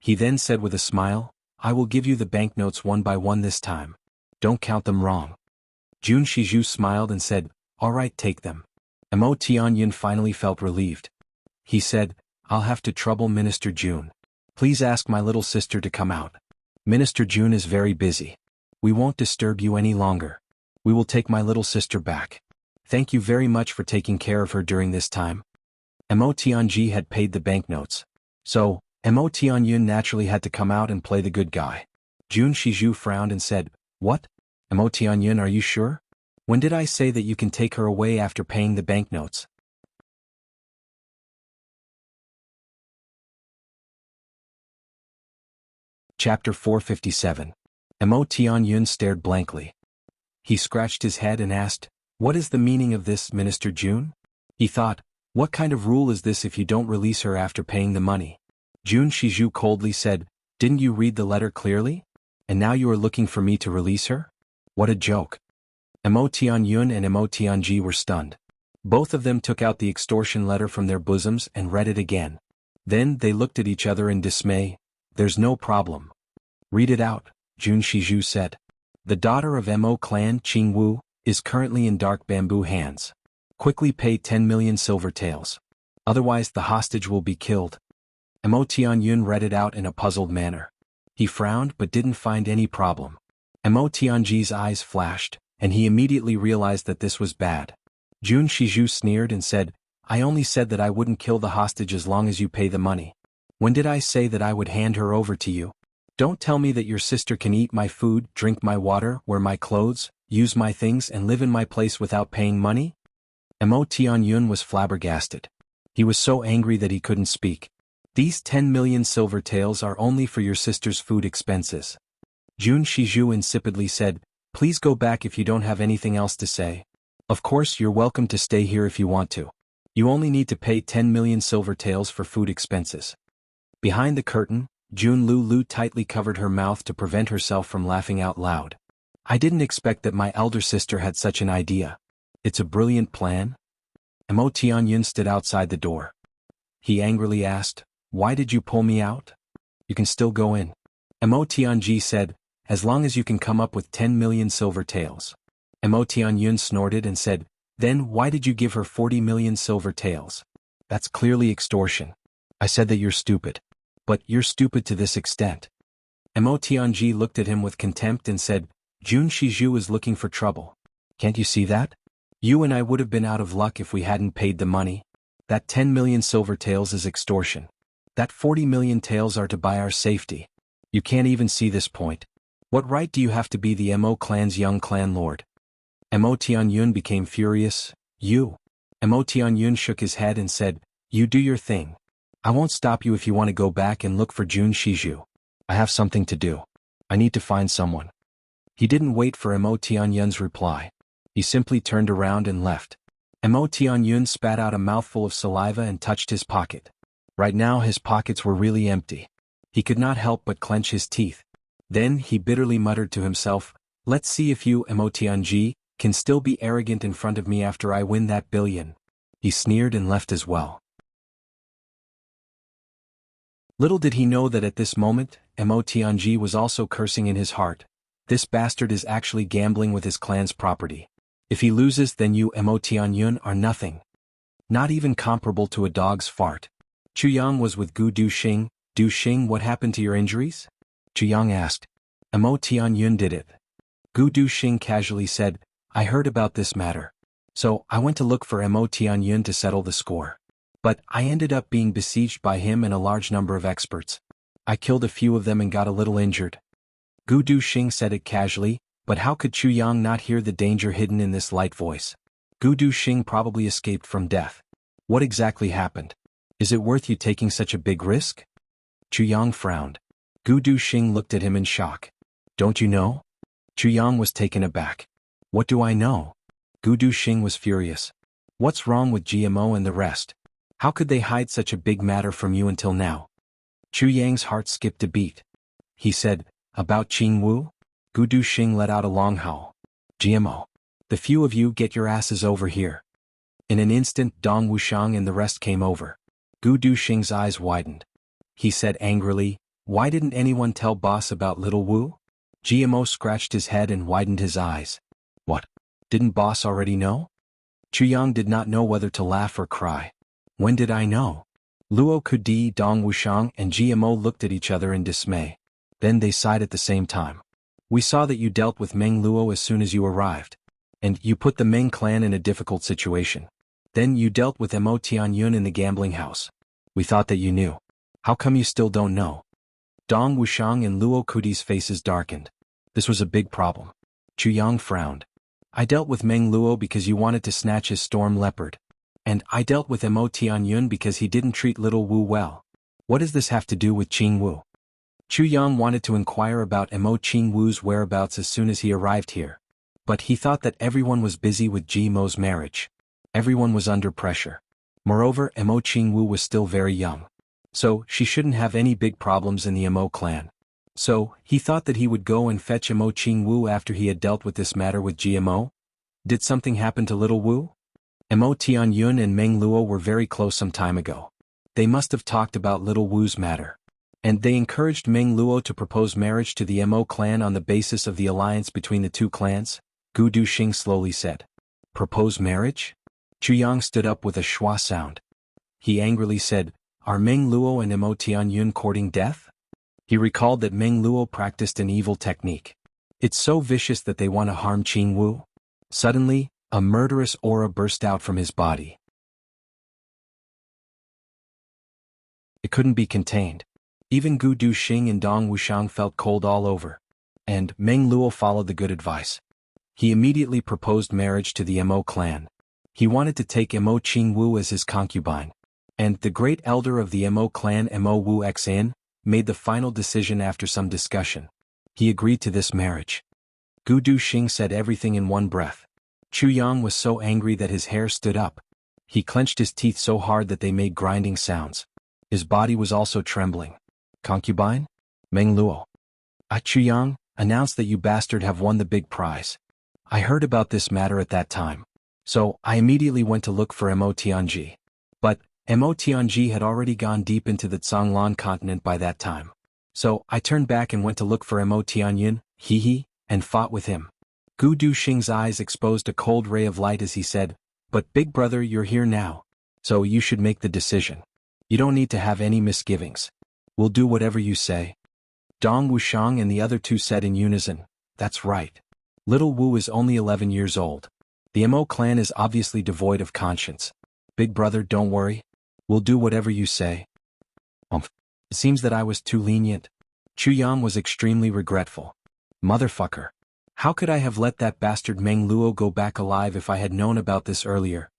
He then said with a smile, I will give you the banknotes one by one this time. Don't count them wrong. Jun Shizhu smiled and said, all right, take them. Mo Tianyun finally felt relieved. He said, I'll have to trouble Minister Jun. Please ask my little sister to come out. Minister Jun is very busy. We won't disturb you any longer. We will take my little sister back. Thank you very much for taking care of her during this time. Mo Tianji had paid the banknotes. So, Mo Tianyun naturally had to come out and play the good guy. Jun Shizhu frowned and said, what? Mo Tianyun, are you sure? When did I say that you can take her away after paying the banknotes? Chapter 457. Mo Tianyun stared blankly. He scratched his head and asked, what is the meaning of this, Minister Jun? He thought, What kind of rule is this if you don't release her after paying the money? Jun Shizhu coldly said, didn't you read the letter clearly? And now you are looking for me to release her? What a joke. Mo Tianyun and Mo Tianji were stunned. Both of them took out the extortion letter from their bosoms and read it again. Then they looked at each other in dismay. There's no problem. Read it out, Jun Shizhu said. The daughter of Mo clan Qingwu is currently in Dark Bamboo hands. Quickly pay 10 million silver taels. Otherwise the hostage will be killed. Mo Tianyun read it out in a puzzled manner. He frowned but didn't find any problem. Mo Tianji's eyes flashed, and he immediately realized that this was bad. Jun Shizhu sneered and said, I only said that I wouldn't kill the hostage as long as you pay the money. When did I say that I would hand her over to you? Don't tell me that your sister can eat my food, drink my water, wear my clothes, use my things and live in my place without paying money? Mo Tianyun was flabbergasted. He was so angry that he couldn't speak. These 10 million silver taels are only for your sister's food expenses. Jun Shizhu insipidly said, please go back if you don't have anything else to say. Of course you're welcome to stay here if you want to. You only need to pay 10 million silver taels for food expenses. Behind the curtain, Jun Lulu tightly covered her mouth to prevent herself from laughing out loud. I didn't expect that my elder sister had such an idea. It's a brilliant plan. Mo Tianyun stood outside the door. He angrily asked, why did you pull me out? You can still go in. Mo Tianji said, as long as you can come up with 10 million silver taels. Mo Tianyun snorted and said, then why did you give her 40 million silver taels? That's clearly extortion. I said that you're stupid. But you're stupid to this extent. Mo Tianji looked at him with contempt and said, Jun Shizhu is looking for trouble. Can't you see that? You and I would have been out of luck if we hadn't paid the money. That 10 million silver taels is extortion. That 40 million taels are to buy our safety. You can't even see this point. What right do you have to be the Mo clan's young clan lord? Mo Tianyun became furious. You. Mo Tianyun shook his head and said, you do your thing. I won't stop you if you want to go back and look for Jun Shizhu. I have something to do. I need to find someone. He didn't wait for Mo Tianyun's reply. He simply turned around and left. Mo Tianyun spat out a mouthful of saliva and touched his pocket. Right now his pockets were really empty. He could not help but clench his teeth. Then he bitterly muttered to himself, let's see if you, Mo Tianji, can still be arrogant in front of me after I win that billion. He sneered and left as well. Little did he know that at this moment, Mo Tianji was also cursing in his heart. This bastard is actually gambling with his clan's property. If he loses, then you, Mo Tianyun, are nothing. Not even comparable to a dog's fart. Chu Yang was with Gu Duxing. Duxing, what happened to your injuries? Chu Yang asked. Mo Tianyun did it. Gu Duxing casually said, I heard about this matter. So, I went to look for Mo Tianyun to settle the score. But I ended up being besieged by him and a large number of experts. I killed a few of them and got a little injured. Gu Duxing said it casually, but how could Chu Yang not hear the danger hidden in this light voice? Gu Duxing probably escaped from death. What exactly happened? Is it worth you taking such a big risk? Chu Yang frowned. Gu Duxing looked at him in shock. Don't you know? Chu Yang was taken aback. What do I know? Gu Duxing was furious. What's wrong with GMO and the rest? How could they hide such a big matter from you until now? Chu Yang's heart skipped a beat. He said, about Qingwu? Gu Duxing let out a long howl. GMO. The few of you get your asses over here. In an instant Dong Wuxiang and the rest came over. Gu Duxing's eyes widened. He said angrily, why didn't anyone tell boss about little Wu? GMO scratched his head and widened his eyes. What? Didn't boss already know? Chu Yang did not know whether to laugh or cry. When did I know? Luo Kudi, Dong Wuxiang and GMO looked at each other in dismay. Then they sighed at the same time. We saw that you dealt with Meng Luo as soon as you arrived. And you put the Meng clan in a difficult situation. Then you dealt with Mo Tianyun in the gambling house. We thought that you knew. How come you still don't know? Dong Wuxiang and Luo Kudi's faces darkened. This was a big problem. Chu Yang frowned. I dealt with Meng Luo because you wanted to snatch his storm leopard. And I dealt with Mo Tianyun because he didn't treat little Wu well. What does this have to do with Qingwu? Chu Yang wanted to inquire about Mo Qingwu's whereabouts as soon as he arrived here. But he thought that everyone was busy with Ji Mo's marriage. Everyone was under pressure. Moreover, Mo Qingwu was still very young. So, she shouldn't have any big problems in the Mo clan. So, he thought that he would go and fetch Mo Qingwu after he had dealt with this matter with GMO? Did something happen to little Wu? Mo Tianyun and Meng Luo were very close some time ago. They must have talked about little Wu's matter. And they encouraged Meng Luo to propose marriage to the Mo clan on the basis of the alliance between the two clans, Gu Duxing slowly said. Propose marriage? Chu Yang stood up with a schwa sound. He angrily said, Are Meng Luo and Mo Tianyun courting death? He recalled that Meng Luo practiced an evil technique. It's so vicious that they want to harm Qingwu. Suddenly, a murderous aura burst out from his body. It couldn't be contained. Even Gu Duxing and Dong Wushang felt cold all over. And Meng Luo followed the good advice. He immediately proposed marriage to the Mo clan. He wanted to take Mo Qingwu as his concubine. And the great elder of the Mo clan, Mo Wu Xin, made the final decision after some discussion. He agreed to this marriage. Gu Duxing said everything in one breath. Chu Yang was so angry that his hair stood up. He clenched his teeth so hard that they made grinding sounds. His body was also trembling. Concubine? Meng Luo. Chu Yang, announce that you bastard have won the big prize. I heard about this matter at that time. So, I immediately went to look for Mo Tianji. But, Mo Tianji had already gone deep into the Zhonglan continent by that time. So, I turned back and went to look for Mo Tianyin, and fought with him. Gu Duxing's eyes exposed a cold ray of light as he said, But big brother, you're here now. So you should make the decision. You don't need to have any misgivings. We'll do whatever you say. Dong Wushang and the other two said in unison, That's right. Little Wu is only 11 years old. The Mo clan is obviously devoid of conscience. Big brother, don't worry. We'll do whatever you say. It seems that I was too lenient. Chu Yang was extremely regretful. Motherfucker. How could I have let that bastard Meng Luo go back alive if I had known about this earlier?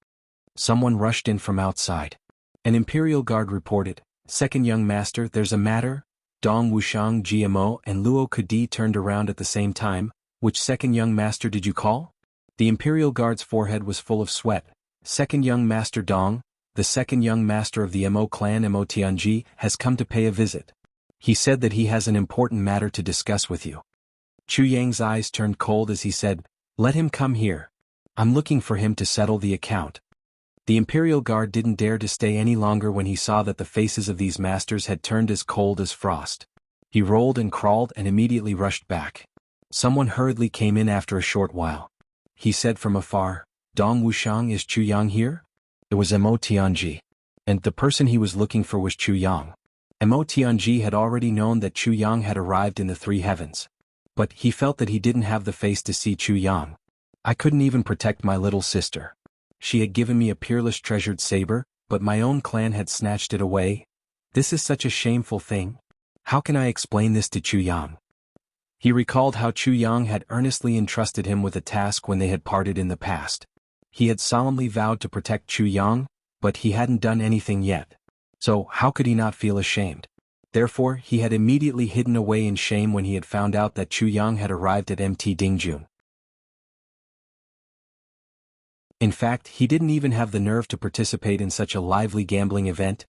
Someone rushed in from outside. An Imperial Guard reported, Second young master, there's a matter? Dong Wushang, GMO, and Luo Kadi turned around at the same time. Which second young master did you call? The Imperial Guard's forehead was full of sweat. Second young master Dong, the second young master of the Mo clan Mo Tianji, has come to pay a visit. He said that he has an important matter to discuss with you. Chu Yang's eyes turned cold as he said, Let him come here. I'm looking for him to settle the account. The Imperial Guard didn't dare to stay any longer when he saw that the faces of these masters had turned as cold as frost. He rolled and crawled and immediately rushed back. Someone hurriedly came in after a short while. He said from afar, Dong Wushang, is Chu Yang here? It was Mo Tianji. And the person he was looking for was Chu Yang. Mo Tianji had already known that Chu Yang had arrived in the three heavens. But he felt that he didn't have the face to see Chu Yang. I couldn't even protect my little sister. She had given me a peerless treasured saber, but my own clan had snatched it away. This is such a shameful thing. How can I explain this to Chu Yang? He recalled how Chu Yang had earnestly entrusted him with a task when they had parted in the past. He had solemnly vowed to protect Chu Yang, but he hadn't done anything yet. So how could he not feel ashamed? Therefore, he had immediately hidden away in shame when he had found out that Chu Yang had arrived at Mt Dingjun. In fact, he didn't even have the nerve to participate in such a lively gambling event.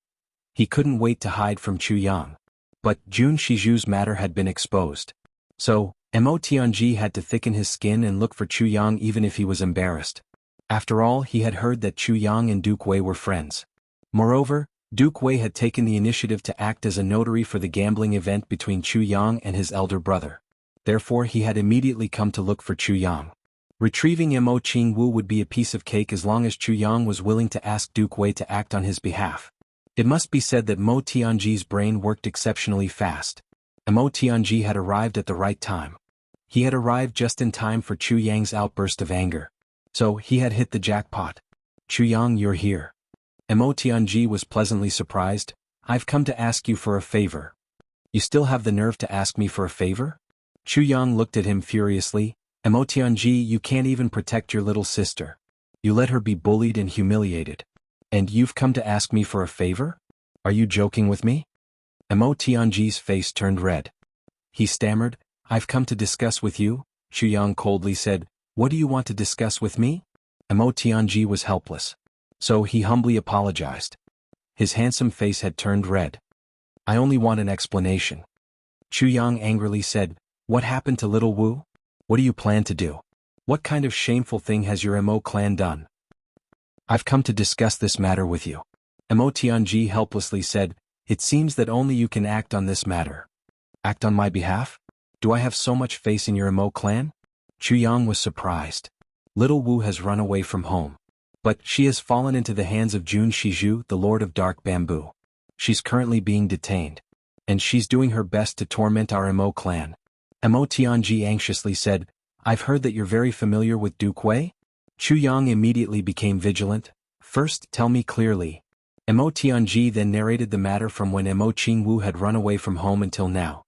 He couldn't wait to hide from Chu Yang. But Jun Shiju's matter had been exposed. So, Mo Tianji had to thicken his skin and look for Chu Yang even if he was embarrassed. After all, he had heard that Chu Yang and Duke Wei were friends. Moreover, Duke Wei had taken the initiative to act as a notary for the gambling event between Chu Yang and his elder brother. Therefore, he had immediately come to look for Chu Yang. Retrieving Mo Qingwu would be a piece of cake as long as Chu Yang was willing to ask Duke Wei to act on his behalf. It must be said that Mo Tianji's brain worked exceptionally fast. Mo Tianji had arrived at the right time. He had arrived just in time for Chu Yang's outburst of anger. So he had hit the jackpot. Chu Yang, you're here. Mo Tianji was pleasantly surprised. I've come to ask you for a favor. You still have the nerve to ask me for a favor? Chu Yang looked at him furiously. Mo Tianji, you can't even protect your little sister. You let her be bullied and humiliated. And you've come to ask me for a favor? Are you joking with me? Mo Tianji's face turned red. He stammered, I've come to discuss with you. Chu Yang coldly said, What do you want to discuss with me? Mo Tianji was helpless. So he humbly apologized. His handsome face had turned red. I only want an explanation. Chu Yang angrily said, what happened to little Wu? What do you plan to do? What kind of shameful thing has your Mo clan done? I've come to discuss this matter with you. Mo Tianji helplessly said, it seems that only you can act on this matter. Act on my behalf? Do I have so much faith in your Mo clan? Chu Yang was surprised. Little Wu has run away from home. But she has fallen into the hands of Jun Shizhu, the Lord of Dark Bamboo. She's currently being detained. And she's doing her best to torment our Mo clan. Mo Tianji anxiously said, I've heard that you're very familiar with Duke Wei? Chu Yang immediately became vigilant. First, tell me clearly. Mo Tianji then narrated the matter from when Mo Qingwu had run away from home until now.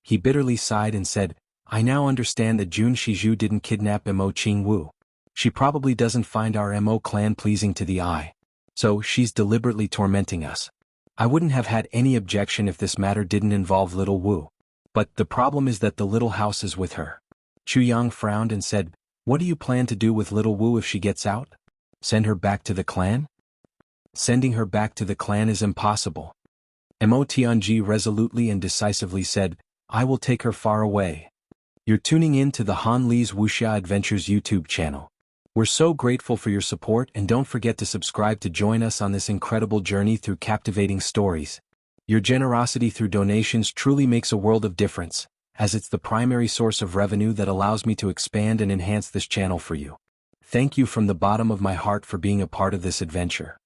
He bitterly sighed and said, I now understand that Jun Shizhu didn't kidnap Mo Qingwu. She probably doesn't find our Mo clan pleasing to the eye. So she's deliberately tormenting us. I wouldn't have had any objection if this matter didn't involve little Wu. But the problem is that the little house is with her. Chu Yang frowned and said, what do you plan to do with little Wu if she gets out? Send her back to the clan? Sending her back to the clan is impossible. Mo Tianji resolutely and decisively said, I will take her far away. You're tuning in to the Han Li's Wuxia Adventures YouTube channel. We're so grateful for your support, and don't forget to subscribe to join us on this incredible journey through captivating stories. Your generosity through donations truly makes a world of difference, as it's the primary source of revenue that allows me to expand and enhance this channel for you. Thank you from the bottom of my heart for being a part of this adventure.